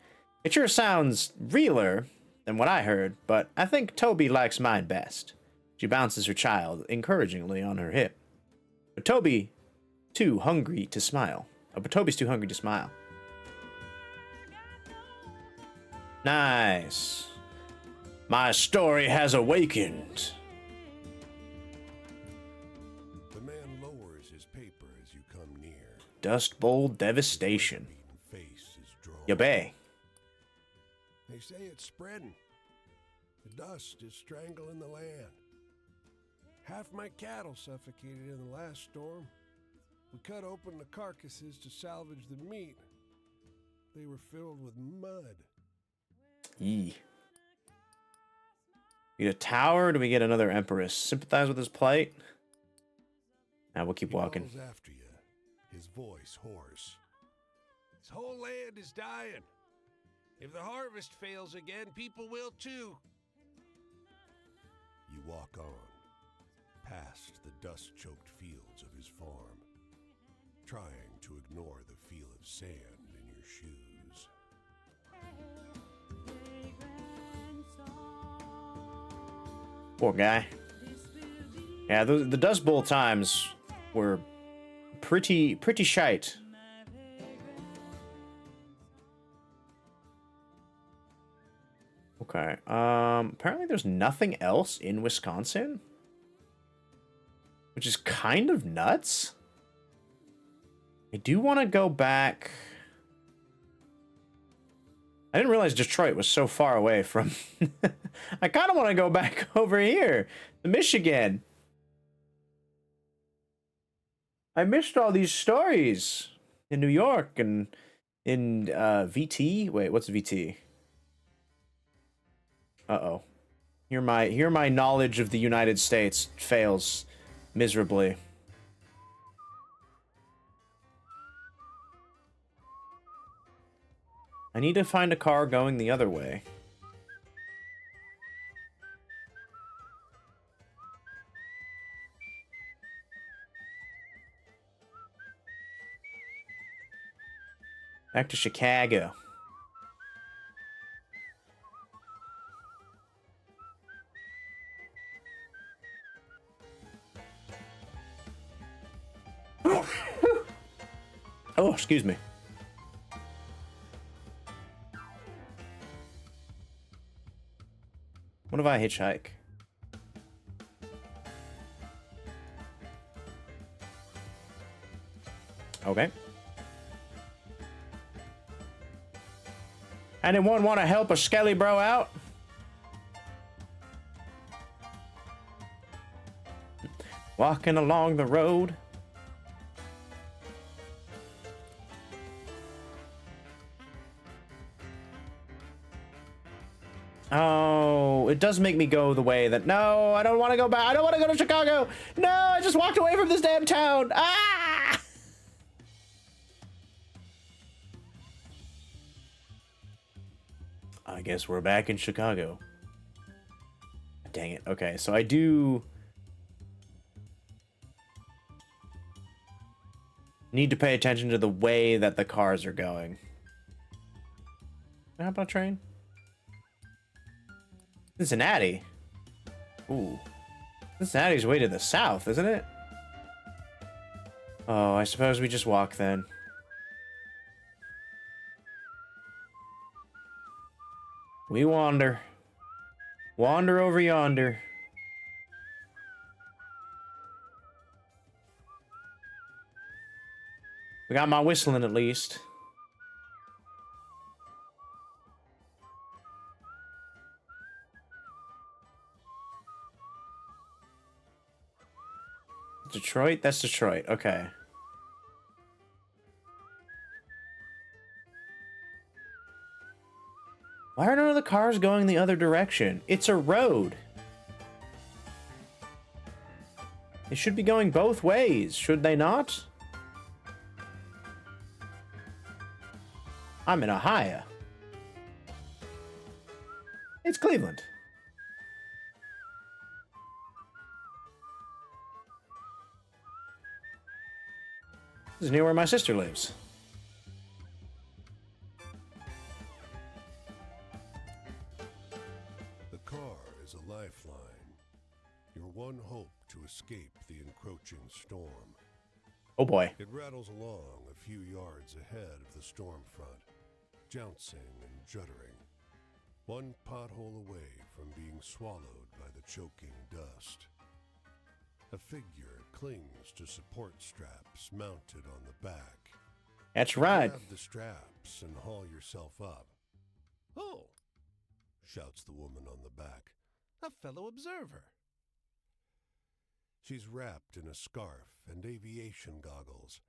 it sure sounds realer than what I heard, but I think Toby likes mine best. She bounces her child encouragingly on her hip. But Toby's too hungry to smile. Nice. My story has awakened. The man lowers his paper as you come near. Dust Bowl devastation. Beaten face is drawn. Yabay. They say it's spreading. The dust is strangling the land. Half my cattle suffocated in the last storm. We cut open the carcasses to salvage the meat, They were filled with mud. Yee. We get a tower, or do we get another empress? Sympathize with his plight? Now we'll keep He walking. calls after you, his voice hoarse. This whole land is dying. If the harvest fails again, people will too. You walk on, past the dust-choked fields of his farm, trying to ignore the feel of sand in your shoes. Poor guy. Yeah, the Dust Bowl times were pretty shite. Okay. Apparently there's nothing else in Wisconsin, which is kind of nuts. I do want to go back. I didn't realize Detroit was so far away from... I kind of want to go back over here to Michigan. I missed all these stories in New York and in VT. Wait, what's VT? Uh-oh. Here my knowledge of the United States fails miserably. I need to find a car going the other way. Back to Chicago. Oh, excuse me. What if I hitchhike? Okay. Anyone want to help a skelly bro out? Walking along the road. Oh, it does make me go the way that... No, I don't want to go back. I don't want to go to Chicago. No, I just walked away from this damn town. Ah! I guess we're back in Chicago. Dang it. Okay, so I do... need to pay attention to the way that the cars are going. How about a train? Cincinnati. Ooh. Cincinnati's way to the south, isn't it? Oh, I suppose we just walk then. We wander. Wander over yonder. We got my whistling at least. Detroit? That's Detroit. Okay. Why are none of the cars going the other direction? It's a road. They should be going both ways, should they not? I'm in Ohio. It's Cleveland. This is near where my sister lives. The car is a lifeline, your one hope to escape the encroaching storm. Oh boy. It rattles along a few yards ahead of the storm front, jouncing and juddering, one pothole away from being swallowed by the choking dust. A figure clings to support straps mounted on the back. That's right. Grab the straps and haul yourself up. Oh, Shouts the woman on the back. a fellow observer. She's wrapped in a scarf and aviation goggles,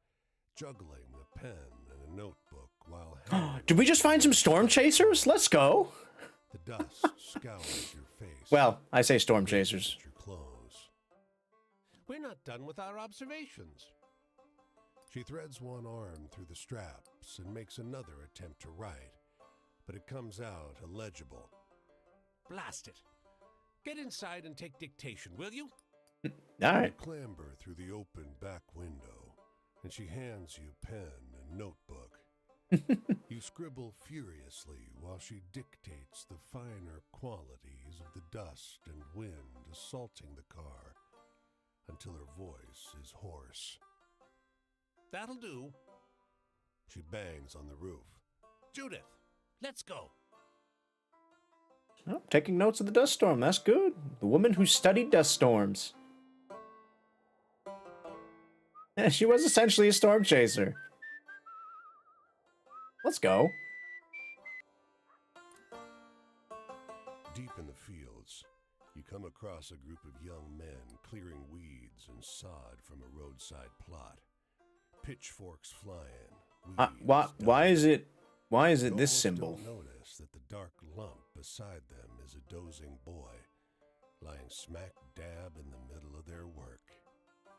juggling a pen and a notebook while hammering Did we just find some storm chasers? Let's go. the dust scours your face. Well, I say storm chasers. Your clothes. We're not done with our observations. She threads one arm through the straps and makes another attempt to write, but it comes out illegible. Blast it. Get inside and take dictation, will you? All You right. clamber through the open back window, and she hands you pen and notebook. You scribble furiously while she dictates the finer qualities of the dust and wind assaulting the car until her voice is hoarse. That'll do. She bangs on the roof. Judith, let's go. Oh, taking notes of the dust storm. That's good. The woman who studied dust storms. Yeah, she was essentially a storm chaser. Let's go. Deep in the fields, you come across a group of young men clearing weeds and sod from a roadside plot. Pitchforks flying. Why is it You this almost symbol? don't notice that the dark lump beside them is a dozing boy, lying smack dab in the middle of their work.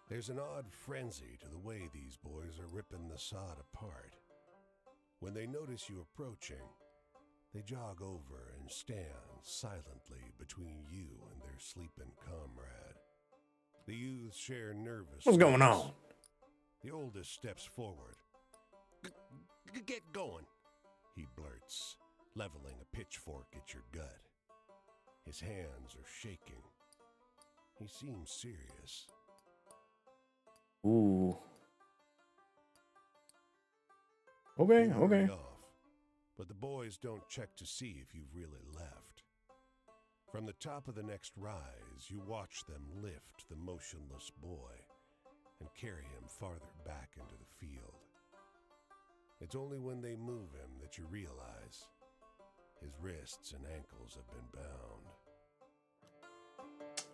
There's an odd frenzy to the way these boys are ripping the sod apart. When they notice you approaching, they jog over and stand silently between you and their sleeping comrade. The youths share nervous. What's going looks. on? The oldest steps forward. Get going, he blurts, leveling a pitchfork at your gut. His hands are shaking. He seems serious. Ooh. Okay, You hurry okay. off, but the boys don't check to see if you've really left. From the top of the next rise, you watch them lift the motionless boy and carry him farther back into the field. It's only when they move him that you realize his wrists and ankles have been bound.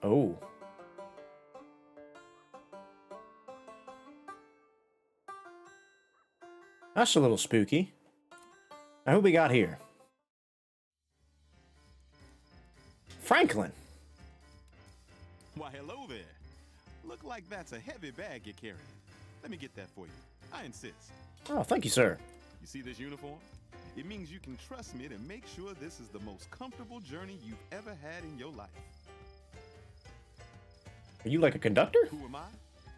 Oh. That's a little spooky. Now, who we got here? Franklin. Why, hello there. Look like that's a heavy bag you're carrying. Let me get that for you. I insist. Oh, thank you, sir. You see this uniform? It means you can trust me to make sure this is the most comfortable journey you've ever had in your life. Are you like a conductor? Who am I?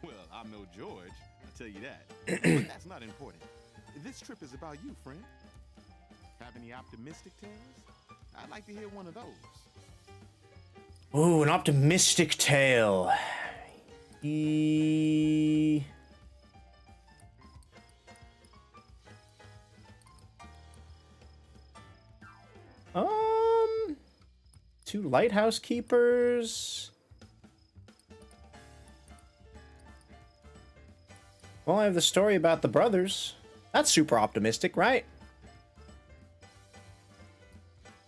Well, I'm no George, I'll tell you that. But that's not important. This trip is about you, friend. Have any optimistic tales? I'd like to hear one of those. Ooh, an optimistic tale. Two lighthouse keepers. Well, I have the story about the brothers. That's super optimistic, right?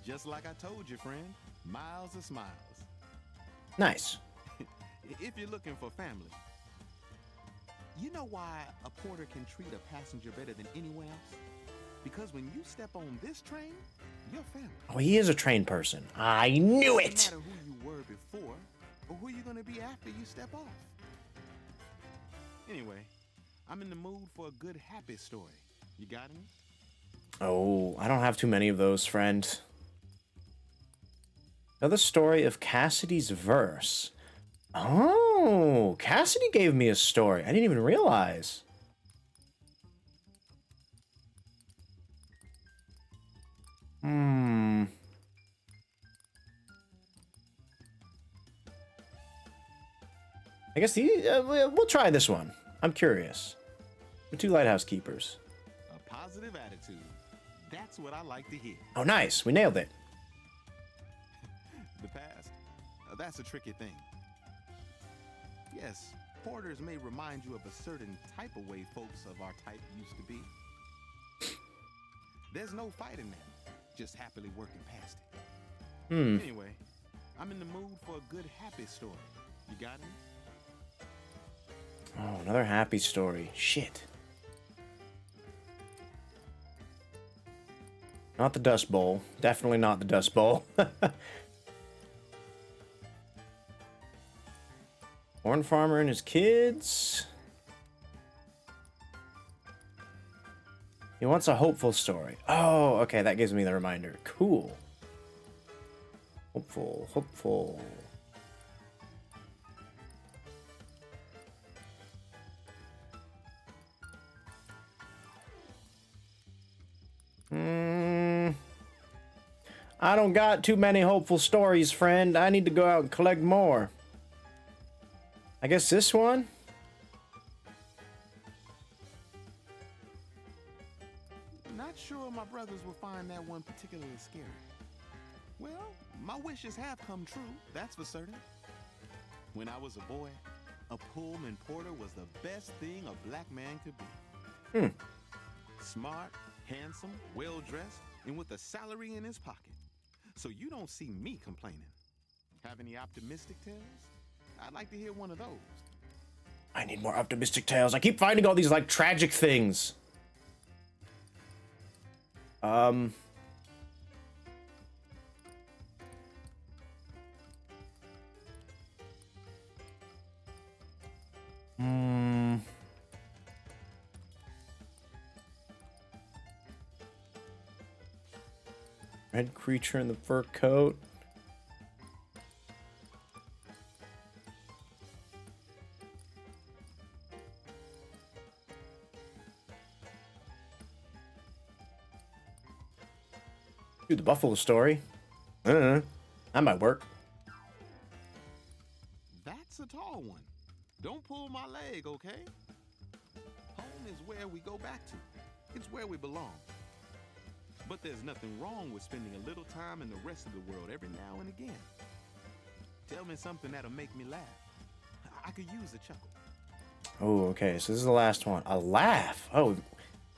Just like I told you, friend, miles of smiles. Nice. If you're looking for family, you know why a porter can treat a passenger better than anyone else? Because when you step on this train, you're family. Oh, he is a trained person. I knew It it! doesn't matter who you were before or who you're going to be after you step off. Anyway, I'm in the mood for a good, happy story. You got any? Oh, I don't have too many of those, friend. Another story of Cassidy's verse. Oh, Cassidy gave me a story. I didn't even realize. I guess we'll try this one. I'm curious. The two lighthouse keepers. A positive attitude. That's what I like to hear. Oh, nice. We nailed it. The past, that's a tricky thing. Yes, porters may remind you of a certain type of way folks of our type used to be. There's no fighting them, just happily working past it. Anyway, I'm in the mood for a good, happy story. You got any? Oh, another happy story. Shit. Not the Dust Bowl. Definitely not the Dust Bowl. Corn farmer and his kids. He wants a hopeful story. Oh, okay, that gives me the reminder. Cool. Hopeful, hopeful. I don't got too many hopeful stories, friend. I need to go out and collect more. I guess this one? Not sure my brothers will find that one particularly scary. Well, my wishes have come true, that's for certain. When I was a boy, a Pullman porter was the best thing a black man could be. Smart, handsome, well-dressed, and with a salary in his pocket. So you don't see me complaining. Have any optimistic tales? I'd like to hear one of those. I need more optimistic tales. I keep finding all these, like, tragic things. Red creature in the fur coat. Dude, the buffalo story. That might work. That's a tall one. Don't pull my leg, okay? Home is where we go back to. It's where we belong. But there's nothing wrong with spending a little time in the rest of the world every now and again. Tell me something that'll make me laugh. I could use a chuckle. Oh, okay, so this is the last one. A laugh. Oh,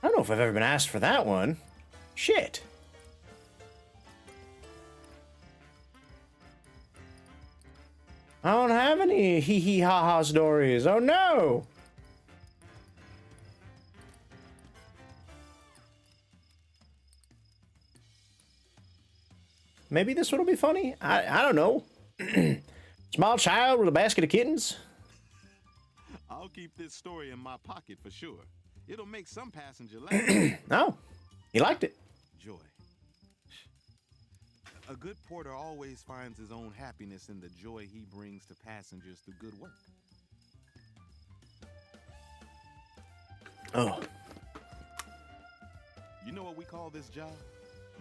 I don't know if I've ever been asked for that one. Shit. I don't have any hee ha ha stories. Oh no. Maybe this one will be funny. I don't know. Small child with a basket of kittens. I'll keep this story in my pocket for sure. It'll make some passenger laugh. Oh, he liked it. Joy. A good porter always finds his own happiness in the joy he brings to passengers through good work. Oh. You know what we call this job?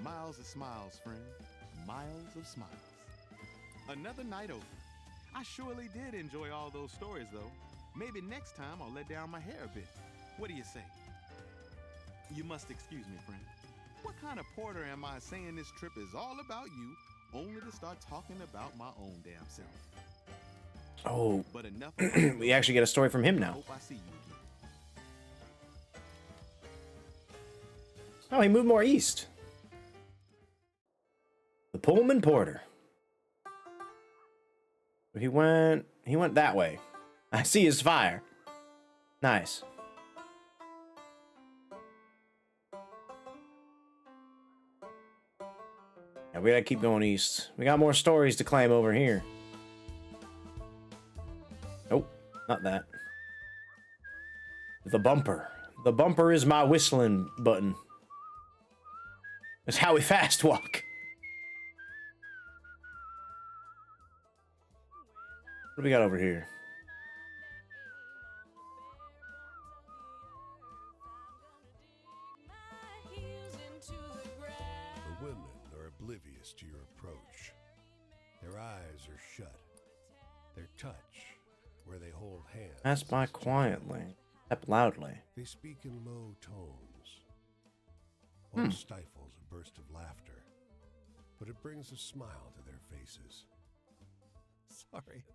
Miles of smiles, friend. Miles of smiles. Another night over. I surely did enjoy all those stories, though. Maybe next time I'll let down my hair a bit. What do you say? You must excuse me, friend. What kind of porter am I saying this trip is all about you, only to start talking about my own damn self? Oh. But enough. We actually get a story from him now. Hope I see you again. Oh, he moved more east. The Pullman Porter. He went that way. I see his fire. Nice. Yeah, we gotta keep going east. We got more stories to claim over here. Nope, not that. The bumper. The bumper is my whistling button. It's how we fast walk. What do we got over here? The women are oblivious to your approach. Their eyes are shut. Their touch, where they hold hands. Pass by quietly. Step loudly. They speak in low tones. One stifles a burst of laughter, but it brings a smile to their faces. Sorry,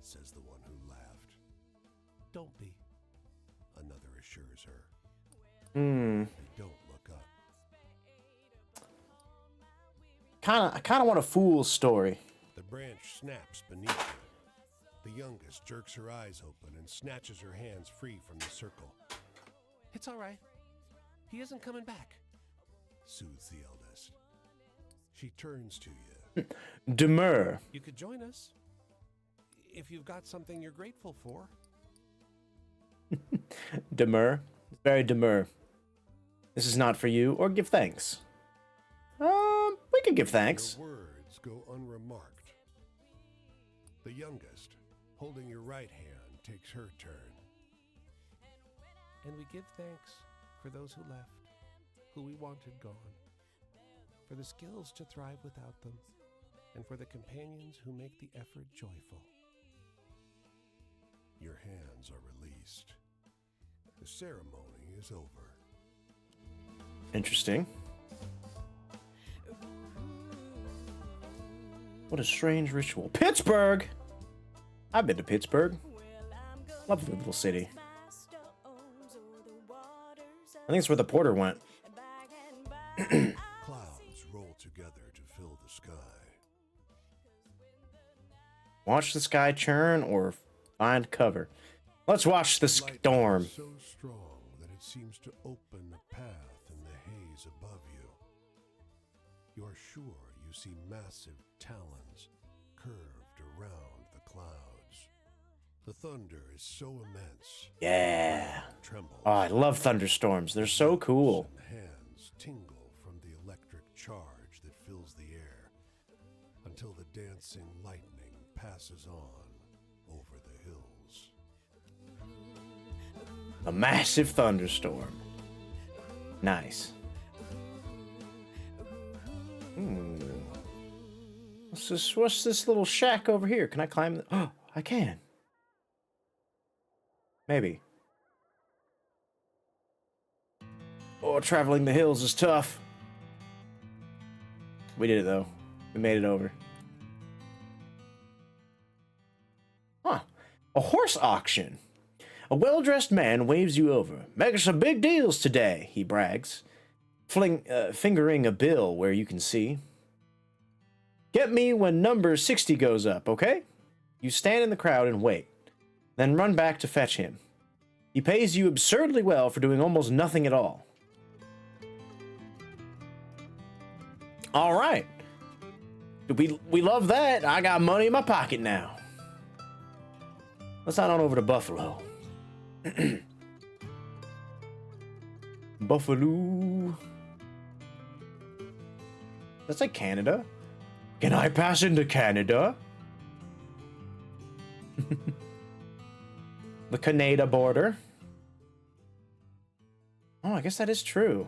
says the one who laughed. Don't be, another assures her. They don't look up. I kind of want a fool's story. The branch snaps beneath her. The youngest jerks her eyes open and snatches her hands free from the circle. It's all right. He isn't coming back. soothes the eldest. She turns to you. Demur. You could join us if you've got something you're grateful for. Demur. Very demur. This is not for you, or give thanks. We can give thanks. Your words go unremarked. The youngest, holding your right hand, takes her turn. And we give thanks for those who left, who we wanted gone, for the skills to thrive without them, and for the companions who make the effort joyful. Your hands are released. The ceremony is over. Interesting. What a strange ritual. Pittsburgh! I've been to Pittsburgh. Lovely little city. I think it's where the porter went. Clouds roll together to fill the sky. Watch the sky churn or find cover. Let's watch the Light storm. is so strong that it seems to open a path in the haze above you. You are sure you see massive talons curved around the clouds. The thunder is so immense. Yeah. It trembles. Oh, I love thunderstorms. They're so cool. And hands tingle from the electric charge that fills the air until the dancing lightning passes on over the hills. A massive thunderstorm. Nice. What's this little shack over here? Can I climb the... Oh, I can. Maybe. Oh, traveling the hills is tough. We did it, though. We made it over. Huh. A horse auction. A well-dressed man waves you over. Making some big deals today, he brags, fingering a bill where you can see. Get me when number 60 goes up, okay? You stand in the crowd and wait, then run back to fetch him. He pays you absurdly well for doing almost nothing at all. All right. We love that. I got money in my pocket now. Let's head on over to Buffalo. Buffalo. That's like Canada. Can I pass into Canada? The Canada border. Oh, I guess that is true.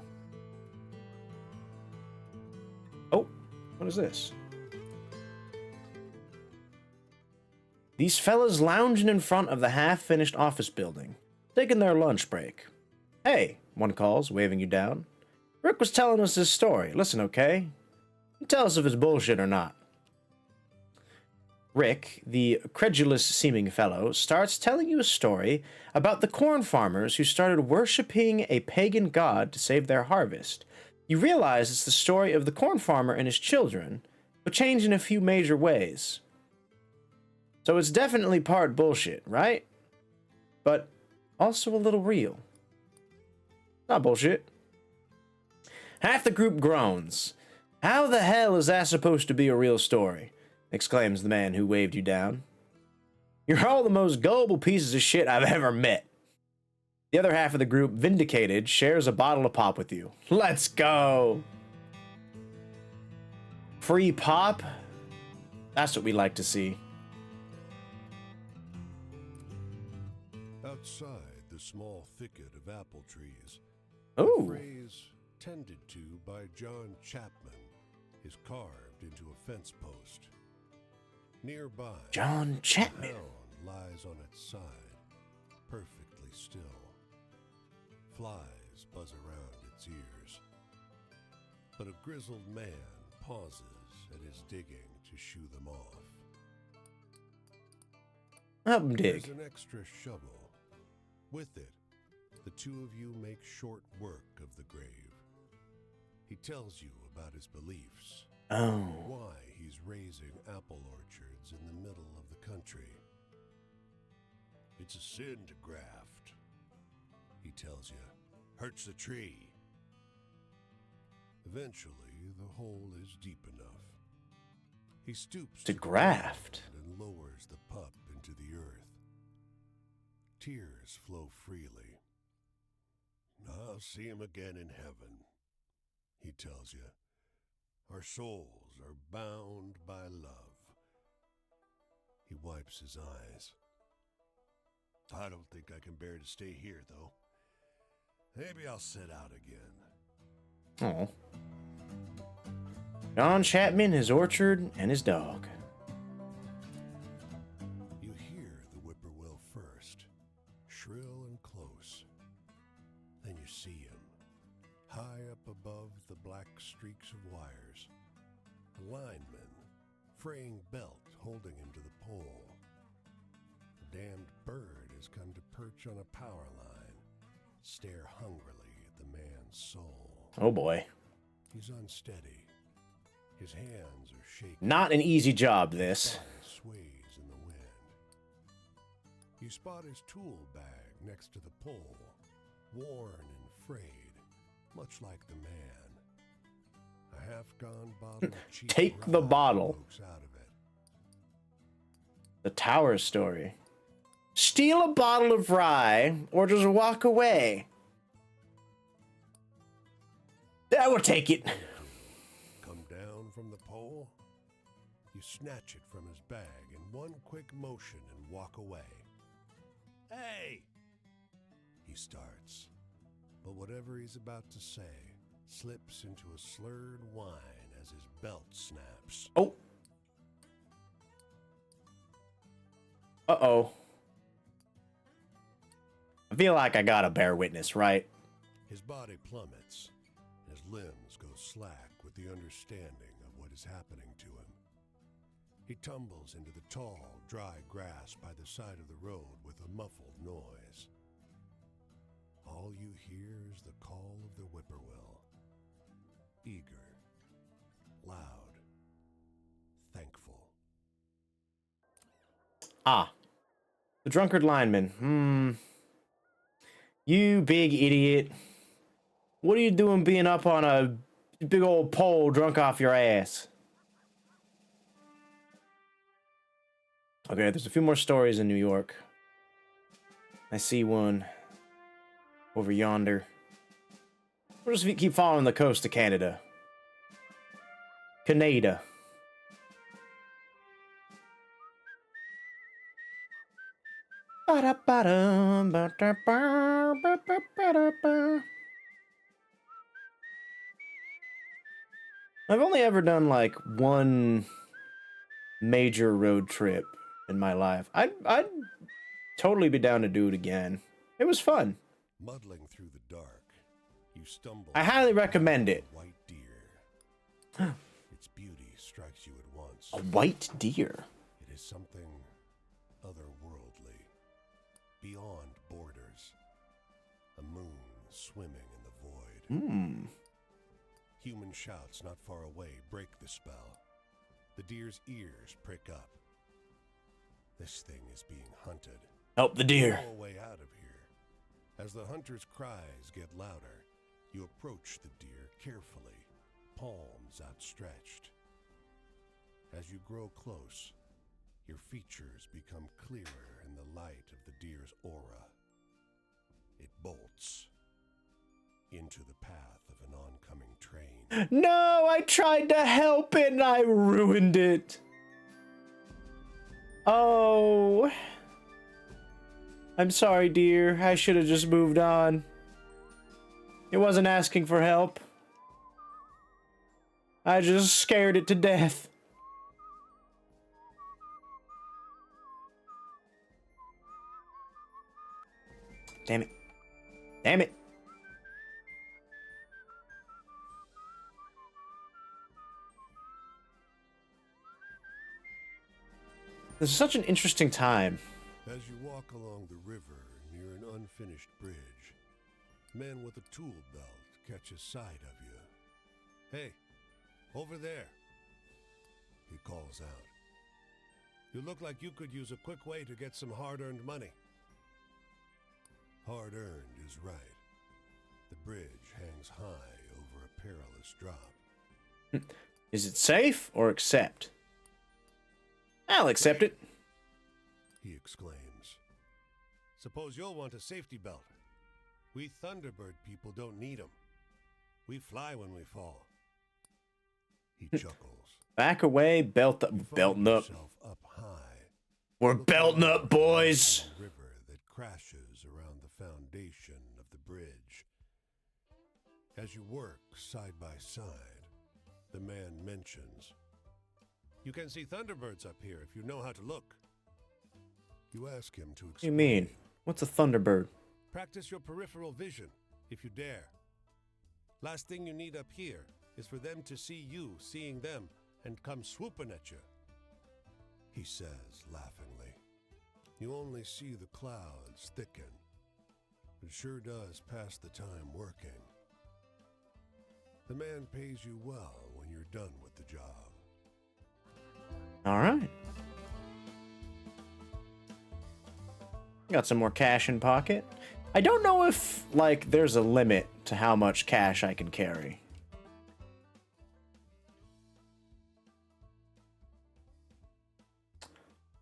Oh, what is this? These fellas lounging in front of the half-finished office building, taking their lunch break. Hey, one calls, waving you down. Rick was telling us his story. Listen, okay? Tell us if it's bullshit or not. Rick, the credulous-seeming fellow, starts telling you a story about the corn farmers who started worshipping a pagan god to save their harvest. You realize it's the story of the corn farmer and his children, but changed in a few major ways. So it's definitely part bullshit, right? But also a little real. Not bullshit. Half the group groans. How the hell is that supposed to be a real story? Exclaims the man who waved you down. You're all the most gullible pieces of shit I've ever met. The other half of the group, vindicated, shares a bottle of pop with you. Let's go! Free pop? That's what we like to see. Outside the small thicket of apple trees, Ooh. a phrase tended to by John Chapman is carved into a fence post. Nearby, John Chapman. the hound lies on its side, perfectly still. Flies buzz around its ears. But a grizzled man pauses at his digging to shoo them off. Help him There's dig. an extra shovel. With it, the two of you make short work of the grave. He tells you about his beliefs, Oh. why he's raising apple orchards in the middle of the country. It's a sin to graft, he tells you. Hurts the tree. Eventually, the hole is deep enough. He stoops To the graft. ground and lowers the pup into the earth. Tears flow freely. I'll see him again in heaven, he tells you. Our souls are bound by love. He wipes his eyes. I don't think I can bear to stay here, though. Maybe I'll set out again. Oh. John Chapman, his orchard, and his dog. You hear the whippoorwill first, shrill and close. Then you see him, high up above the black streaks of wires. A lineman, fraying belt holding him to the pole. The damned bird has come to perch on a power line, stare hungrily at the man's soul. Oh boy. He's unsteady. His hands are shaking. Not an easy job, this. His body sways in the wind. You spot his tool bag next to the pole, worn and frayed, much like the man. A half-gone bottle of cheap Take the rye bottle. pokes out of it. The tower story. Steal a bottle of rye, or just walk away. I will take it. Come down from the pole. You snatch it from his bag in one quick motion and walk away. Hey! He starts, but whatever he's about to say slips into a slurred whine as his belt snaps. Oh. Uh-oh. I feel like I gotta bear witness, right? His body plummets, and his limbs go slack with the understanding of what is happening to him. He tumbles into the tall, dry grass by the side of the road with a muffled noise. All you hear is the call of the whippoorwill. Eager, loud, thankful. Ah. The drunkard lineman. You big idiot. What are you doing being up on a big old pole drunk off your ass? Okay, there's a few more stories in New York. I see one over yonder. We'll just keep following the coast of Canada. Canada. I've only ever done like one major road trip in my life. I'd totally be down to do it again. It was fun. Muddling through the dark, you stumble. I highly recommend it. upon a white deer. Its beauty strikes you at once. A white deer. It is something otherworldly, beyond borders. A moon swimming in the void. Human shouts not far away break the spell. The deer's ears prick up. This thing is being hunted. Help the deer. No way out of here. As the hunter's cries get louder, you approach the deer carefully, palms outstretched. As you grow close, your features become clearer in the light of the deer's aura. It bolts into the path of an oncoming train. No, I tried to help it and I ruined it. Oh. I'm sorry, dear. I should have just moved on. It wasn't asking for help. I just scared it to death. Damn it. Damn it. This is such an interesting time. As you walk along the river near an unfinished bridge, men with a tool belt catch a sight of you. Hey, over there, he calls out. You look like you could use a quick way to get some hard-earned money. Hard-earned is right. The bridge hangs high over for a perilous drop. Is it safe or accept? I'll accept it. He exclaims. Suppose you'll want a safety belt. We Thunderbird people don't need 'em. We fly when we fall. He chuckles. Back away, belt up, You find belting up. yourself up high. We're looking belting over up, boys. the river that crashes around the foundation of the bridge. As you work side by side, the man mentions, "You can see Thunderbirds up here if you know how to look." You ask him to explain. What do you mean? What's a Thunderbird? Practice your peripheral vision, if you dare. Last thing you need up here is for them to see you seeing them and come swooping at you. He says laughingly. You only see the clouds thicken. It sure does pass the time working. The man pays you well when you're done with the job. All right. Got some more cash in pocket. I don't know if, like, there's a limit to how much cash I can carry.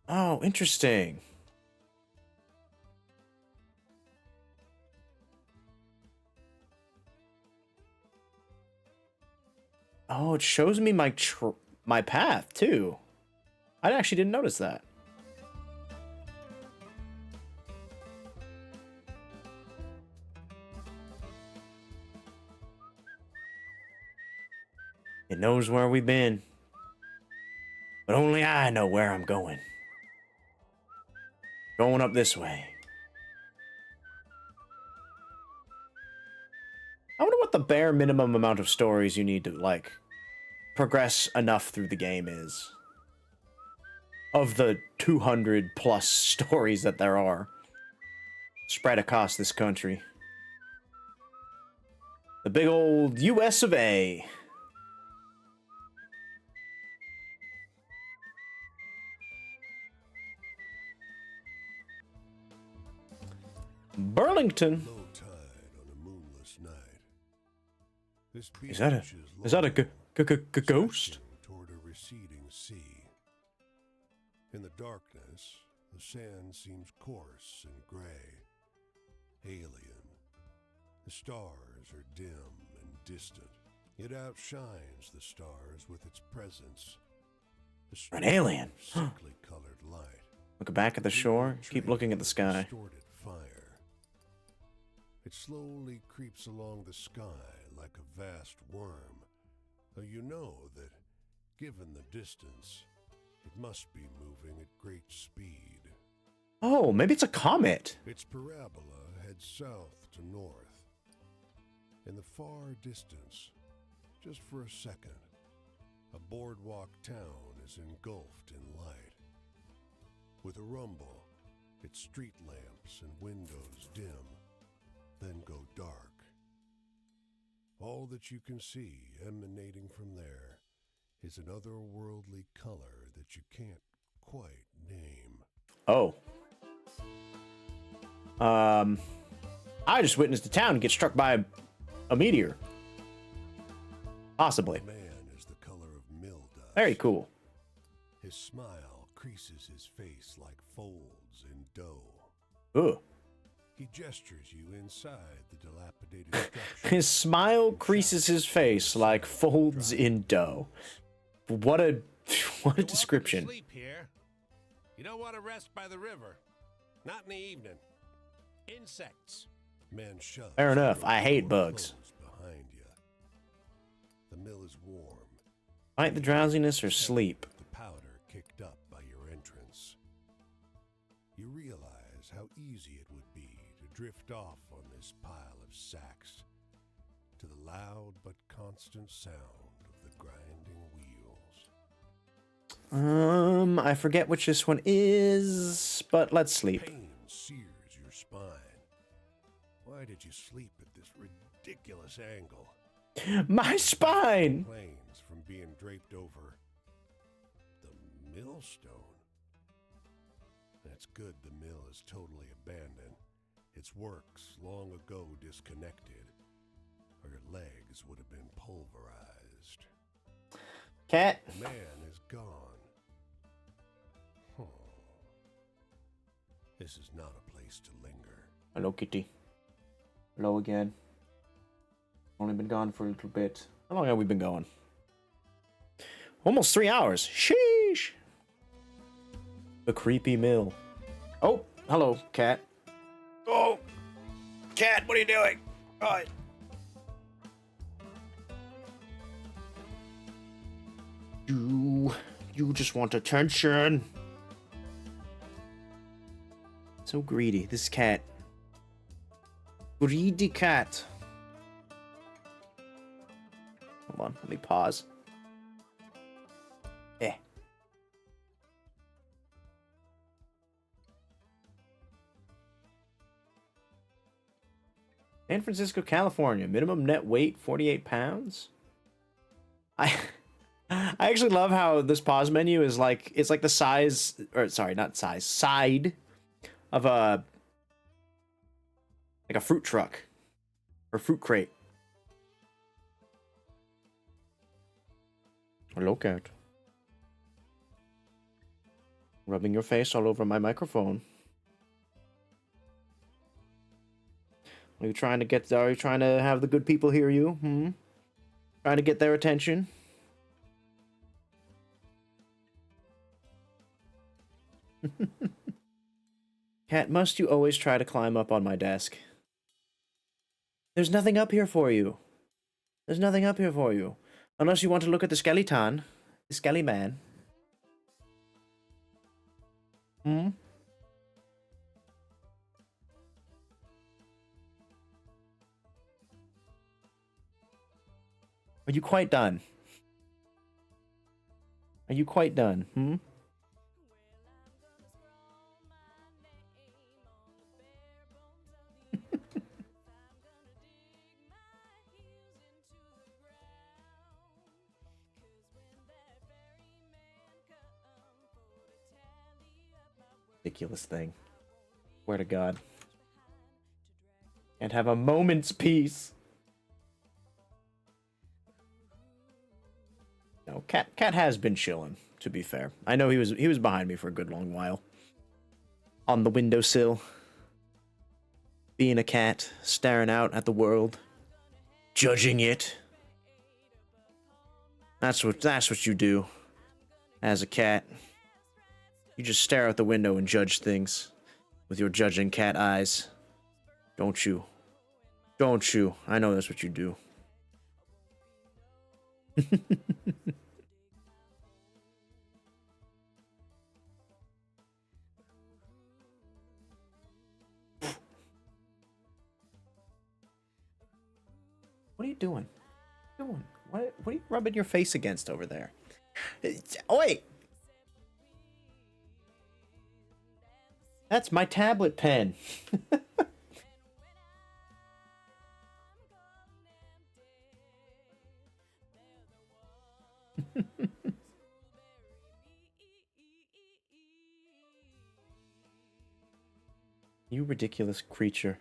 Oh, interesting. Oh, it shows me my path, too. I actually didn't notice that. It knows where we've been. But only I know where I'm going. Going up this way. I wonder what the bare minimum amount of stories you need to, like, progress enough through the game is. Of the 200 plus stories that there are. Spread across this country. The big old US of A. Burlington. Low tide on a moonless night. This Is that a beach ghost? stretching toward a receding sea. In the darkness, the sand seems coarse and gray. Alien. The stars are dim and distant. It outshines the stars with its presence. An alien. Sickly colored light. Look back at the shore. Keep looking at the sky. Distorted fire. It slowly creeps along the sky like a vast worm, though you know that, given the distance, it must be moving at great speed. Oh, maybe it's a comet. Its parabola heads south to north. In the far distance, just for a second, a boardwalk town is engulfed in light. With a rumble, its street lamps and windows dim, then go dark. All that you can see emanating from there is an otherworldly color that you can't quite name. Oh. I just witnessed a town get struck by a meteor. Possibly. The man is the color of mildew. Very cool. His smile creases his face like folds in dough. Ugh. He gestures you inside the dilapidated structure. His smile creases his face like folds in dough. What a description. Sleep here. You don't want to rest by the river. Not in the evening. Insects. Man shoves Fair enough. the I hate door bugs. closed behind you. The mill is warm. Fight the drowsiness or sleep. The powder kicked up by your entrance. You realize how easy it would be to drift off on this pile of sacks to the loud but constant sound of the grinding wheels. I forget which this one is, but let's sleep. Pain sears your spine. Why did you sleep at this ridiculous angle? My spine! Planes from being draped over the millstone. That's good the mill is totally abandoned. Its works long ago disconnected. her legs would have been pulverized. Cat. The man is gone. Huh. This is not a place to linger. Hello, Kitty. Hello again. Only been gone for a little bit. How long have we been going? Almost 3 hours. Sheesh. The creepy mill. Oh, hello, cat. Oh, cat, what are you doing? Oh. You just want attention. So greedy, this cat. Greedy cat. Hold on, let me pause. Eh. San Francisco, California. Minimum net weight 48 pounds. I actually love how this pause menu is like, it's like the size, or sorry, not size, side of a, like a fruit truck or fruit crate. Hello, cat. Rubbing your face all over my microphone. Are you trying to have the good people hear you? Trying to get their attention? Cat, must you always try to climb up on my desk? There's nothing up here for you. There's nothing up here for you. Unless you want to look at the skeleton. The skelly man. Are you quite done? Are you quite done? Ridiculous thing. Swear to God. Can't have a moment's peace. No, Cat has been chilling, to be fair. I know he was behind me for a good long while. On the windowsill. Being a cat, staring out at the world. Judging it. That's what you do as a cat. You just stare out the window and judge things with your judging cat eyes. Don't you? Don't you? I know that's what you do. What are you doing? What are you rubbing your face against over there? Oh, wait! That's my tablet pen. You ridiculous creature.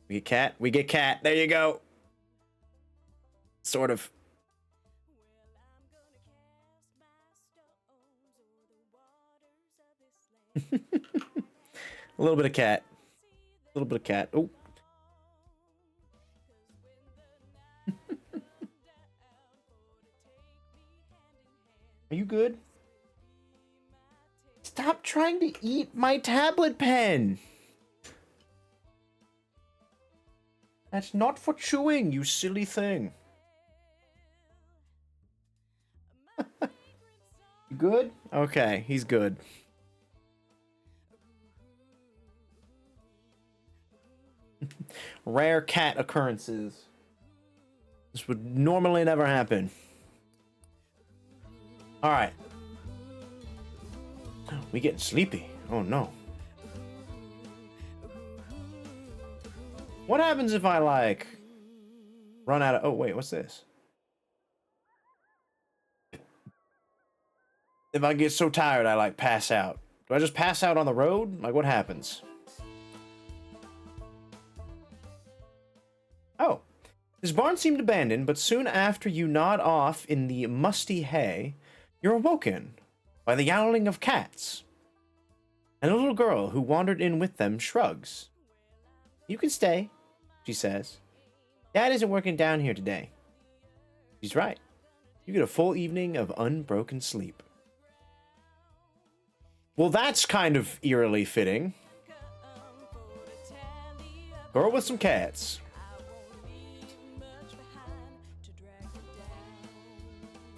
We get cat. We get cat. There you go. Sort of. A little bit of cat. A little bit of cat. Oh. Are you good? Stop trying to eat my tablet pen. That's not for chewing, you silly thing. You good? Okay, he's good. Rare cat occurrences. This would normally never happen. Alright. We getting sleepy. Oh no. What happens if I, like, run out of... Oh, wait, what's this? If I get so tired, I, like, pass out. Do I just pass out on the road? Like, what happens? Oh. This barn seemed abandoned, but soon after you nod off in the musty hay, you're awoken by the yowling of cats. And a little girl who wandered in with them shrugs. You can stay, she says. Dad isn't working down here today. She's right. You get a full evening of unbroken sleep. Well, that's kind of eerily fitting. Girl with some cats.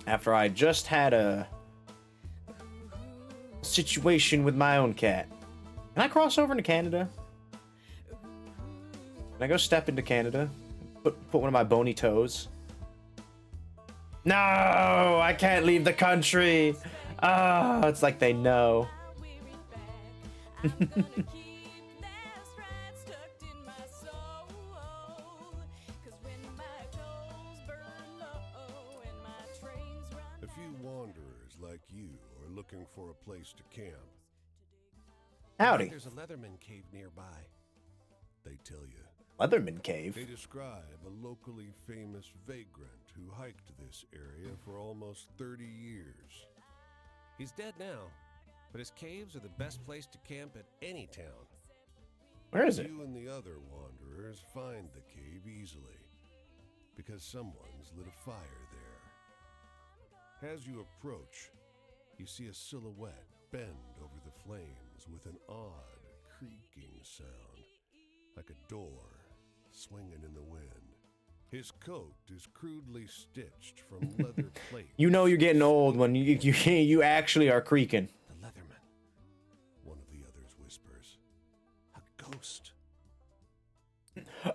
After I just had a situation with my own cat. Can I cross over into Canada? Can I go step into Canada? Put one of my bony toes. No, I can't leave the country. Ah, it's like they know. A few wanderers like you are looking for a place to camp. Howdy. There's a Leatherman cave nearby. They tell you. Leatherman Cave. They describe a locally famous vagrant who hiked this area for almost 30 years. He's dead now, but his caves are the best place to camp at any town. Where is it? You and the other wanderers find the cave easily, because someone's lit a fire there. As you approach, you see a silhouette bend over the flames with an odd creaking sound, like a door swinging in the wind. His coat is crudely stitched from leather plates. You know you're getting old when you actually are creaking. The Leatherman. One of the others whispers, A ghost.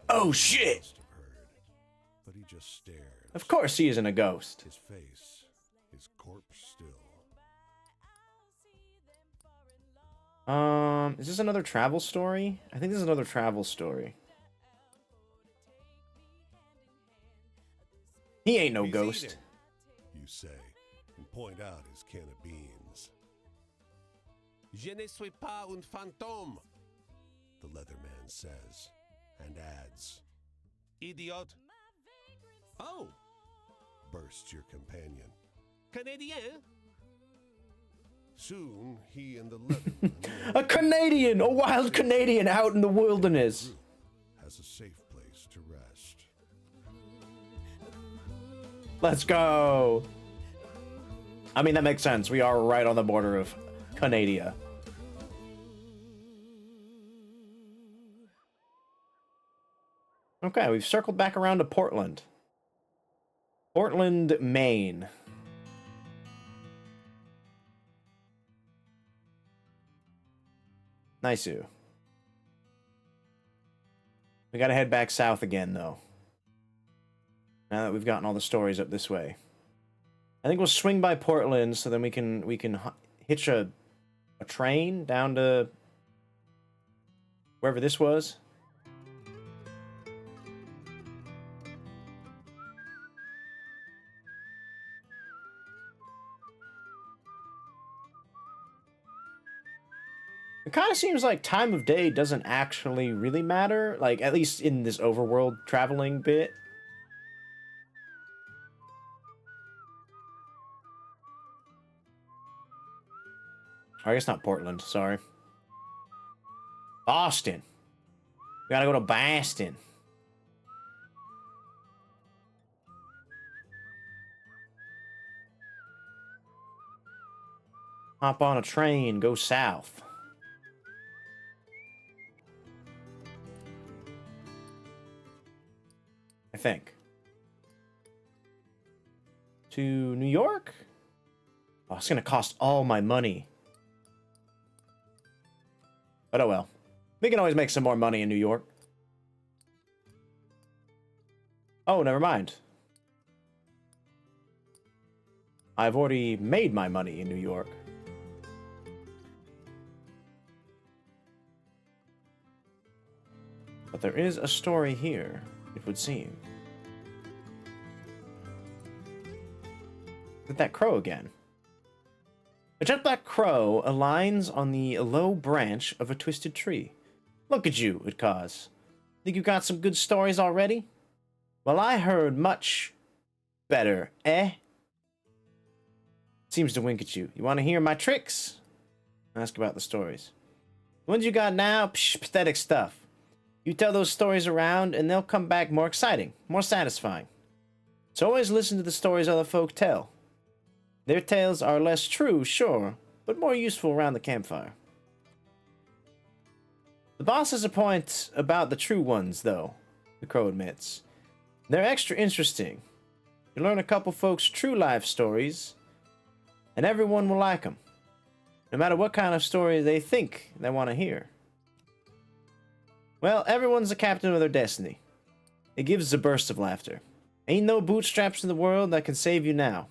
Oh shit! must have heard, but he just stares. Of course he isn't a ghost. His face is corpse still. Is this another travel story? I think this is another travel story. He ain't no He's ghost. eating, you say, and point out his can of beans. Je ne suis pas un fantôme. The Leatherman says, and adds, Idiot. Oh, bursts your companion. Canadien. Soon, he and the Leatherman A Canadian! A wild Canadian out in the wilderness! has a safe place to rest. Let's go! I mean, that makes sense. We are right on the border of Canada. Okay, we've circled back around to Portland. Portland, Maine. Nice. We gotta head back south again, though. Now that we've gotten all the stories up this way. I think we'll swing by Portland so then we can hitch a train down to wherever this was. It kind of seems like time of day doesn't actually really matter, like at least in this overworld traveling bit. I guess not Portland, sorry. Boston. We gotta go to Boston. Hop on a train, go south. I think. To New York? Oh, it's gonna cost all my money. But oh well. We can always make some more money in New York. Oh, never mind. I've already made my money in New York. But there is a story here, it would seem. Is it that crow again? A jet black crow aligns on the low branch of a twisted tree. Look at you, it caws. Think you got some good stories already? Well, I heard much better, eh? Seems to wink at you. You want to hear my tricks? Ask about the stories. The ones you got now? Psh, pathetic stuff. You tell those stories around, and they'll come back more exciting, more satisfying. So always listen to the stories other folk tell. Their tales are less true, sure, but more useful around the campfire. The boss has a point about the true ones, though, the crow admits. They're extra interesting. You learn a couple folks' true life stories, and everyone will like them, no matter what kind of story they think they want to hear. Well, everyone's the captain of their destiny. It gives a burst of laughter. Ain't no bootstraps in the world that can save you now.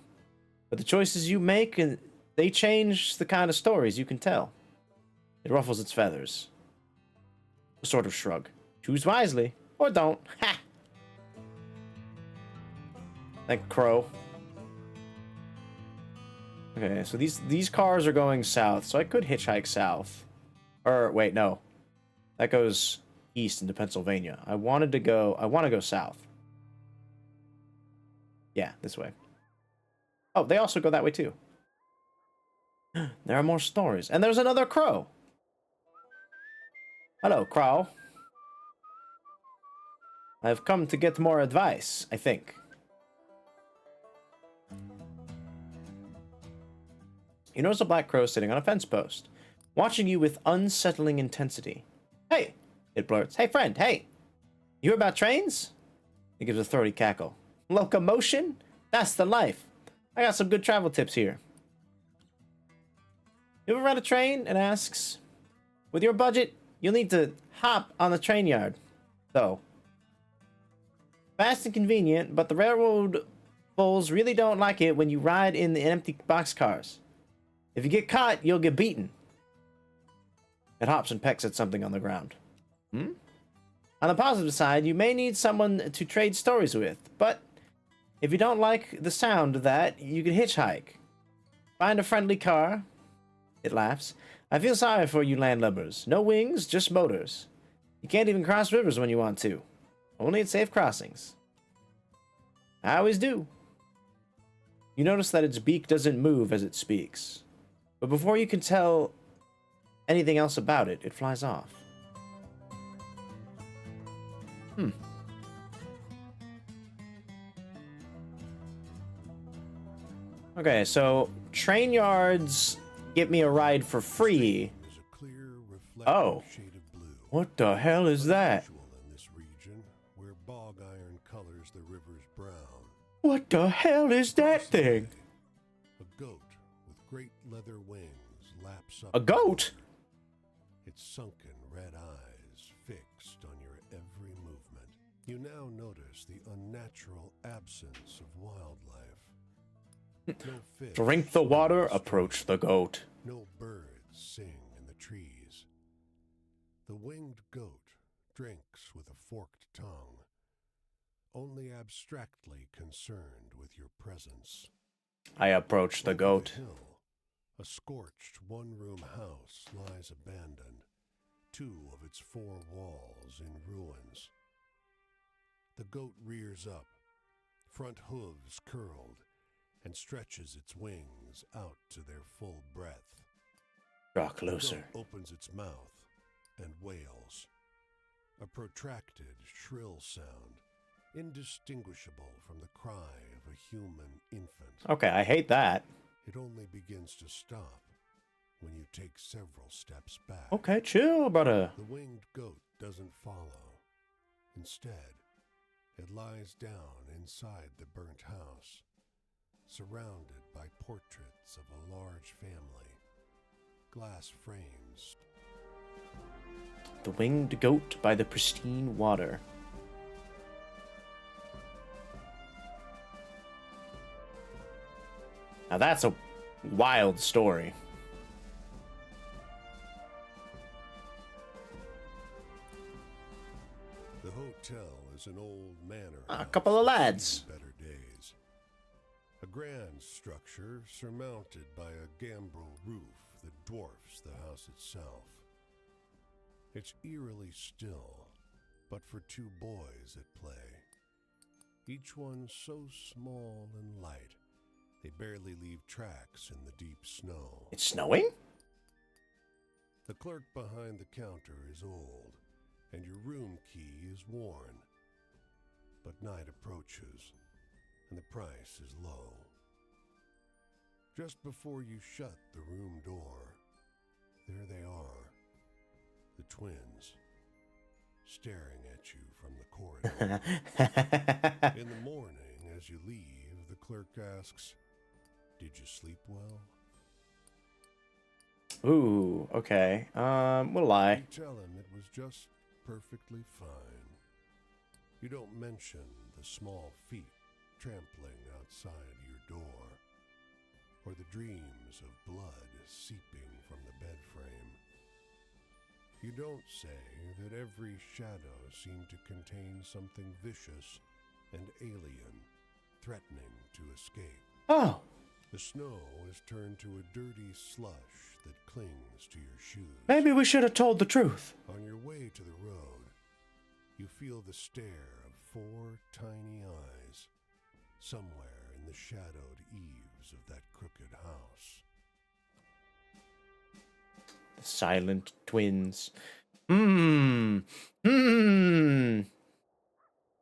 But the choices you make, and they change the kind of stories you can tell. It ruffles its feathers. A sort of shrug. Choose wisely, or don't. Ha! Like crow. Okay, so these cars are going south, so I could hitchhike south. Or wait, no. That goes east into Pennsylvania. I want to go south. Yeah, this way. Oh, they also go that way too. There are more stories. And there's another crow. Hello, crow. I've come to get more advice, I think. You notice a black crow sitting on a fence post, watching you with unsettling intensity. Hey, it blurts. Hey, friend, hey. You hear about trains? It gives a throaty cackle. Locomotion? That's the life. I got some good travel tips here. You ever ride a train? It asks. With your budget, you'll need to hop on the train yard, though. Fast and convenient, but the railroad bulls really don't like it when you ride in the empty boxcars. If you get caught, you'll get beaten. It hops and pecks at something on the ground. On the positive side, you may need someone to trade stories with, but if you don't like the sound of that, you can hitchhike. Find a friendly car. It laughs. I feel sorry for you landlubbers. No wings, just motors. You can't even cross rivers when you want to. Only at safe crossings. I always do. You notice that its beak doesn't move as it speaks. But before you can tell anything else about it, it flies off. Okay, so train yards get me a ride for free. Oh. What the hell is that? In this region, where bog iron colors the river's brown. What the hell is that thing? A goat with great leather wings laps up. A goat? Its sunken red eyes fixed on your every movement. You now notice the unnatural absence of wildlife. No fish. Drink the water, approach the goat. No birds sing in the trees. The winged goat drinks with a forked tongue, only abstractly concerned with your presence. I approach the Over goat. the hill, a scorched one-room house lies abandoned, 2 of its 4 walls in ruins. The goat rears up, front hooves curled, and stretches its wings out to their full breadth. Draw The closer. goat opens its mouth and wails, a protracted, shrill sound, indistinguishable from the cry of a human infant. Okay, I hate that. It only begins to stop when you take several steps back. Okay, chill, brother. The winged goat doesn't follow. Instead, it lies down inside the burnt house, surrounded by portraits of a large family, glass frames. The winged goat by the pristine water. Now that's a wild story. The hotel is an old manor A house couple of lads. seen better days. A grand structure surmounted by a gambrel roof that dwarfs the house itself. It's eerily still, but for two boys at play. Each one so small and light, they barely leave tracks in the deep snow. It's snowing? The clerk behind the counter is old, and your room key is worn. But night approaches, and the price is low. Just before you shut the room door, there they are, the twins, staring at you from the corridor. In the morning, as you leave, the clerk asks, "Did you sleep well?" Ooh, okay. We'll lie. You tell him it was just perfectly fine. You don't mention the small feet trampling outside your door, or the dreams of blood seeping from the bed frame. You don't say that every shadow seemed to contain something vicious and alien, threatening to escape. Oh. The snow is turned to a dirty slush that clings to your shoes. Maybe we should have told the truth. On your way to the road, you feel the stare of 4 tiny eyes somewhere in the shadowed eaves of that crooked house. The silent twins.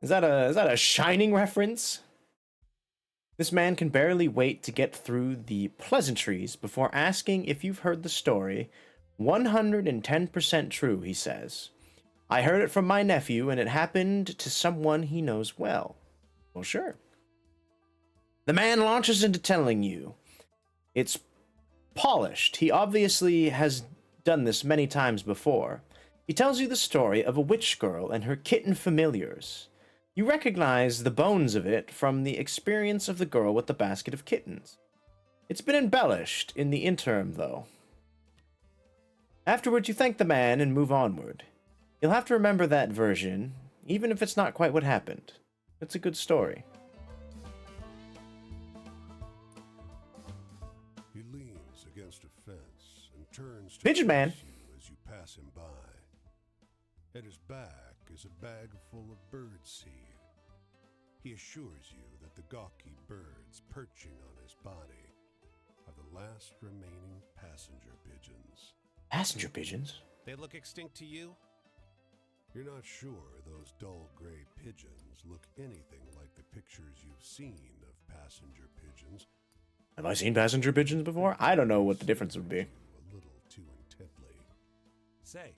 Is that a Shining reference? This man can barely wait to get through the pleasantries before asking if you've heard the story. 110% true, he says. I heard it from my nephew, and it happened to someone he knows well. Well, sure. The man launches into telling you. It's polished. He obviously has done this many times before. He tells you the story of a witch girl and her kitten familiars. You recognize the bones of it from the experience of the girl with the basket of kittens. It's been embellished in the interim, though. Afterward, you thank the man and move onward. You'll have to remember that version, even if it's not quite what happened. It's a good story. He leans against a fence and turns to Pigeon Man. face you as you pass him by. At his back is a bag full of bird seed. He assures you that the gawky birds perching on his body are the last remaining passenger pigeons. Passenger pigeons? They look extinct to you? You're not sure those dull gray pigeons look anything like the pictures you've seen of passenger pigeons. Have I seen passenger pigeons before? I don't know what the difference would be. A little too intently. Say,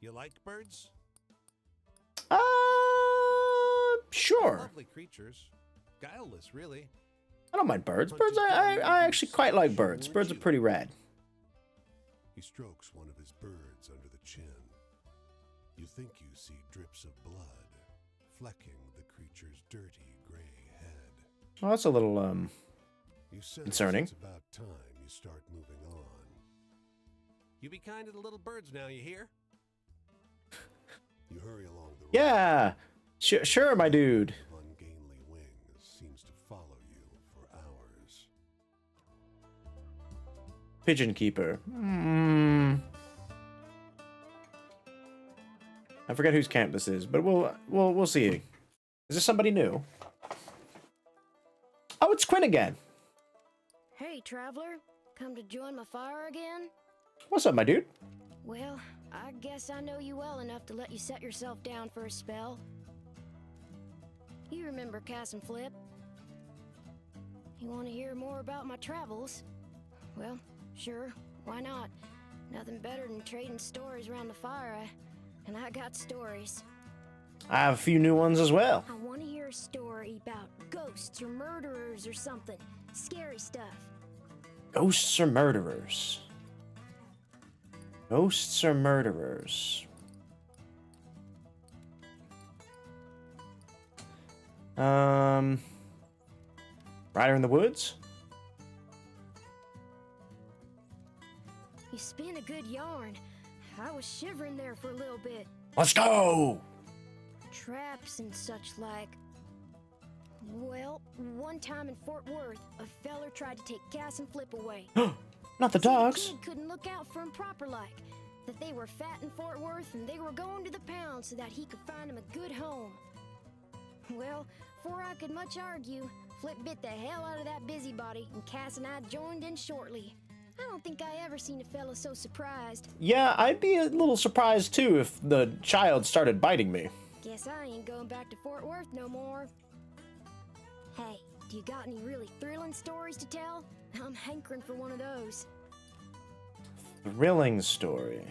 you like birds? Sure. Lovely creatures. Guileless, really. I don't mind birds. Birds, I actually quite like birds. Birds are pretty rad. He strokes one of his birds under the chin. You think you see drips of blood flecking the creature's dirty gray head. Oh, that's a little, You sense concerning. It's about time you start moving on. You be kind to the little birds now, you hear? You hurry along the road. Yeah. Sure, my dude. Ungainly wings seems to follow you for hours. Pigeon keeper. I forget whose camp this is, but we'll see. Is this somebody new? Oh, it's Quinn again. Hey, traveler. Come to join my fire again? What's up, my dude? Well, I guess I know you well enough to let you set yourself down for a spell. You remember Cass and Flip? You want to hear more about my travels? Well, sure, why not? Nothing better than trading stories around the fire, and I got stories. I have a few new ones as well. I want to hear a story about ghosts or murderers or something. Scary stuff. Ghosts or murderers? Ghosts or murderers? Rider in the Woods? You spin a good yarn. I was shivering there for a little bit. Let's go! Traps and such like. Well, one one time in Fort Worth, a feller tried to take Cass and Flip away. Not the See, dogs. The kid couldn't look out for 'em proper like. That they were fat in Fort Worth and they were going to the pound so that he could find 'em a good home. Well, before I could much argue, Flip bit the hell out of that busybody, and Cass and I joined in shortly. I don't think I ever seen a fella so surprised. Yeah, I'd be a little surprised too if the child started biting me. Guess I ain't going back to Fort Worth no more. Hey, do you got any really thrilling stories to tell? I'm hankering for one of those. Thrilling story.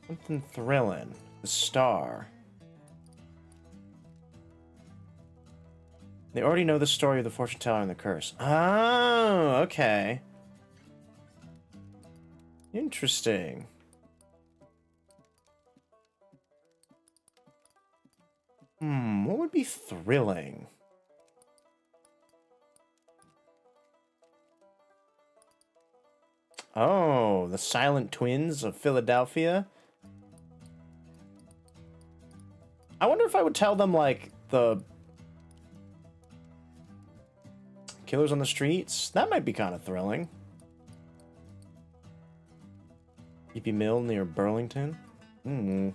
Something thrilling. The Star. They already know the story of the fortune teller and the curse. Oh, okay. Interesting. What would be thrilling? Oh, the Silent Twins of Philadelphia. I wonder if I would tell them, like, the Killers on the Streets. That might be kind of thrilling. Sleepy Mill near Burlington. I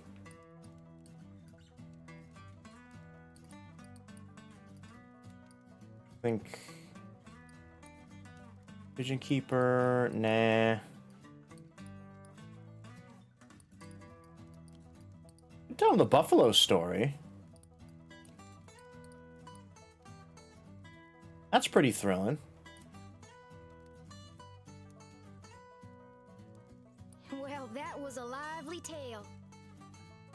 think Pigeon Keeper, nah. Tell them the Buffalo story. That's pretty thrilling. Well, that was a lively tale.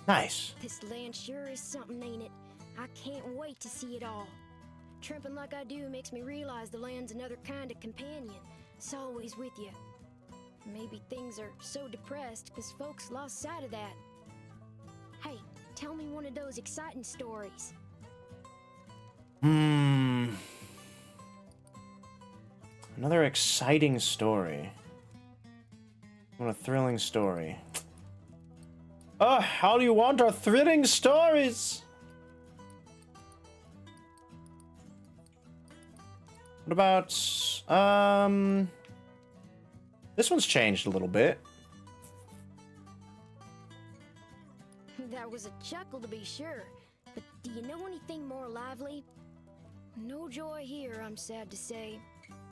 Nice. This land sure is something, ain't it? I can't wait to see it all. Tramping like I do makes me realize the land's another kind of companion. It's always with you. Maybe things are so depressed because folks lost sight of that. Hey, tell me one of those exciting stories. Another exciting story. I want a thrilling story. Oh, how do you want our thrilling stories? What about, this one's changed a little bit. That was a chuckle to be sure, but do you know anything more lively? No joy here, I'm sad to say.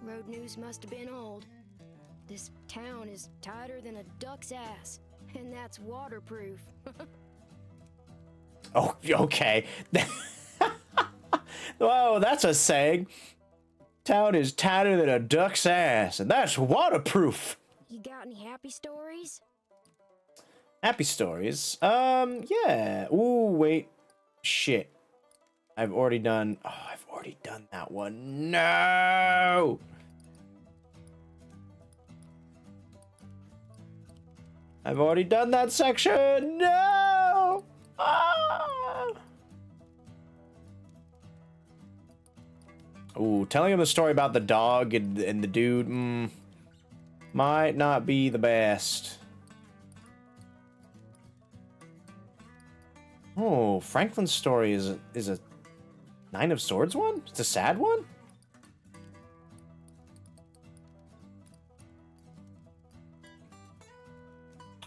Road news must have been old. This town is tighter than a duck's ass, and that's waterproof. Oh, okay. Whoa, that's a saying. Town is tighter than a duck's ass, and that's waterproof. You got any happy stories? Happy stories? Yeah. Ooh, wait. Shit. I've already done that one. No! I've already done that section. No! Ah! Ooh, telling him the story about the dog and the dude, might not be the best. Oh, Franklin's story is a Nine of Swords one? It's a sad one?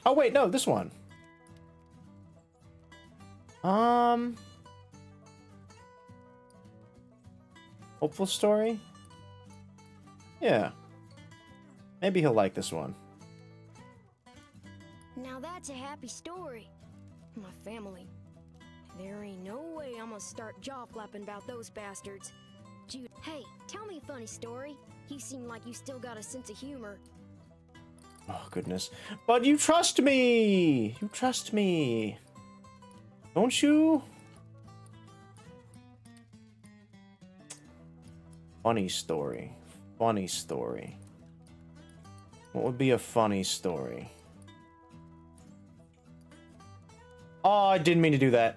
Oh wait, no, this one. Hopeful story? Yeah. Maybe he'll like this one. Now that's a happy story. My family. There ain't no way I'm gonna start jaw flapping about those bastards. Jude, hey, tell me a funny story. You seem like you still got a sense of humor. Oh, goodness. But you trust me! You trust me. Don't you? Funny story. Funny story. What would be a funny story? Oh, I didn't mean to do that.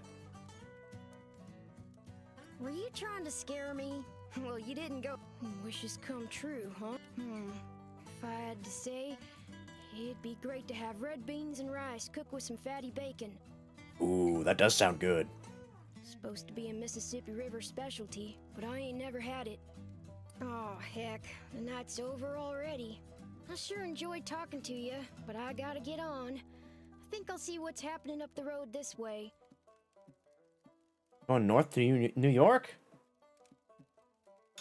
Were you trying to scare me? Well, you didn't go. Wishes come true, huh? If I had to say, It'd be great to have red beans and rice cooked with some fatty bacon. Ooh, that does sound good. Supposed to be a Mississippi River specialty, but I ain't never had it. Oh, heck, the night's over already. I sure enjoyed talking to you, but I gotta get on. I think I'll see what's happening up the road this way. Going north to New York?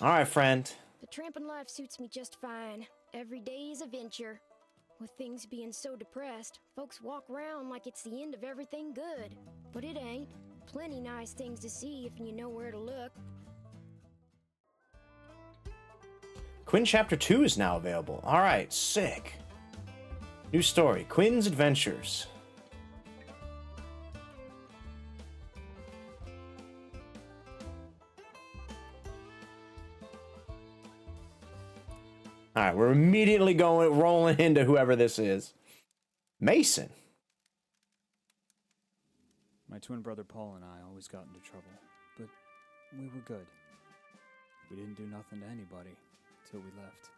All right, friend. The tramping life suits me just fine. Every day is a venture. With things being so depressed, folks walk around like it's the end of everything good. But it ain't. Plenty nice things to see if you know where to look. Quinn Chapter 2 is now available. All right, sick. New story, Quinn's Adventures. All right, we're immediately rolling into whoever this is. Mason. My twin brother Paul and I always got into trouble, but we were good. We didn't do nothing to anybody till we left.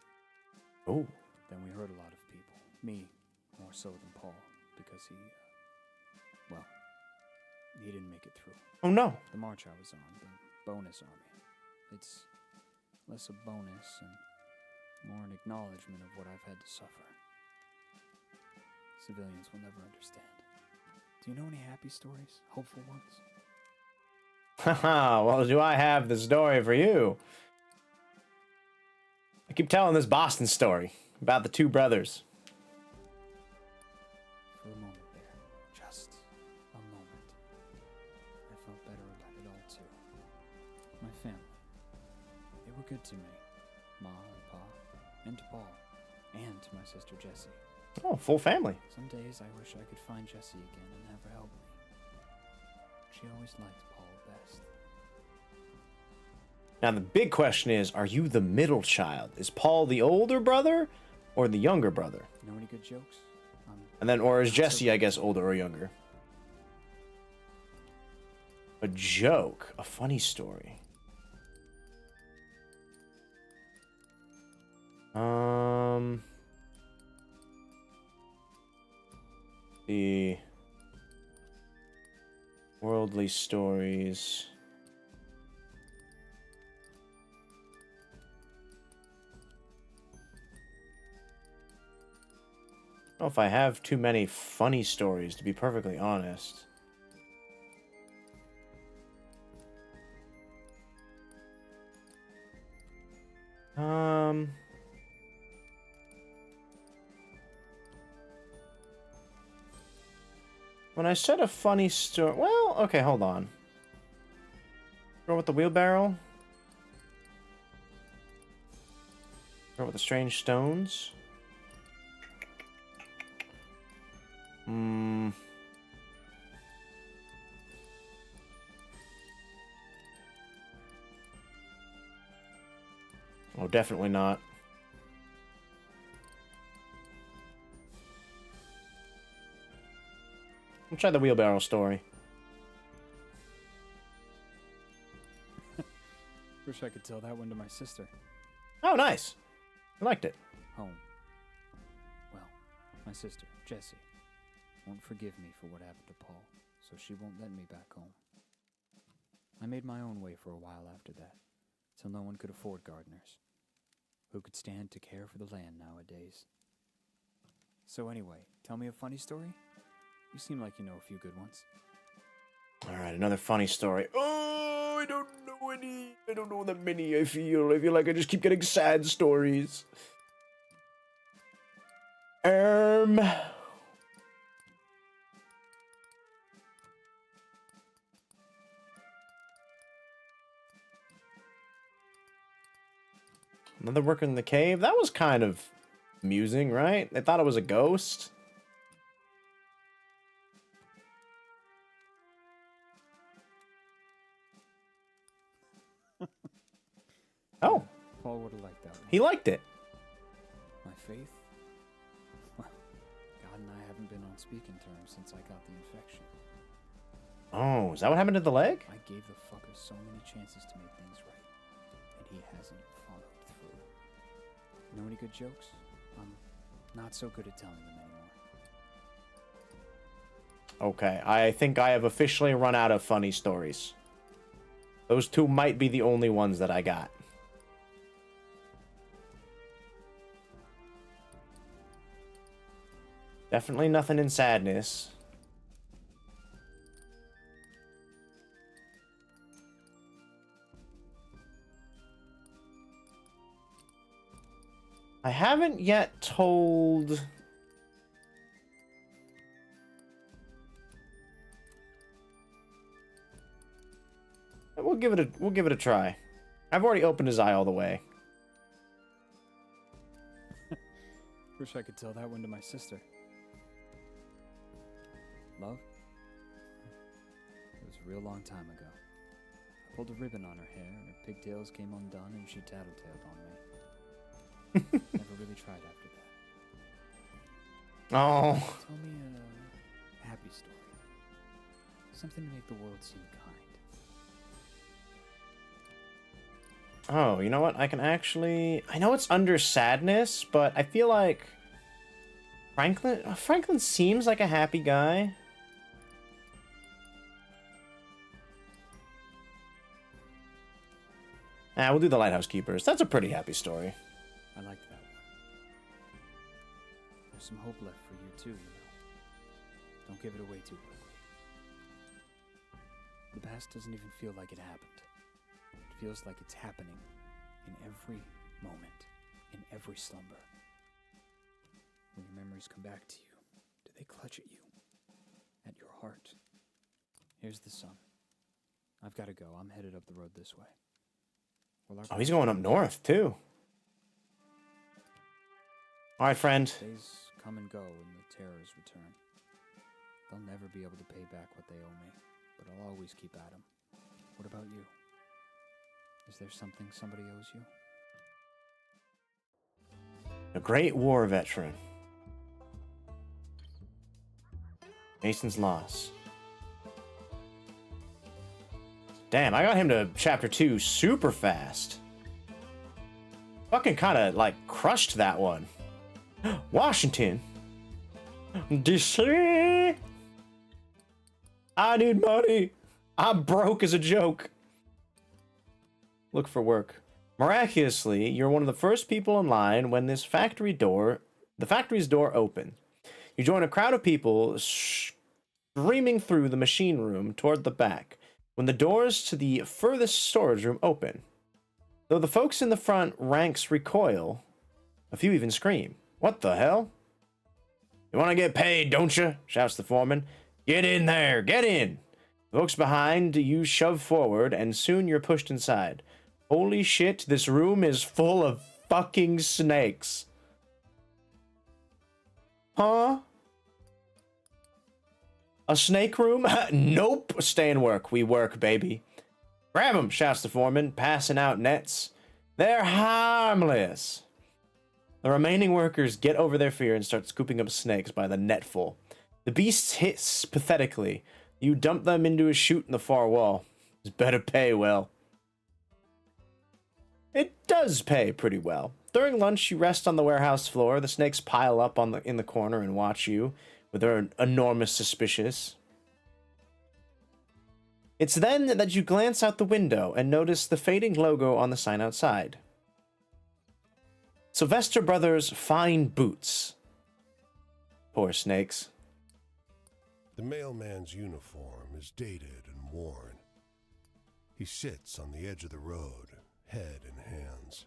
Oh. Then we hurt a lot of people. Me, more so than Paul, because he didn't make it through. Oh no. The march I was on, the bonus army. It's less a bonus and more an acknowledgement of what I've had to suffer. Civilians will never understand. Do you know any happy stories? Hopeful ones? Haha, well, do I have the story for you? I keep telling this Boston story about the two brothers. For a moment there, just a moment, I felt better about it all too. My family, they were good to me. Ma and Pa, and to Paul, and to my sister Jessie. Oh, full family. Some days I wish I could find Jessie again and have her help me. She always liked Paul best. Now the big question is, are you the middle child? Is Paul the older brother or the younger brother? Know any good jokes? And then, or is Jessie, I guess, older or younger? A joke, a funny story. The worldly stories. I don't know if I have too many funny stories, to be perfectly honest. When I said a funny story, well, okay, hold on. Girl with the wheelbarrow. Girl with the strange stones. Oh, definitely not. I'll try the wheelbarrow story. Wish I could tell that one to my sister. Oh, nice. I liked it. Home. Well, my sister, Jessie, won't forgive me for what happened to Paul, so she won't let me back home. I made my own way for a while after that, till no one could afford gardeners. Who could stand to care for the land nowadays? So anyway, tell me a funny story? You seem like you know a few good ones. Alright, another funny story. Oh, I don't know any. I don't know that many, I feel. I feel like I just keep getting sad stories. Another worker in the cave? That was kind of amusing, right? They thought it was a ghost. Oh. Paul would have liked that one. He liked it. My faith? Well, God and I haven't been on speaking terms since I got the infection. Oh, is that what happened to the leg? I gave the fucker so many chances to make things right, and he hasn't followed through. Know any good jokes? I'm not so good at telling them anymore. Okay, I think I have officially run out of funny stories. Those two might be the only ones that I got. Definitely nothing in sadness. I haven't yet told... We'll give it a try. I've already opened his eye all the way. Wish I could tell that one to my sister. Love? It was a real long time ago. I pulled a ribbon on her hair, and her pigtails came undone, and she tattletaled on me. Never really tried after that. Oh. Tell me a happy story. Something to make the world seem kind. Oh, you know what? I can actually... I know it's under sadness, but I feel like... Franklin seems like a happy guy. We'll do the Lighthouse Keepers. That's a pretty happy story. I liked that one. There's some hope left for you too, you know. Don't give it away too quickly. The past doesn't even feel like it happened. It feels like it's happening in every moment, in every slumber. When your memories come back to you, do they clutch at you? At your heart? Here's the sun. I've got to go. I'm headed up the road this way. Oh, he's going up north, too. All right, friend. Days come and go and the terrors return. They'll never be able to pay back what they owe me, but I'll always keep at 'em. What about you? Is there something somebody owes you? A great war veteran. Mason's loss. Damn, I got him to chapter 2 super fast. Fucking kind of, like, crushed that one. Washington. DC. I need money. I'm broke as a joke. Look for work. Miraculously, you're one of the first people in line when the factory's door opened. You join a crowd of people streaming through the machine room toward the back when the doors to the furthest storage room open. Though the folks in the front ranks recoil, a few even scream. What the hell? You want to get paid, don't you? Shouts the foreman. Get in there, get in. The folks behind you shove forward, and soon you're pushed inside. Holy shit, this room is full of fucking snakes. Huh? A snake room? Nope. Stay and work. We work, baby. Grab 'em, shouts the foreman, passing out nets. They're harmless. The remaining workers get over their fear and start scooping up snakes by the netful. The beasts hiss pathetically. You dump them into a chute in the far wall. It's better pay well. It does pay pretty well. During lunch, you rest on the warehouse floor. The snakes pile up in the corner and watch you with their enormous suspicious. It's then that you glance out the window and notice the fading logo on the sign outside. Sylvester Brothers Fine Boots. Poor snakes. The mailman's uniform is dated and worn. He sits on the edge of the road, head in hands.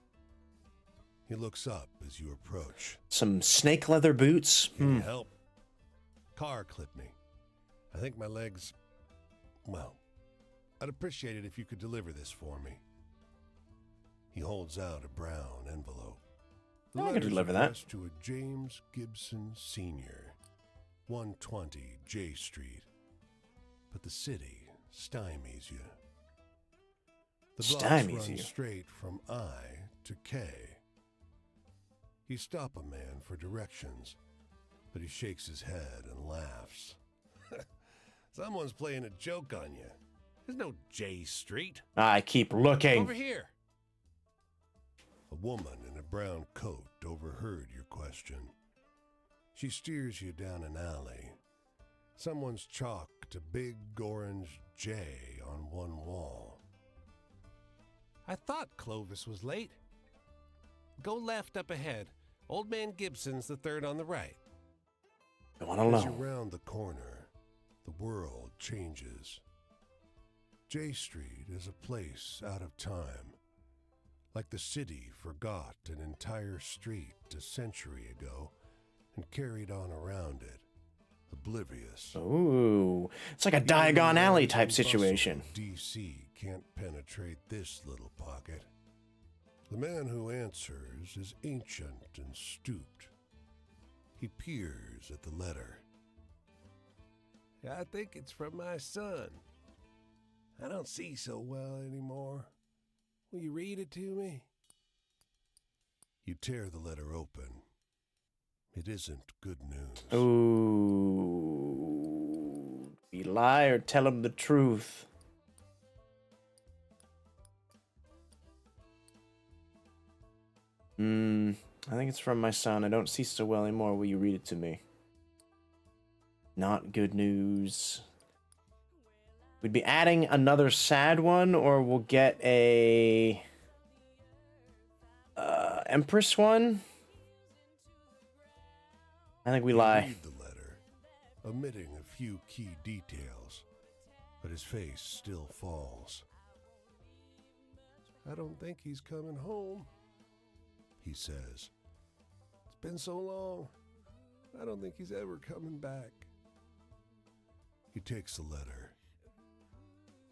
He looks up as you approach. Some snake leather boots? Can you help? Car clipped me. I think my legs... Well, I'd appreciate it if you could deliver this for me. He holds out a brown envelope. The I can letter's deliver that. addressed to a James Gibson Sr., 120 J Street. But the city stymies you. The blocks Stymies run you. straight from I to K. You stop a man for directions, but he shakes his head and laughs. Someone's playing a joke on you. There's no J Street. I keep looking. Over here. A woman in a brown coat overheard your question. She steers you down an alley. Someone's chalked a big orange J on one wall. I thought Clovis was late. Go left up ahead. Old Man Gibson's the third on the right. Going As you alone. round the corner, the world changes. J Street is a place out of time, like the city forgot an entire street a century ago and carried on around it, oblivious. Ooh. It's like a Even Diagon the Alley noise type and bustle situation. of DC can't penetrate this little pocket. The man who answers is ancient and stooped. He peers at the letter. I think it's from my son. I don't see so well anymore. Will you read it to me? You tear the letter open. It isn't good news. Ooh. Be lie or tell him the truth. I think it's from my son. I don't see so well anymore. Will you read it to me? Not good news. We'd be adding another sad one, or we'll get a Empress one. I think we You lie. read the letter, omitting a few key details, but his face still falls. I don't think he's coming home. He says, It's been so long. I don't think he's ever coming back. he takes the letter.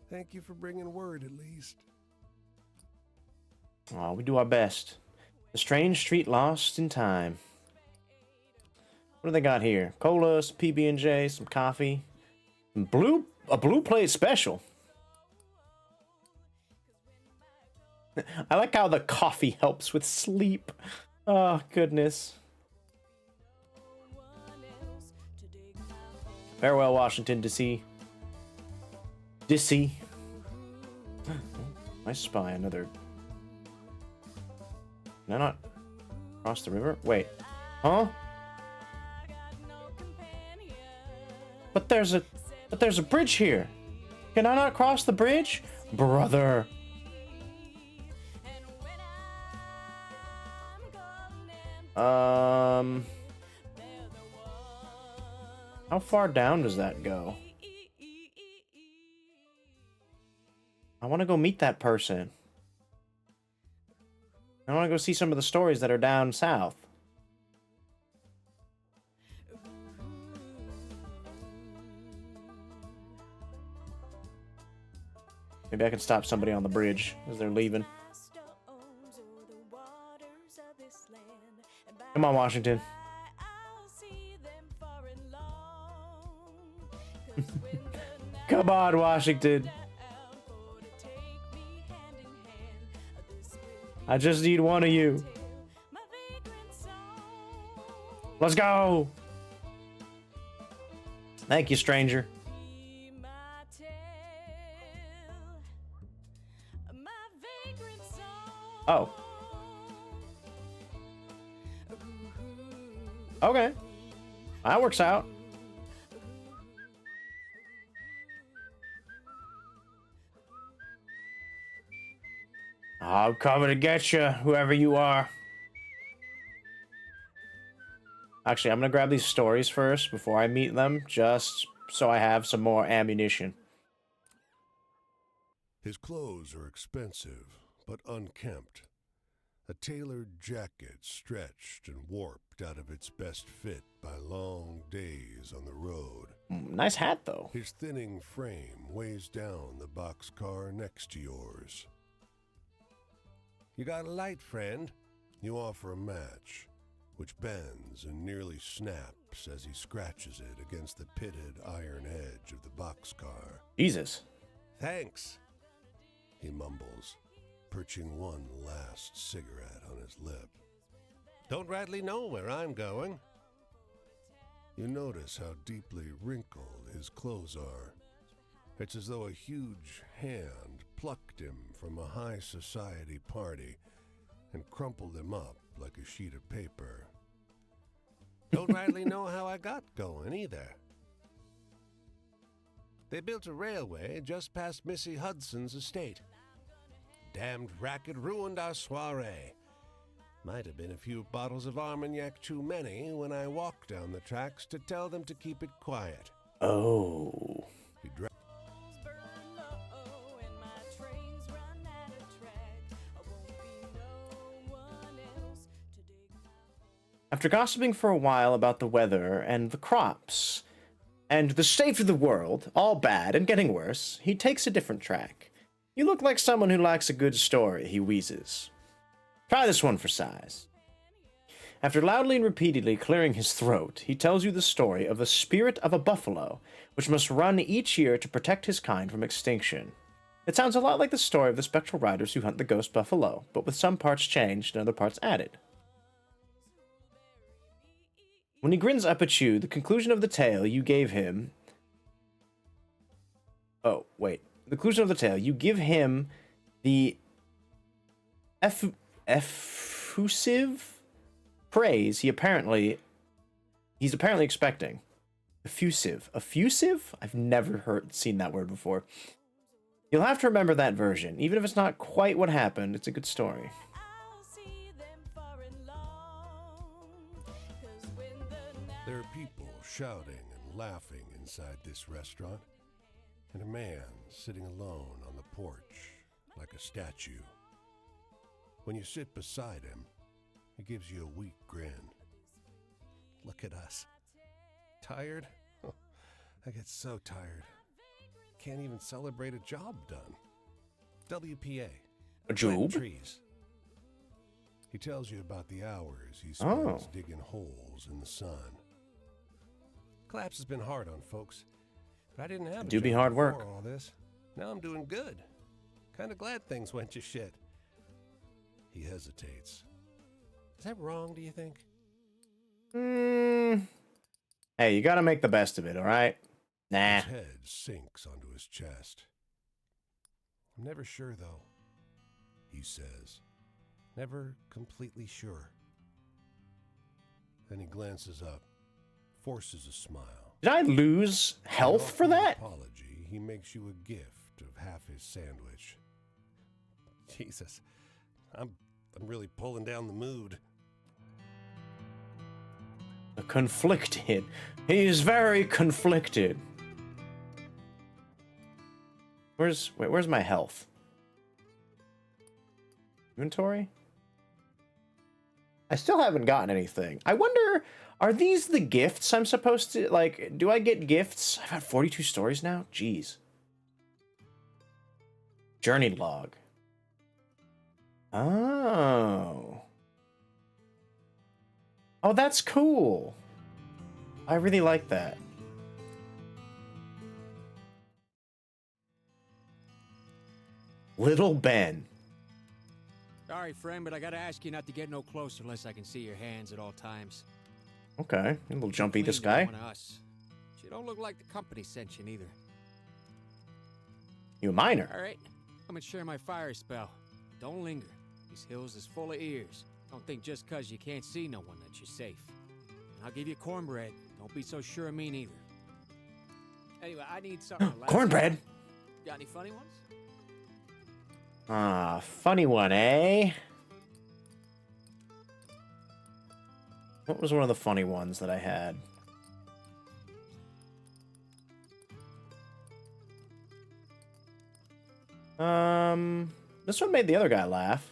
Thank you for bringing word, at least. Oh, we do our best. The strange street lost in time. What do they got here? Cola, some PB&J, some coffee, a blue plate special. I like how the coffee helps with sleep. Oh goodness. Farewell, Washington D.C. DC. I spy another. Can I not cross the river? Wait. Huh? But there's a bridge here. Can I not cross the bridge? Brother. How far down does that go? I want to go meet that person. I want to go see some of the stories that are down south. Maybe I can stop somebody on the bridge as they're leaving. Come on, Washington. Come on, Washington. I just need one of you. Let's go. Thank you, stranger. Oh. Okay. That works out. I'm coming to get you, whoever you are. Actually, I'm gonna grab these stories first before I meet them, just so I have some more ammunition. His clothes are expensive, but unkempt. A tailored jacket stretched and warped out of its best fit by long days on the road. Nice hat, though. His thinning frame weighs down the boxcar next to yours. You got a light, friend? You offer a match, which bends and nearly snaps as he scratches it against the pitted iron edge of the boxcar. Jesus. Thanks, he mumbles, perching one last cigarette on his lip. Don't rightly know where I'm going. You notice how deeply wrinkled his clothes are. It's as though a huge hand plucked him from a high society party and crumpled him up like a sheet of paper. Don't rightly know how I got going either. They built a railway just past Missy Hudson's estate. Damned racket ruined our soiree. Might have been a few bottles of Armagnac too many when I walked down the tracks to tell them to keep it quiet. Oh. We dra- burn low and my trains run out of track. I won't be no one else to dig my hole. After gossiping for a while about the weather and the crops and the state of the world, all bad and getting worse, he takes a different track. You look like someone who likes a good story, he wheezes. Try this one for size. After loudly and repeatedly clearing his throat, he tells you the story of the spirit of a buffalo, which must run each year to protect his kind from extinction. It sounds a lot like the story of the spectral riders who hunt the ghost buffalo, but with some parts changed and other parts added. When he grins up at you, the conclusion of the tale you gave him... Oh, wait. The conclusion of the tale, you give him the effusive praise he's apparently expecting. Effusive. Effusive? I've never seen that word before. You'll have to remember that version. Even if it's not quite what happened, it's a good story. I'll see them far and long. 'Cause when the night There are people shouting and laughing inside this restaurant, and a man sitting alone on the porch like a statue. When you sit beside him, he gives you a weak grin. Look at us. Tired? I get so tired. Can't even celebrate a job done. WPA. A Planting job? trees. He tells you about the hours he spends Oh. digging holes in the sun. Collapse has been hard on folks, but I didn't have a Do be job hard before work. all this. Now I'm doing good. Kind of glad things went to shit. He hesitates. Is that wrong, do you think? Hey, you gotta make the best of it, alright? Nah. His head sinks onto his chest. I'm never sure, though, he says. Never completely sure. Then he glances up, forces a smile. Did I lose health for And offering an that? apology, he makes you a gift of half his sandwich. Jesus, I'm really pulling down the mood. Conflicted. He's very conflicted. Where's my health? Inventory? I still haven't gotten anything. I wonder, are these the gifts I'm supposed to, like, do I get gifts? I've had 42 stories now? Jeez. Journey log. Oh. Oh, that's cool. I really like that. Little Ben. Sorry, friend, but I gotta ask you not to get no closer unless I can see your hands at all times. Okay, a little jumpy, this Clean, you're guy. one of us. But you don't look like the company sent you neither. You a miner? All right, come and share my fire spell. Don't linger. These hills is full of ears. Don't think just 'cause you can't see no one that you're safe. And I'll give you cornbread. Don't be so sure of me neither. Anyway, I need something to laugh Cornbread? at. Got any funny ones? Ah, funny one, eh? What was one of the funny ones that I had? This one made the other guy laugh.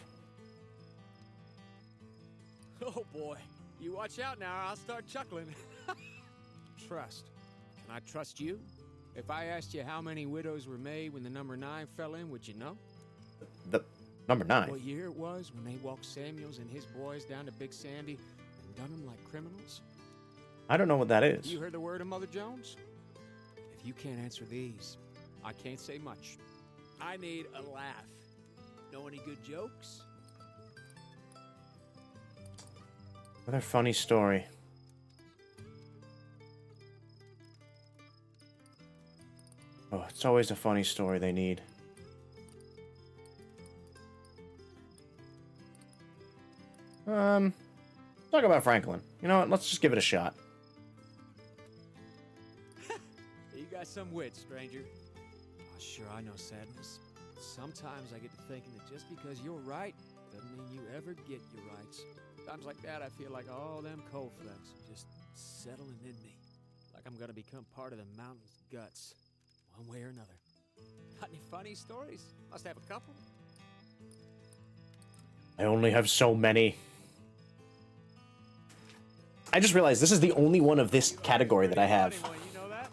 Oh boy, you watch out now, I'll start chuckling. Trust. Can I trust you? If I asked you how many widows were made when the number 9 fell in, would you know? The number 9. What year it was when they walked Samuels and his boys down to Big Sandy and done them like criminals? I don't know what that is. You heard the word of Mother Jones? If you can't answer these, I can't say much. I need a laugh. Know any good jokes? Another funny story. Oh, it's always a funny story they need. Talk about Franklin. You know what? Let's just give it a shot. You got some wit, stranger. Oh, sure, I know sadness. Sometimes I get to thinking that just because you're right doesn't mean you ever get your rights. Times like that, I feel like all them cold flecks are just settling in me. Like I'm gonna become part of the mountain's guts, one way or another. Got any funny stories? Must have a couple. I only have so many. I just realized this is the only one of this category that I have. You know that?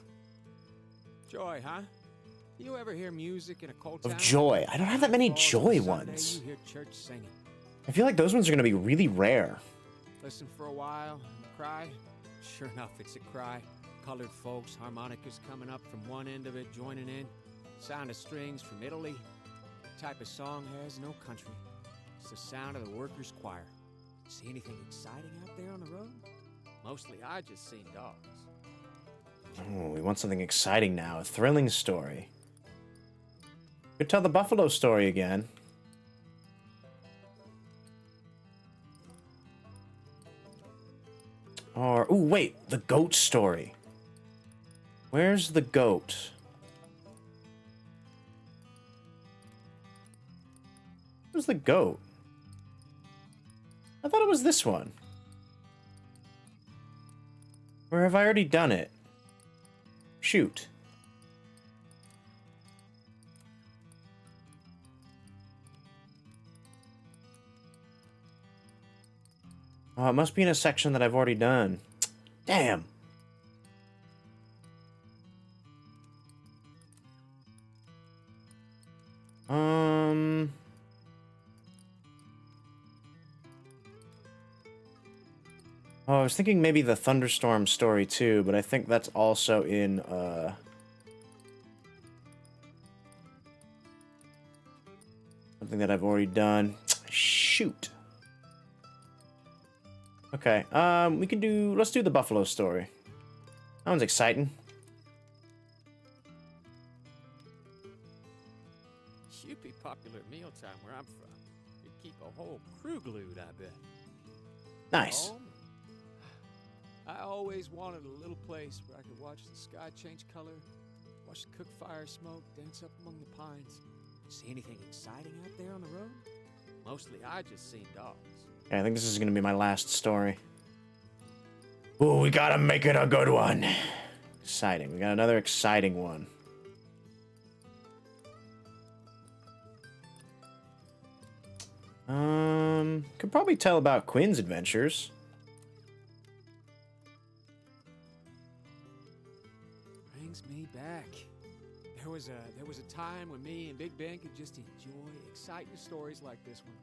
Joy, huh? You ever hear music in a cold Of town? joy. I don't have that many Falls joy on Sunday, ones. You hear church singing. I feel like those ones are going to be really rare. Listen for a while and cry. Sure enough, it's a cry. Colored folks, harmonicas coming up from one end of it, joining in. Sound of strings from Italy. The type of song has no country. It's the sound of the workers' choir. See anything exciting out there on the road? Mostly I just seen dogs. Oh, we want something exciting now. A thrilling story. Could tell the buffalo story again. Or, ooh, wait, the goat story. Where's the goat? Where's the goat? I thought it was this one. Or have I already done it? Shoot. Oh, it must be in a section that I've already done. Damn. Oh, I was thinking maybe the thunderstorm story too, but I think that's also in, something that I've already done. Shoot. Okay, let's do the buffalo story. That one's exciting. Should be popular at mealtime where I'm from. You'd keep a whole crew glued, I bet. Nice. Home? I always wanted a little place where I could watch the sky change color, watch the cook fire smoke, dance up among the pines. See anything exciting out there on the road? Mostly I just seen dogs. Okay, I think this is gonna be my last story. Ooh, we gotta make it a good one. Exciting. We got another exciting one. Could probably tell about Quinn's adventures. Brings me back. There was a time when me and Big Ben could just enjoy exciting stories like this one.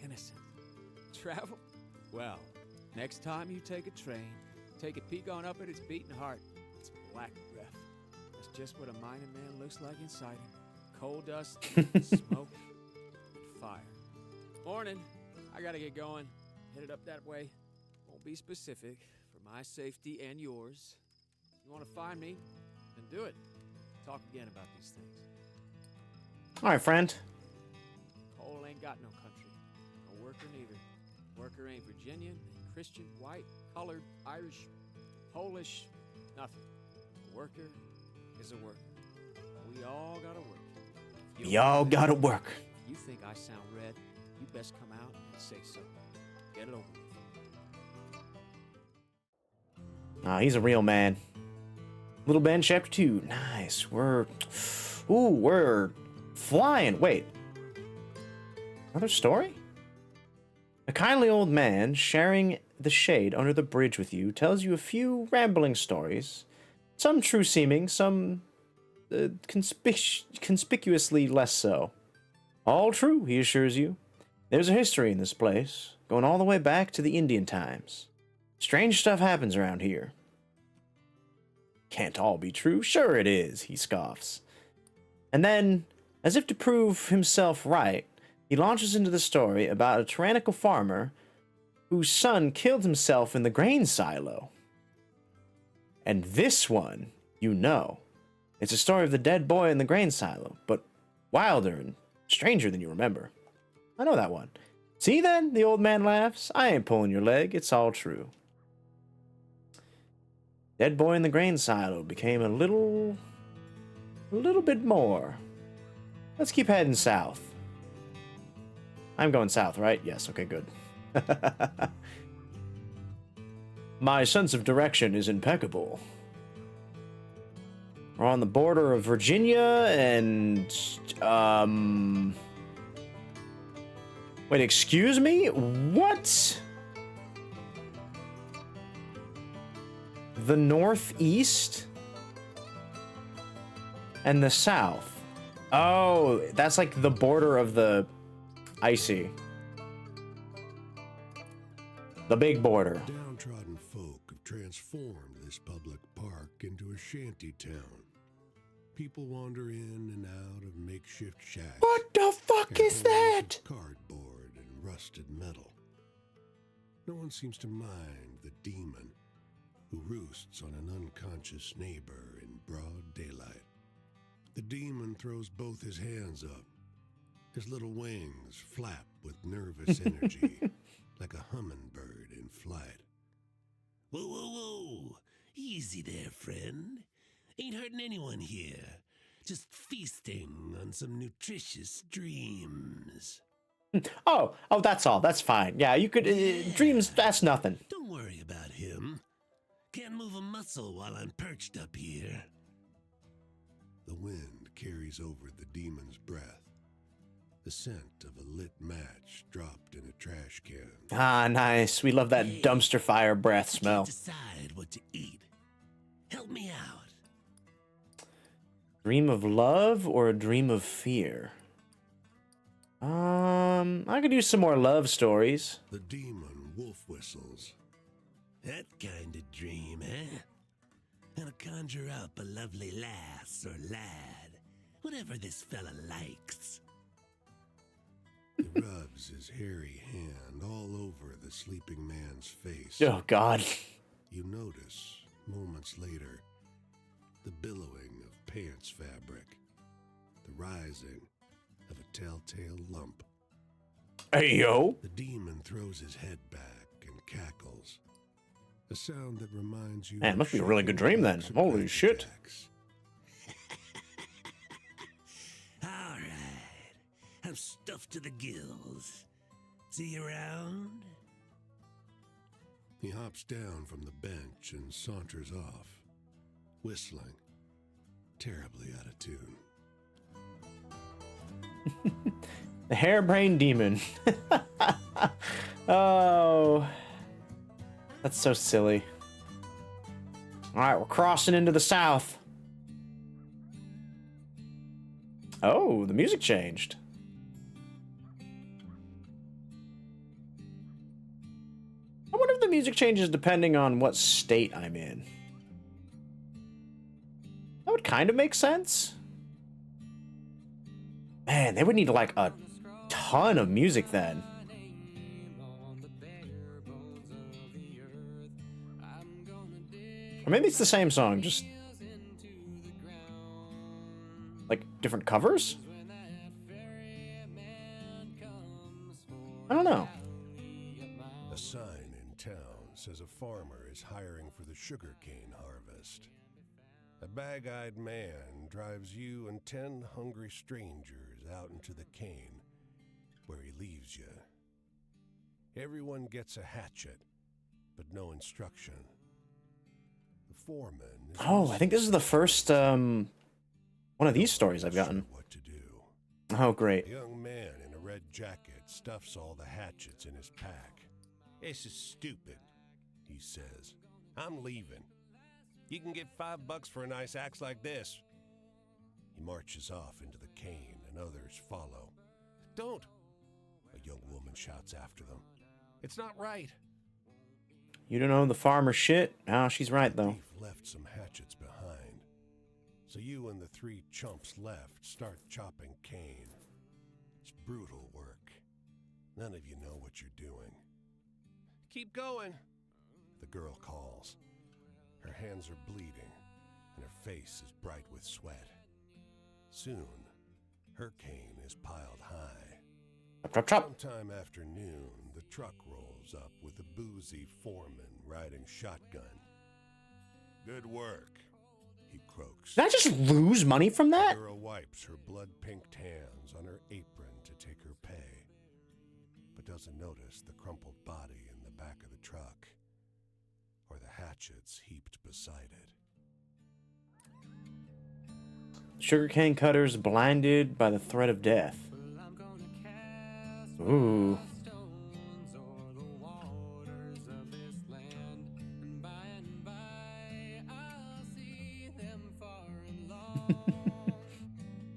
Innocent. Travel? Well, next time you take a train, take a peek on up at its beating heart. It's black breath. That's just what a mining man looks like inside him. Coal dust, smoke, and fire. Morning. I gotta get going. Headed up that way. Won't be specific for my safety and yours. You want to find me? Then do it. Talk again about these things. All right, friend. Coal ain't got no country. No worker neither. Worker ain't Virginian, ain't Christian, white, colored, Irish, Polish, nothing. A worker is a worker. We all gotta work. Y'all gotta work. If you think I sound red, you best come out and say so. Get it over with. Ah, he's a real man. Little Ben, chapter 2. Nice. We're flying. Wait. Another story? A kindly old man, sharing the shade under the bridge with you, tells you a few rambling stories. Some true-seeming, some conspicuously less so. All true, he assures you. There's a history in this place, going all the way back to the Indian times. Strange stuff happens around here. Can't all be true. Sure it is, he scoffs. And then, as if to prove himself right, he launches into the story about a tyrannical farmer whose son killed himself in the grain silo. And this one, you know. It's a story of the dead boy in the grain silo, but wilder and stranger than you remember. I know that one. See then, the old man laughs. I ain't pulling your leg, it's all true. Dead boy in the grain silo became a little bit more. Let's keep heading south. I'm going south, right? Yes, okay, good. My sense of direction is impeccable. We're on the border of Virginia and, wait, excuse me? What? The Northeast? And the South. Oh, that's like the border of the... I see. The big border. Downtrodden folk have transformed this public park into a shanty town. People wander in and out of makeshift shacks. What the fuck is that? Cardboard and rusted metal. No one seems to mind the demon who roosts on an unconscious neighbor in broad daylight. The demon throws both his hands up. His little wings flap with nervous energy, like a hummingbird in flight. Whoa, whoa, whoa. Easy there, friend. Ain't hurting anyone here. Just feasting on some nutritious dreams. Oh, that's all. That's fine. Yeah, you could... dreams, that's nothing. Don't worry about him. Can't move a muscle while I'm perched up here. The wind carries over the demon's breath. The scent of a lit match dropped in a trash can. Ah, nice. We love that dumpster fire breath smell. Decide what to eat. Help me out. Dream of love or a dream of fear? I could use some more love stories. The demon wolf whistles. That kind of dream, eh? And conjure up a lovely lass or lad. Whatever this fella likes. He rubs his hairy hand all over the sleeping man's face. Oh, God. You notice, moments later, the billowing of pants fabric, the rising of a telltale lump. Hey, yo. The demon throws his head back and cackles. A sound that reminds you... Man, it must be a really good dream then. Holy shit. All right. I'm stuffed to the gills. See you around? He hops down from the bench and saunters off, whistling, terribly out of tune. The harebrained demon. Oh... That's so silly. Alright, we're crossing into the south. Oh, the music changed. I wonder if the music changes depending on what state I'm in. That would kind of make sense. Man, they would need like a ton of music then. Or maybe it's the same song, just like different covers? I don't know. A sign in town says a farmer is hiring for the sugarcane harvest. A bag-eyed man drives you and 10 hungry strangers out into the cane, where he leaves you. Everyone gets a hatchet, but no instruction. Foreman is I think this is the first one of these stories I've gotten. What to do. Oh, great. A young man in a red jacket stuffs all the hatchets in his pack. This is stupid, he says. I'm leaving. You can get $5 for a nice axe like this. He marches off into the cane and others follow. Don't! A young woman shouts after them. It's not right. You don't know the farmer shit? Oh, she's right, though. Thief left some hatchets behind. So you and the 3 chumps left start chopping cane. It's brutal work. None of you know what you're doing. Keep going, the girl calls. Her hands are bleeding, and her face is bright with sweat. Soon, her cane is piled high. Chop, chop. Sometime after noon, the truck rolls up with a boozy foreman riding shotgun. Good work, he croaks. Did I just lose money from that? The girl wipes her blood-pinked hands on her apron to take her pay, but doesn't notice the crumpled body in the back of the truck, or the hatchets heaped beside it. Sugarcane cutters blinded by the threat of death. Ooh.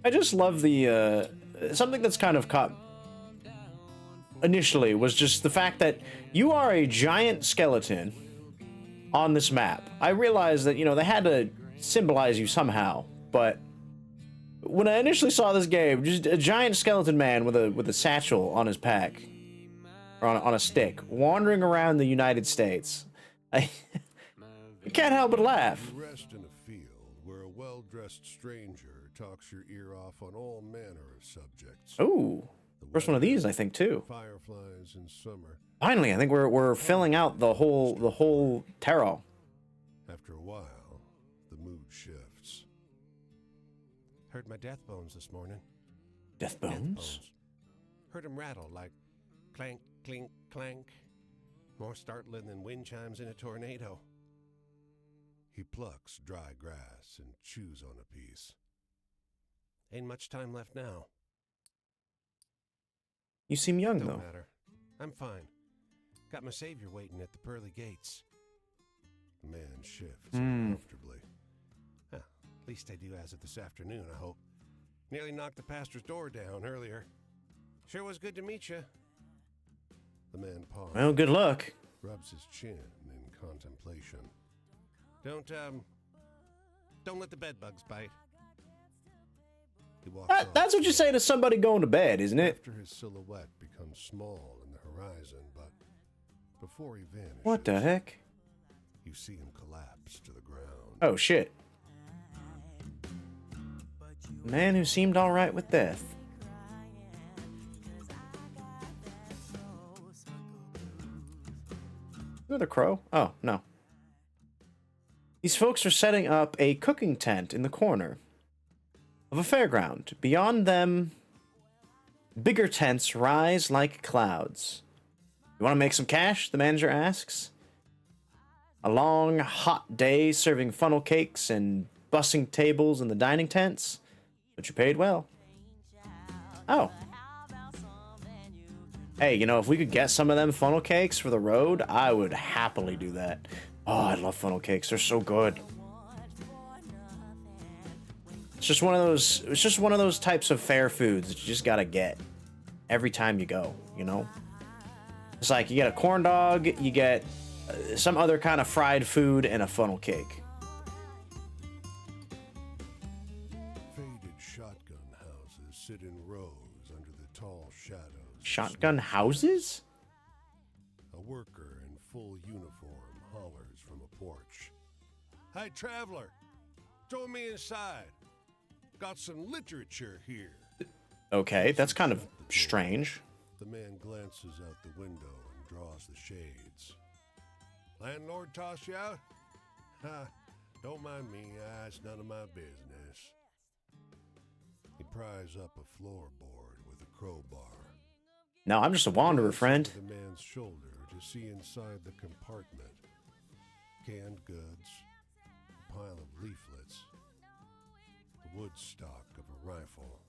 I just love the, something that's kind of caught initially was just the fact that you are a giant skeleton on this map. I realized that, you know, they had to symbolize you somehow, but when I initially saw this game, just a giant skeleton man with a satchel on his pack, or on a stick, wandering around the United States, I can't help but laugh. You rest in a field where a well-dressed stranger talks your ear off on all manner of subjects. Ooh, first one of these, I think, too. Fireflies in summer. Finally, I think we're filling out the whole tarot. After a while, the mood shifts. Heard my death bones this morning. Death bones? Heard 'em rattle like clank, clink, clank. More startling than wind chimes in a tornado. He plucks dry grass and chews on a piece. Ain't much time left now. You seem young, Don't though. matter. I'm fine. Got my savior waiting at the pearly gates. The man shifts uncomfortably. At least I do as of this afternoon, I hope. Nearly knocked the pastor's door down earlier. Sure was good to meet you. The man pauses. Well, good luck. Rubs his chin in contemplation. Don't let the bed bugs bite. He walks off. That's what you say to somebody going to bed, isn't it? After his silhouette becomes small in the horizon, but before he vanishes, What the heck? you see him collapse to the ground. Oh, shit. A man who seemed alright with death. Another crow? Oh, no. These folks are setting up a cooking tent in the corner of a fairground. Beyond them, bigger tents rise like clouds. You want to make some cash? The manager asks. A long, hot day serving funnel cakes and bussing tables in the dining tents, but you paid well. Oh. Hey, you know, if we could get some of them funnel cakes for the road, I would happily do that. Oh, I love funnel cakes. They're so good. It's just one of those types of fair foods that you just gotta get every time you go, you know? It's like you get a corn dog, you get some other kind of fried food, and a funnel cake. Faded shotgun houses sit in rows under the tall shadows. Shotgun houses? A worker in full uniform hollers from a porch. Hey, traveler, join me inside. Got some literature here. Okay, that's kind of strange. The man glances out the window and draws the shades. Landlord toss you out? Ha, don't mind me, it's none of my business. He pries up a floorboard with a crowbar. No, I'm just a wanderer, friend. To the man's shoulder to see inside the compartment. Canned goods, a pile of leaflets, the wood stock of a rifle.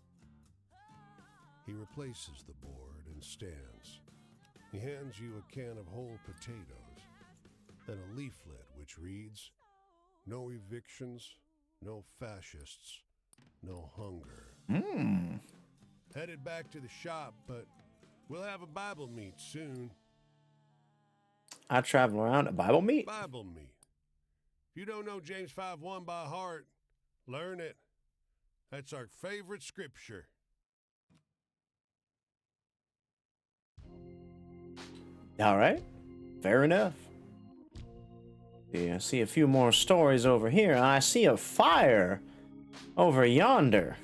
He replaces the board and stands. He hands you a can of whole potatoes, then a leaflet which reads, "No evictions, no fascists, no hunger." Headed back to the shop, but we'll have a Bible meet soon. I travel around a Bible meet? Bible meet. If you don't know James 5:1 by heart, learn it. That's our favorite scripture. All right, fair enough. Yeah, I see a few more stories over here. I see a fire over yonder.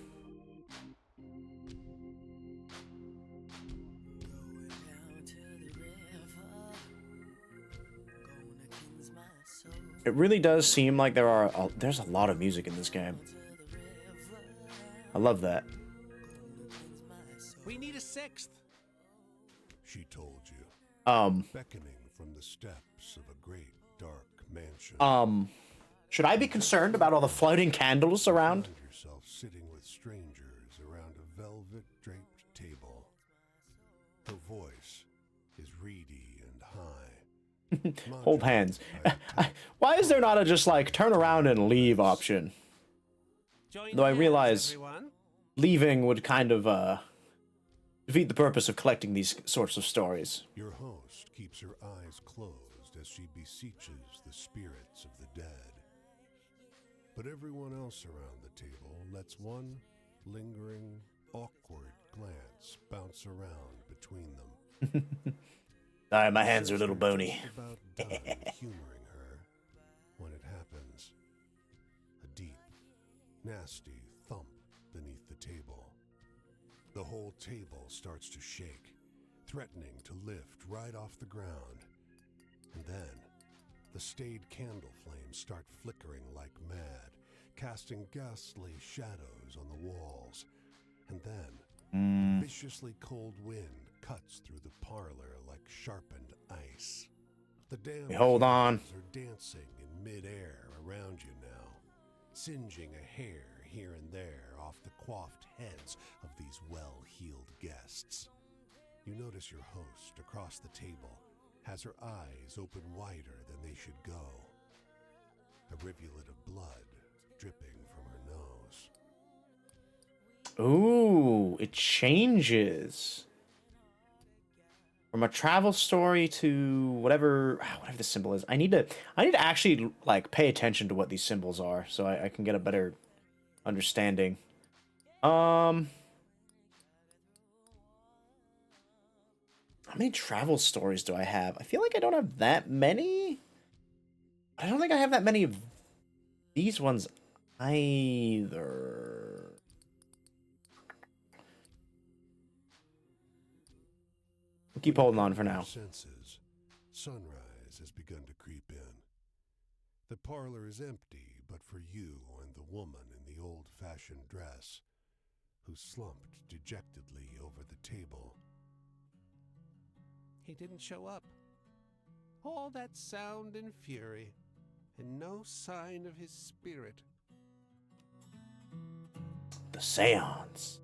It really does seem like there's a lot of music in this game. I love that. We need a sixth. She told you, beckoning from the steps of a great dark mansion. Should I be concerned about all the floating candles around? Find yourself sitting with strangers around a velvet draped table. Her voice is reedy and high. Hold hands. Why is there not a just like turn around and leave option? Though I realize leaving would kind of defeat the purpose of collecting these sorts of stories. Your host keeps her eyes closed as she beseeches the spirits of the dead. But everyone else around the table lets one lingering, awkward glance bounce around between them. Sorry, my hands are a little bony. Just about done humoring her when it happens. A deep, nasty thump beneath the table. The whole table starts to shake, threatening to lift right off the ground. And then, the staid candle flames start flickering like mad, casting ghastly shadows on the walls. And then, a viciously cold wind cuts through the parlor like sharpened ice. The damn Hold on. candles are dancing in midair around you now, singeing a hair here and there off the coiffed heads of these well-heeled guests. You notice your host across the table has her eyes open wider than they should go. A rivulet of blood dripping from her nose. Ooh, it changes from a travel story to whatever the symbol is. I need to actually like pay attention to what these symbols are so I can get a better understanding. How many travel stories do I have? I feel like I don't have that many. I don't think I have that many of these ones either. We'll keep holding on for now. Senses, sunrise has begun to creep in. The parlor is empty, but for you and the woman in the old-fashioned dress, who slumped dejectedly over the table. He didn't show up. All that sound and fury, and no sign of his spirit. The seance.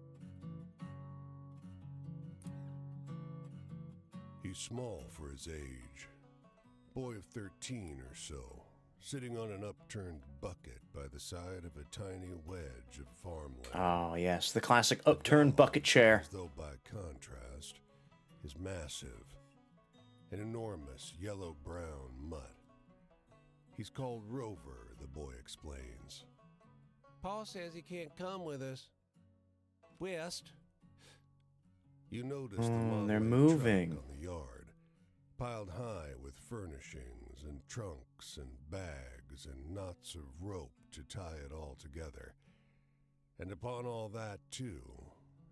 He's small for his age. Boy of 13 or so, sitting on an upturned bucket by the side of a tiny wedge of farmland. Oh, yes, the classic upturned bucket chair. As though by contrast, is massive. An enormous yellow-brown mutt. He's called Rover, the boy explains. Paul says he can't come with us. West. You notice the long they're red moving. truck on the yard, piled high with furnishings and trunks and bags and knots of rope to tie it all together. And upon all that, too,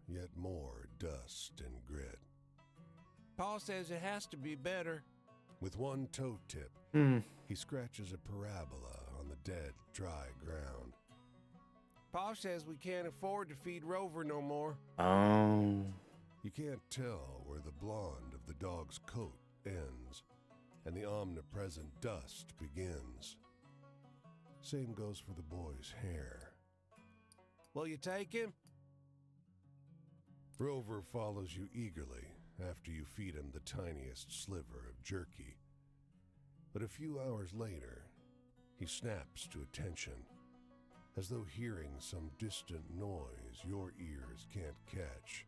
yet more dust and grit. Paul says it has to be better. With one toe tip, he scratches a parabola on the dead, dry ground. Paul says we can't afford to feed Rover no more. Oh. You can't tell where the blonde of the dog's coat ends and the omnipresent dust begins. Same goes for the boy's hair. Will you take him? Rover follows you eagerly after you feed him the tiniest sliver of jerky. But a few hours later, he snaps to attention, as though hearing some distant noise your ears can't catch.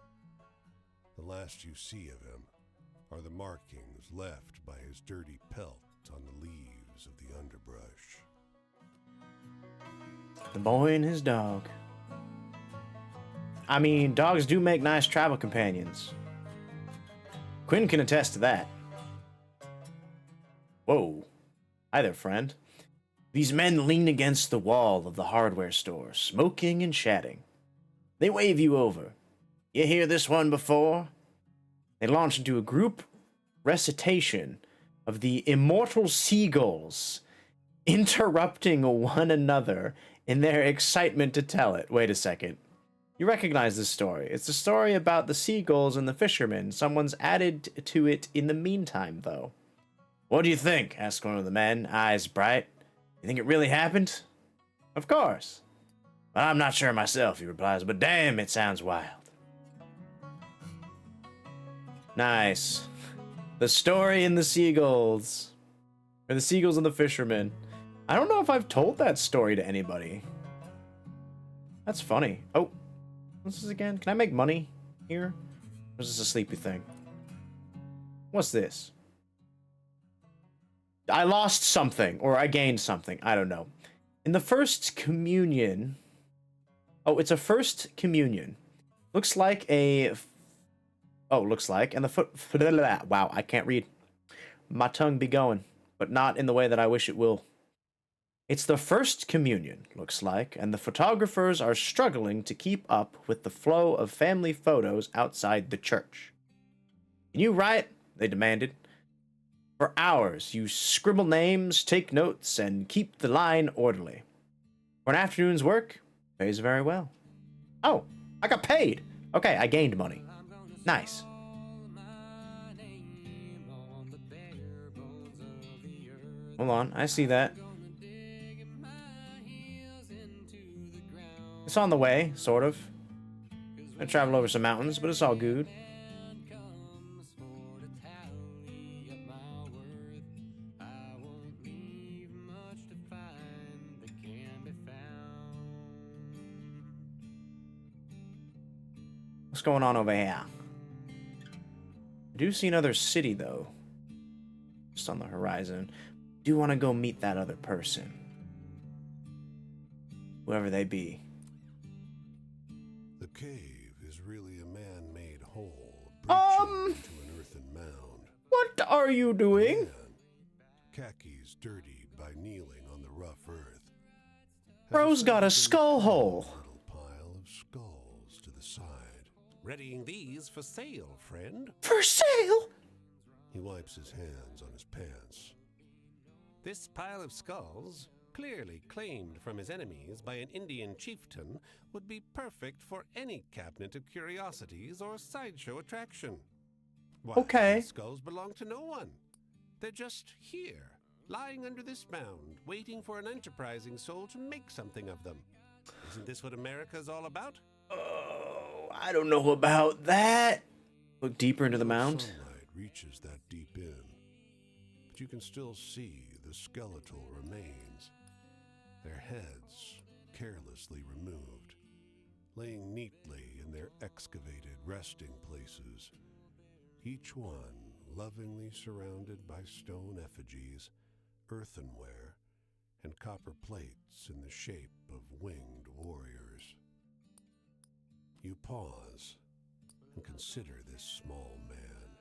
The last you see of him are the markings left by his dirty pelt on the leaves of the underbrush. The boy and his dog. I mean, dogs do make nice travel companions. Quinn can attest to that. Whoa. Hi there, friend. These men lean against the wall of the hardware store, smoking and chatting. They wave you over. You hear this one before? They launch into a group recitation of the immortal seagulls interrupting one another in their excitement to tell it. Wait a second. You recognize this story. It's a story about the seagulls and the fishermen. Someone's added to it in the meantime, though. What do you think? Asked one of the men, eyes bright. You think it really happened? Of course. Well, I'm not sure myself, he replies, but damn, it sounds wild. Nice. The story in the seagulls. Or the seagulls and the fishermen. I don't know if I've told that story to anybody. That's funny. Oh, what's this again? Can I make money here? Or is this a sleepy thing? What's this? I lost something, or I gained something. I don't know. In the first communion... Oh, it's a first communion. Looks like a... Oh, looks like. And the foot... Wow, I can't read. My tongue be going, but not in the way that I wish it will. It's the first communion, looks like, and the photographers are struggling to keep up with the flow of family photos outside the church. Can you write? They demanded. For hours, you scribble names, take notes, and keep the line orderly. For an afternoon's work, pays very well. Oh, I got paid. Okay, I gained money. Nice. Hold on, I see that. It's on the way, sort of. I travel over some mountains, but it's all good. What's going on over here? I do see another city, though. Just on the horizon. Do want to go meet that other person. Whoever they be. The cave is really a man-made hole breaching into an earthen mound. What are you doing? Man, khakis dirtied by kneeling on the rough earth. Bro's got a skull hole. Little pile of skulls to the side. Readying these for sale, friend. For sale? He wipes his hands on his pants. This pile of skulls, clearly claimed from his enemies by an Indian chieftain, would be perfect for any cabinet of curiosities or sideshow attraction. Why, Okay. these skulls belong to no one. They're just here, lying under this mound, waiting for an enterprising soul to make something of them. Isn't this what America's all about? Oh, I don't know about that. Look deeper into the mound. Sunlight reaches that deep in, but you can still see the skeletal remains. Their heads carelessly removed, laying neatly in their excavated resting places, each one lovingly surrounded by stone effigies, earthenware, and copper plates in the shape of winged warriors. You pause and consider this small man,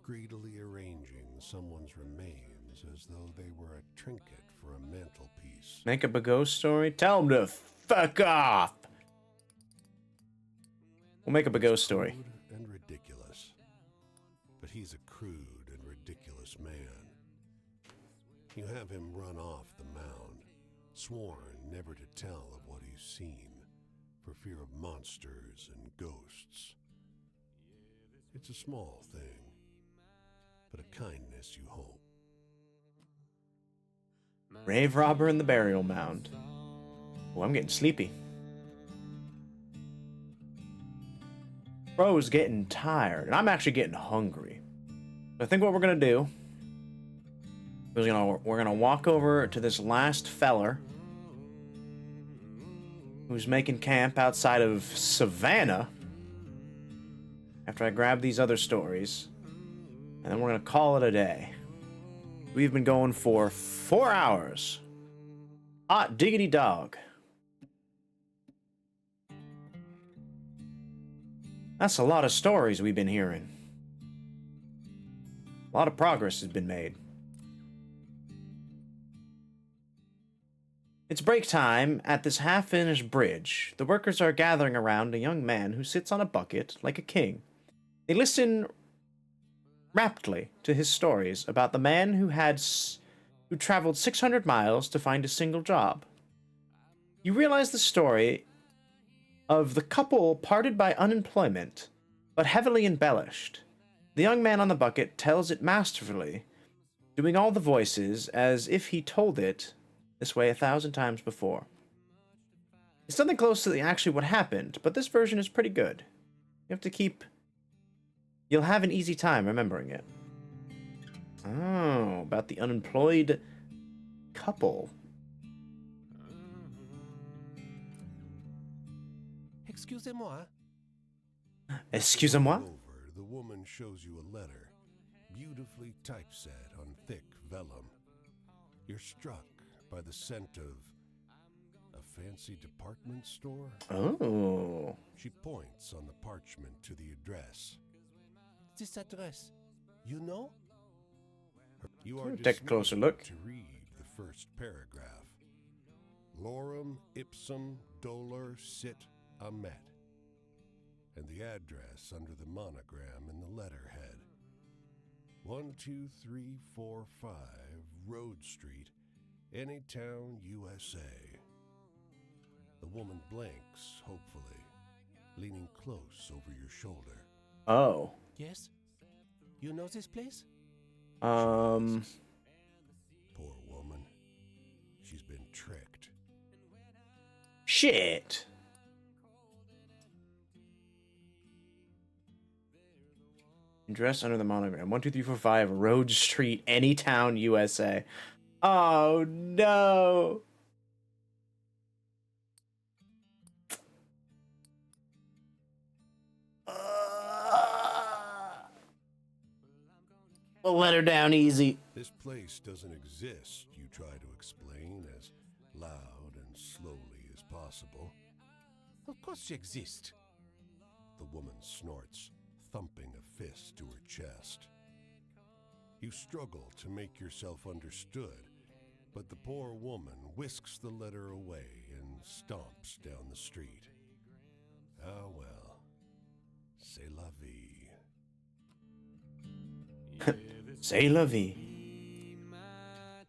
greedily arranging someone's remains as though they were a trinket for a mantelpiece. Make up a ghost story? Tell him to fuck off. We'll make up a ghost story. Crude and ridiculous. But he's a crude and ridiculous man. You have him run off the mound, sworn never to tell of what he's seen, for fear of monsters and ghosts. It's a small thing, but a kindness you hope. Grave robber in the burial mound. Oh, I'm getting sleepy. Bro's getting tired, and I'm actually getting hungry. I think what we're gonna do is we're gonna walk over to this last feller who's making camp outside of Savannah after I grab these other stories, and then we're gonna call it a day. We've been going for 4 hours. Hot diggity dog. That's a lot of stories we've been hearing. A lot of progress has been made. It's break time at this half-finished bridge. The workers are gathering around a young man who sits on a bucket like a king. They listen raptly to his stories about the man who had who traveled 600 miles to find a single job. You realize the story of the couple parted by unemployment, but heavily embellished. The young man on the bucket tells it masterfully, doing all the voices as if he told it this way 1,000 times before. It's something close to actually what happened, but this version is pretty good. You have to keep... You'll have an easy time remembering it. Oh, about the unemployed couple. Excusez-moi. Excusez-moi? Over, the woman shows you a letter, beautifully typeset on thick vellum. You're struck by the scent of a fancy department store. Oh. She points on the parchment to the address. This address, you know? You are Take a closer dismayed look. to read the first paragraph. Lorem ipsum dolor sit amet. And the address under the monogram in the letterhead. 12345 Road Street, Anytown, USA. The woman blinks, hopefully, leaning close over your shoulder. Oh. Yes? You know this place? Poor woman. She's been tricked. Shit. Address under the monogram. 12345 Road Street, Anytown, USA. Oh no. We'll let her down easy. This place doesn't exist, you try to explain as loud and slowly as possible. Of course she exists. The woman snorts, thumping a fist to her chest. You struggle to make yourself understood, but the poor woman whisks the letter away and stomps down the street. Ah well, c'est la vie. C'est la vie.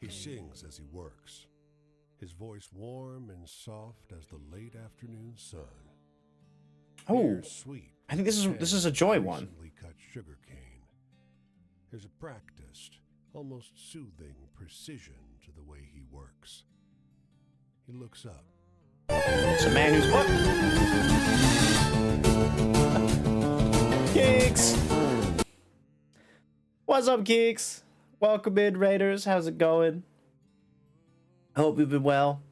He sings as he works, his voice warm and soft as the late afternoon sun. Oh, Beer sweet. I think this is a Joy one. Recently cut sugar cane. There's a practiced, almost soothing precision to the way he works. He looks up. It's a man who's what? Geeks! What's up, geeks? Welcome in, Raiders. How's it going? I hope you've been well.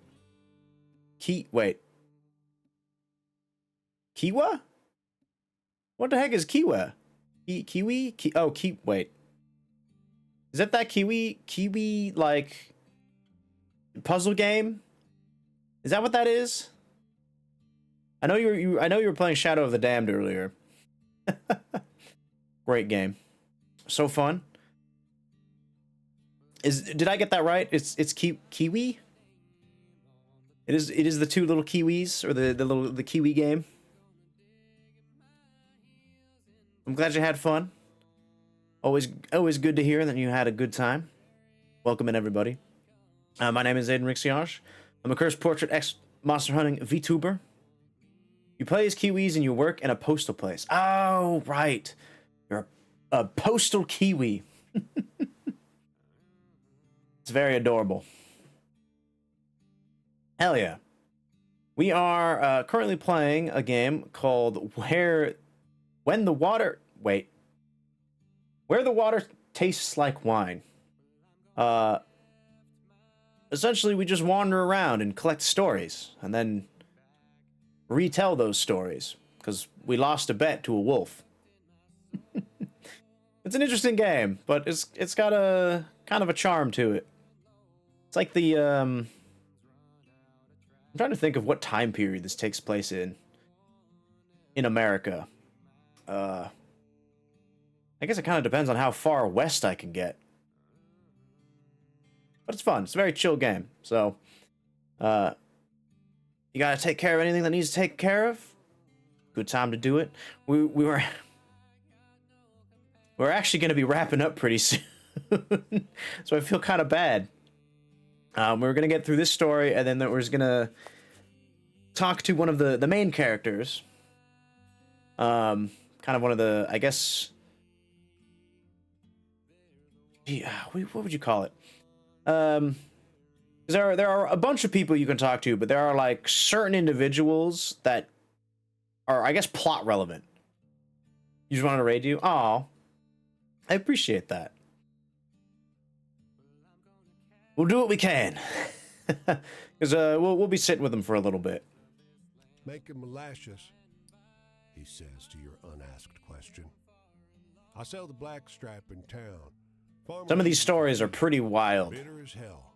Wait. Kiwa? What the heck is Kiwa? Kiwi? Wait. Is that Kiwi, like, puzzle game? Is that what that is? I know you were playing Shadow of the Damned earlier. Great game. So fun. Did I get that right? It's Kiwi? It is the two little Kiwis, or the Kiwi game. I'm glad you had fun. Always good to hear that you had a good time. Welcome in, everybody. My name is Aiden Rixiage. I'm a cursed portrait ex-monster hunting VTuber. You play as Kiwis and you work in a postal place. Oh, right. You're a postal Kiwi. It's very adorable. Hell yeah. We are currently playing a game called Where the Water Tastes Like Wine. Essentially, we just wander around and collect stories, and then retell those stories, because we lost a bet to a wolf. It's an interesting game, but it's got a kind of a charm to it. It's like the I'm trying to think of what time period this takes place in America. I guess it kind of depends on how far west I can get. But it's fun. It's a very chill game. So, you gotta take care of anything that needs to take care of. Good time to do it. We're actually gonna be wrapping up pretty soon. So I feel kind of bad. We're gonna get through this story, and then we're just gonna talk to one of the main characters. Kind of one of the, I guess. Yeah, what would you call it? 'Cause there are a bunch of people you can talk to, but there are like certain individuals that are, I guess, plot relevant. You just wanted to raid you? Oh, I appreciate that. We'll do what we can. Because we'll be sitting with them for a little bit. Making molasses, he says to your unasked question. I sell the blackstrap in town. Some of these stories are pretty wild. Bitter as hell.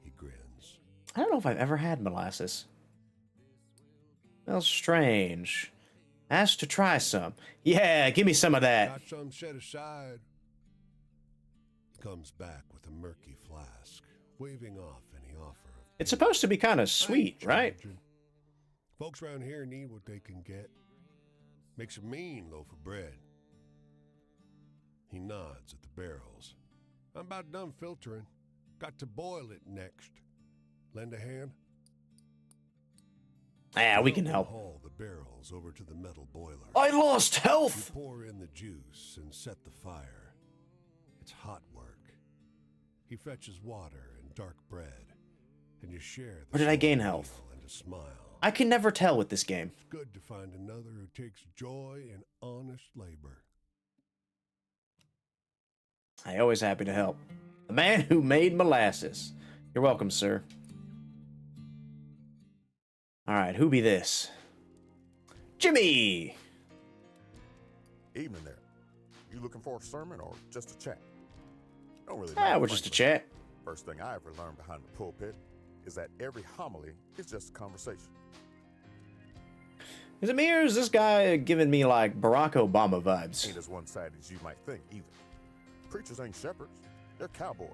He grins. I don't know if I've ever had molasses. Smells strange. Asked to try some. Yeah, give me some of that. Got some set aside. He comes back with a murky flask, waving off any offer of It's supposed to be kind of sweet, right? Folks around here need what they can get. Makes a mean loaf of bread. He nods at the barrels. I'm about done filtering. Got to boil it next. Lend a hand? Yeah, we can help. Haul the barrels over to the metal boiler. I lost health! You pour in the juice and set the fire. It's hot work. He fetches water and dark bread, and you share the Or did I gain small health? meal and a smile. I can never tell with this game. It's good to find another who takes joy in honest labor. I always happy to help. The man who made molasses. You're welcome, sir. Alright, who be this? Jimmy! Evening there. You looking for a sermon or just a chat? Don't really Ah, matter, we're just a frankly. chat. First thing I ever learned behind the pulpit is that every homily is just a conversation. Is it me or is this guy giving me like Barack Obama vibes? Ain't as one-sided as you might think either. Preachers ain't shepherds, they're cowboys.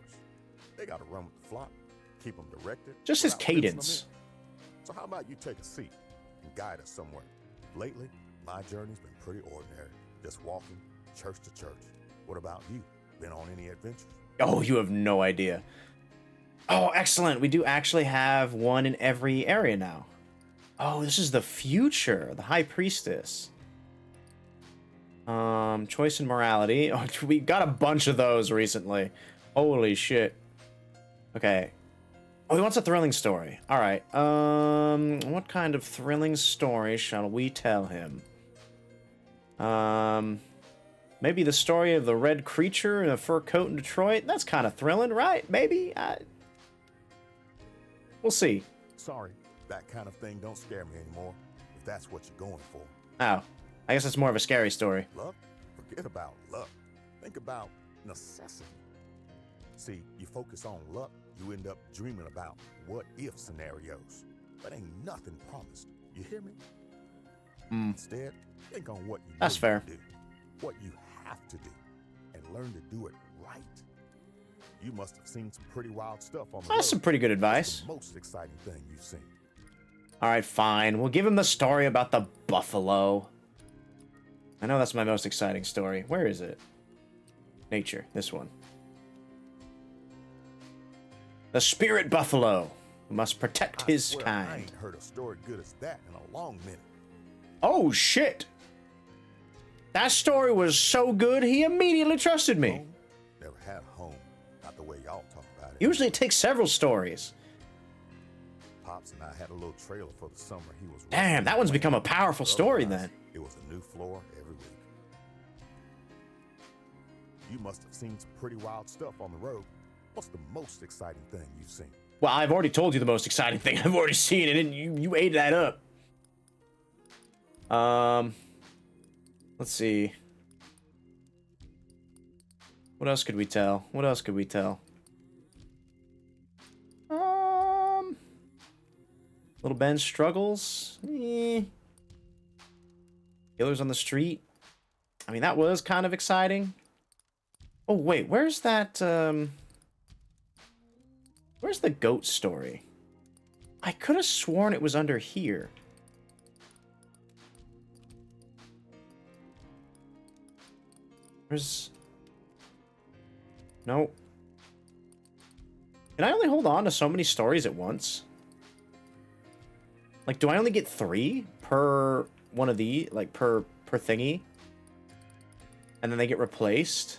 They gotta run with the flock, keep them directed. Just his without fencing them cadence. in. So how about you take a seat and guide us somewhere? Lately, my journey's been pretty ordinary, just walking church to church. What about you? Been on any adventures? Oh, you have no idea. Oh, excellent. We do actually have one in every area now. Oh, this is the future. The High Priestess. Choice and morality. Oh, we got a bunch of those recently. Holy shit. Okay. Oh, he wants a thrilling story. All right. What kind of thrilling story shall we tell him? Maybe the story of the red creature in a fur coat in Detroit. That's kind of thrilling, right? Maybe. We'll see. Sorry, that kind of thing don't scare me anymore, if that's what you're going for. Oh, I guess it's more of a scary story. Luck? Forget about luck. Think about necessity. See, you focus on luck, you end up dreaming about what-if scenarios. But ain't nothing promised. You hear me? Instead, think on what you That's know fair. you can do, what you have to do, and learn to do it right. You must have seen some pretty wild stuff on the road. That's some pretty good What's advice. the most exciting thing you've seen? All right, fine. We'll give him the story about the buffalo. I know that's my most exciting story. Where is it? Nature. This one. The spirit buffalo who must protect I his swear I kind. ain't heard a story good as that in a long minute. Oh, shit. That story was so good, he immediately trusted me. Home? Never had a home. Not the way y'all talk about it. Usually it takes several stories. Pops and I had a little trailer for the summer. He was Damn, that one's become a powerful story Otherwise, then. It was a new floor every week. You must have seen some pretty wild stuff on the road. What's the most exciting thing you've seen? Well, I've already told you the most exciting thing. I've already seen it, and you ate that up. Let's see. What else could we tell? What else could we tell? Little Ben struggles. Killers on the street. I mean, that was kind of exciting. Oh, wait, where's that, where's the goat story? I could have sworn it was under here. Where's... No. Can I only hold on to so many stories at once? Like, do I only get 3 per one of the, like, per thingy? And then they get replaced?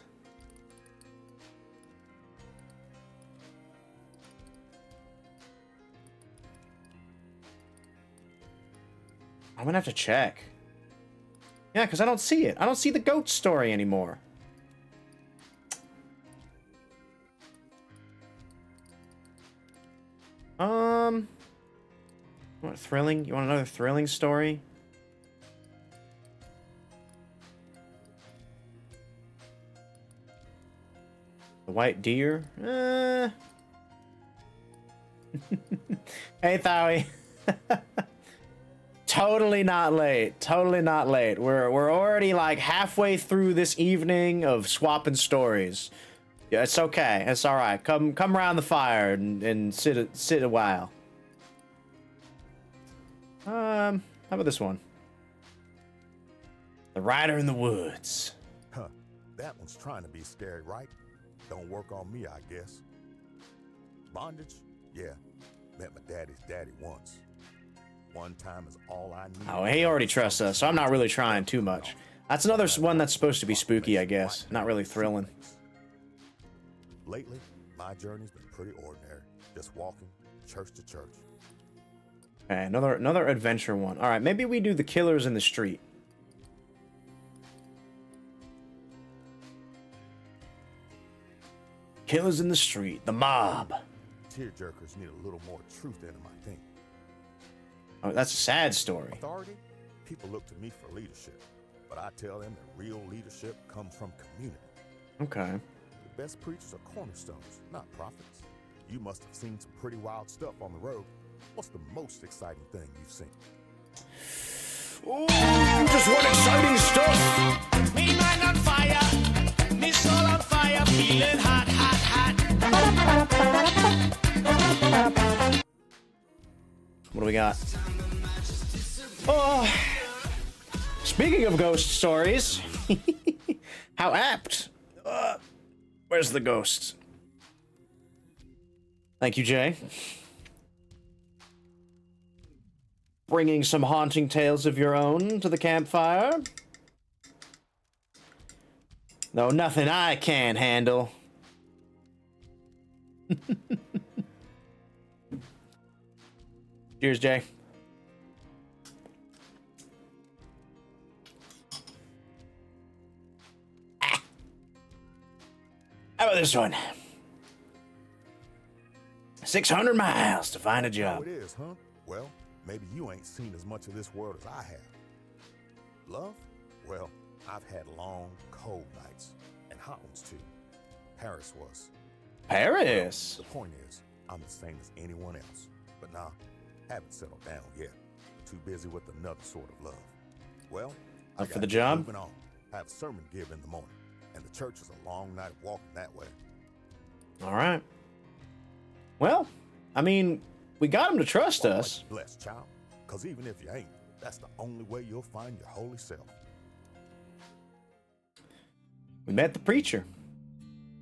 I'm gonna have to check. Yeah, because I don't see it. I don't see the goat story anymore. What, thrilling? You want another thrilling story? The white deer? Hey, Thowie. Totally not late. Totally not late. We're already like halfway through this evening of swapping stories. Yeah, it's okay. It's all right. Come around the fire and sit a while. How about this one? The Rider in the Woods. Huh. That one's trying to be scary, right? Don't work on me, I guess. Bondage? Yeah. Met my daddy's daddy once. One time is all I need. Oh, he already trusts us, so I'm not really trying too much. That's another one that's supposed to be spooky, I guess. Not really thrilling. Lately, my journey's been pretty ordinary. Just walking church to church. Okay, another adventure one. All right, maybe we do the Killers in the Street. Killers in the Street, the mob. Tearjerkers need a little more truth in them, I think. Oh, that's a sad story. Authority? People look to me for leadership, but I tell them that real leadership comes from community. Okay. The best preachers are cornerstones, not prophets. You must have seen some pretty wild stuff on the road. What's the most exciting thing you've seen? Ooh, just what exciting stuff! Me mind on fire, me soul on fire, feeling hot, hot, hot. What do we got? Oh, speaking of ghost stories, how apt. Where's the ghost? Thank you, Jay. Bringing some haunting tales of your own to the campfire. No, nothing I can't handle. Cheers, Jay. How about this one? 600 miles to find a job. Oh, it is, huh? Well, maybe you ain't seen as much of this world as I have. Love? Well, I've had long, cold nights, and hot ones too. Paris was. Paris? Well, the point is, I'm the same as anyone else. But nah, haven't settled down yet. Too busy with another sort of love. Well, Up for the job? Moving on. I have a sermon give in the morning, and the church is a long night of walking that way. All right. Well, I mean, we got him to trust us. Blessed child, because even if you ain't, that's the only way you'll find your holy self. We met the preacher.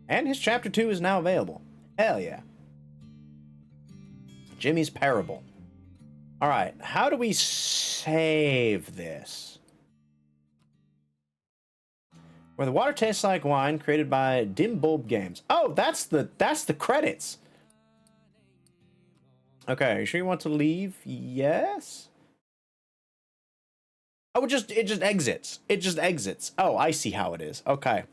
And his chapter 2 is now available. Hell yeah. Jimmy's Parable. All right, how do we save this? Where the water tastes like wine, created by Dim Bulb Games. Oh, that's the credits. Okay, you sure you want to leave? Yes. Oh, it just exits. It just exits. Oh, I see how it is. Okay.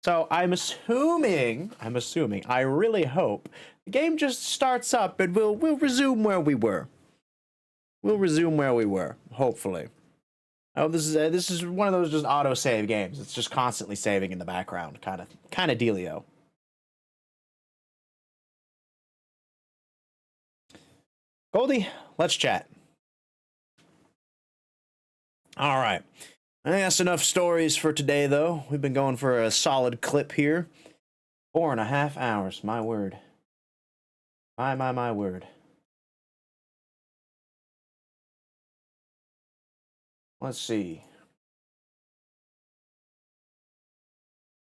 So I'm assuming, I really hope the game just starts up and we'll resume where we were. We'll resume where we were, hopefully. Oh, this is one of those just auto save games. It's just constantly saving in the background, kind of dealio. Goldie, let's chat. All right. I think that's enough stories for today, though. We've been going for a solid clip here. 4.5 hours, my word. My word. Let's see.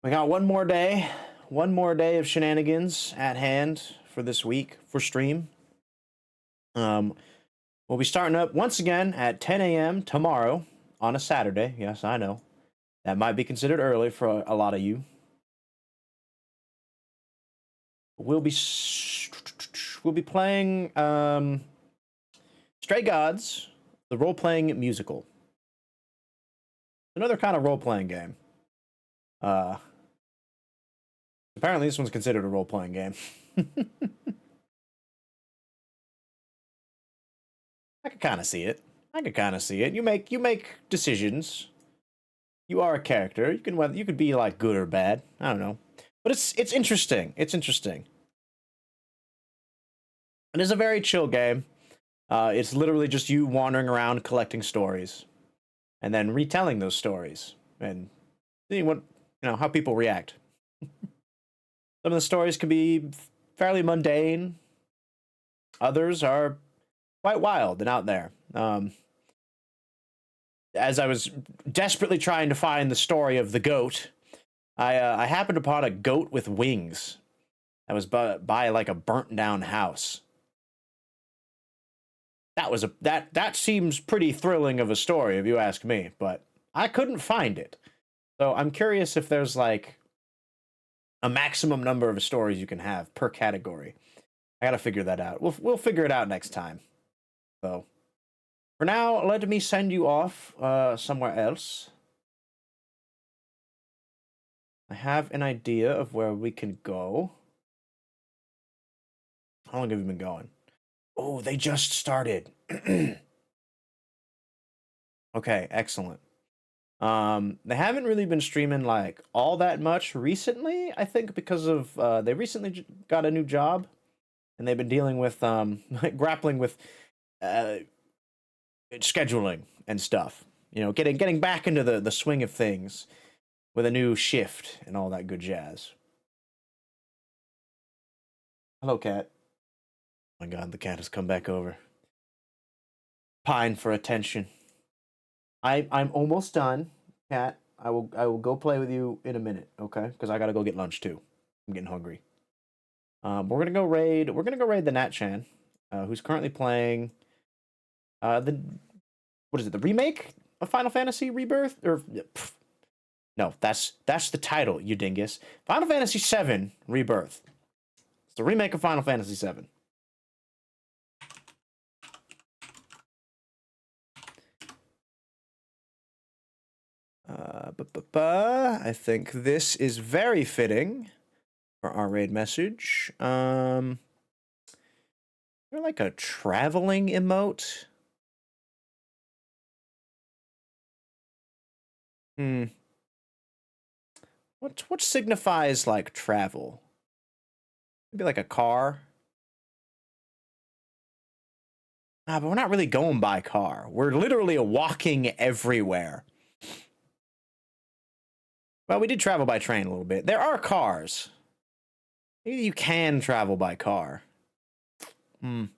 We got one more day of shenanigans at hand for this week for stream. We'll be starting up once again at 10 a.m. tomorrow on a Saturday. Yes, I know. That might be considered early for a lot of you. We'll be playing Stray Gods, the role-playing musical. Another kind of role-playing game. Apparently this one's considered a role-playing game. I could kind of see it. You make decisions. You are a character. You could be like good or bad. I don't know. But it's interesting. It's interesting. It is a very chill game. It's literally just you wandering around collecting stories and then retelling those stories and seeing what, how people react. Some of the stories can be fairly mundane. Others are quite wild and out there. As I was desperately trying to find the story of the goat, I happened upon a goat with wings that was by like a burnt down house. That seems pretty thrilling of a story if you ask me, but I couldn't find it. So I'm curious if there's like a maximum number of stories you can have per category. I gotta figure that out. We'll figure it out next time. So for now, let me send you off somewhere else. I have an idea of where we can go. How long have you been going? Oh, they just started. Okay, excellent. They haven't really been streaming like all that much recently, I think because of they recently got a new job and they've been dealing with grappling with scheduling and stuff. Getting back into the swing of things with a new shift and all that good jazz. Hello, cat. Oh my god, the cat has come back over. Pine for attention. I'm almost done, cat. I will go play with you in a minute, okay? Because I gotta go get lunch too. I'm getting hungry. We're gonna go raid the Nat-chan, who's currently playing the remake of Final Fantasy Rebirth? No, that's the title, you dingus. Final Fantasy VII Rebirth. It's the remake of Final Fantasy VII. I think this is very fitting for our raid message. You're like a traveling emote. What signifies like travel? Maybe like a car. But we're not really going by car. We're literally walking everywhere. Well, we did travel by train a little bit. There are cars. Maybe you can travel by car. And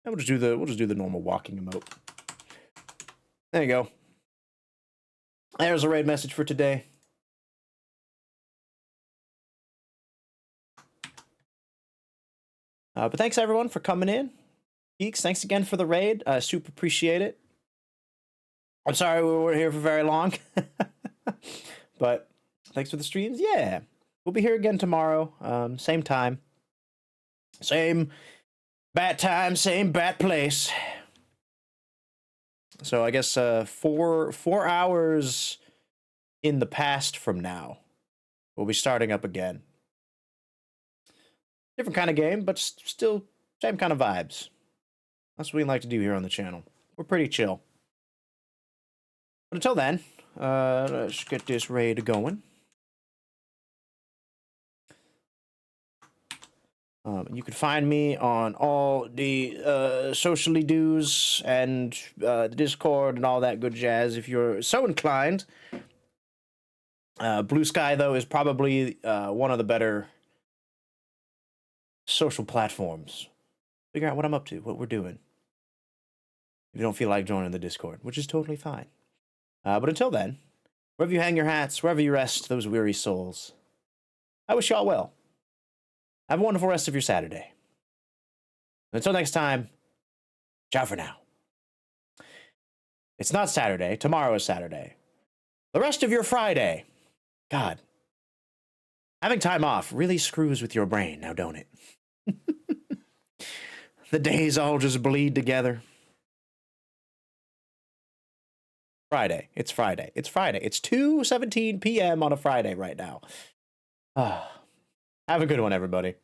we'll just do the normal walking emote. There you go. There's a raid message for today. But thanks everyone for coming in. Geeks, thanks again for the raid. Super appreciate it. I'm sorry we weren't here for very long. But thanks for the streams. Yeah. We'll be here again tomorrow. Same time. Same bat time, same bat place. So I guess 4 hours in the past from now, we'll be starting up again. Different kind of game, but still same kind of vibes. That's what we like to do here on the channel. We're pretty chill. But until then, let's get this raid going. You can find me on all the socially do's and the Discord and all that good jazz if you're so inclined. Blue Sky, though, is probably one of the better social platforms. Figure out what I'm up to, what we're doing. if you don't feel like joining the Discord, which is totally fine. But until then, wherever you hang your hats, wherever you rest those weary souls, I wish y'all well. Have a wonderful rest of your Saturday. Until next time, ciao for now. It's not Saturday. Tomorrow is Saturday. The rest of your Friday. God. Having time off really screws with your brain, now don't it? The days all just bleed together. Friday. It's Friday. It's Friday. It's 2:17 p.m. on a Friday right now. Have a good one, everybody.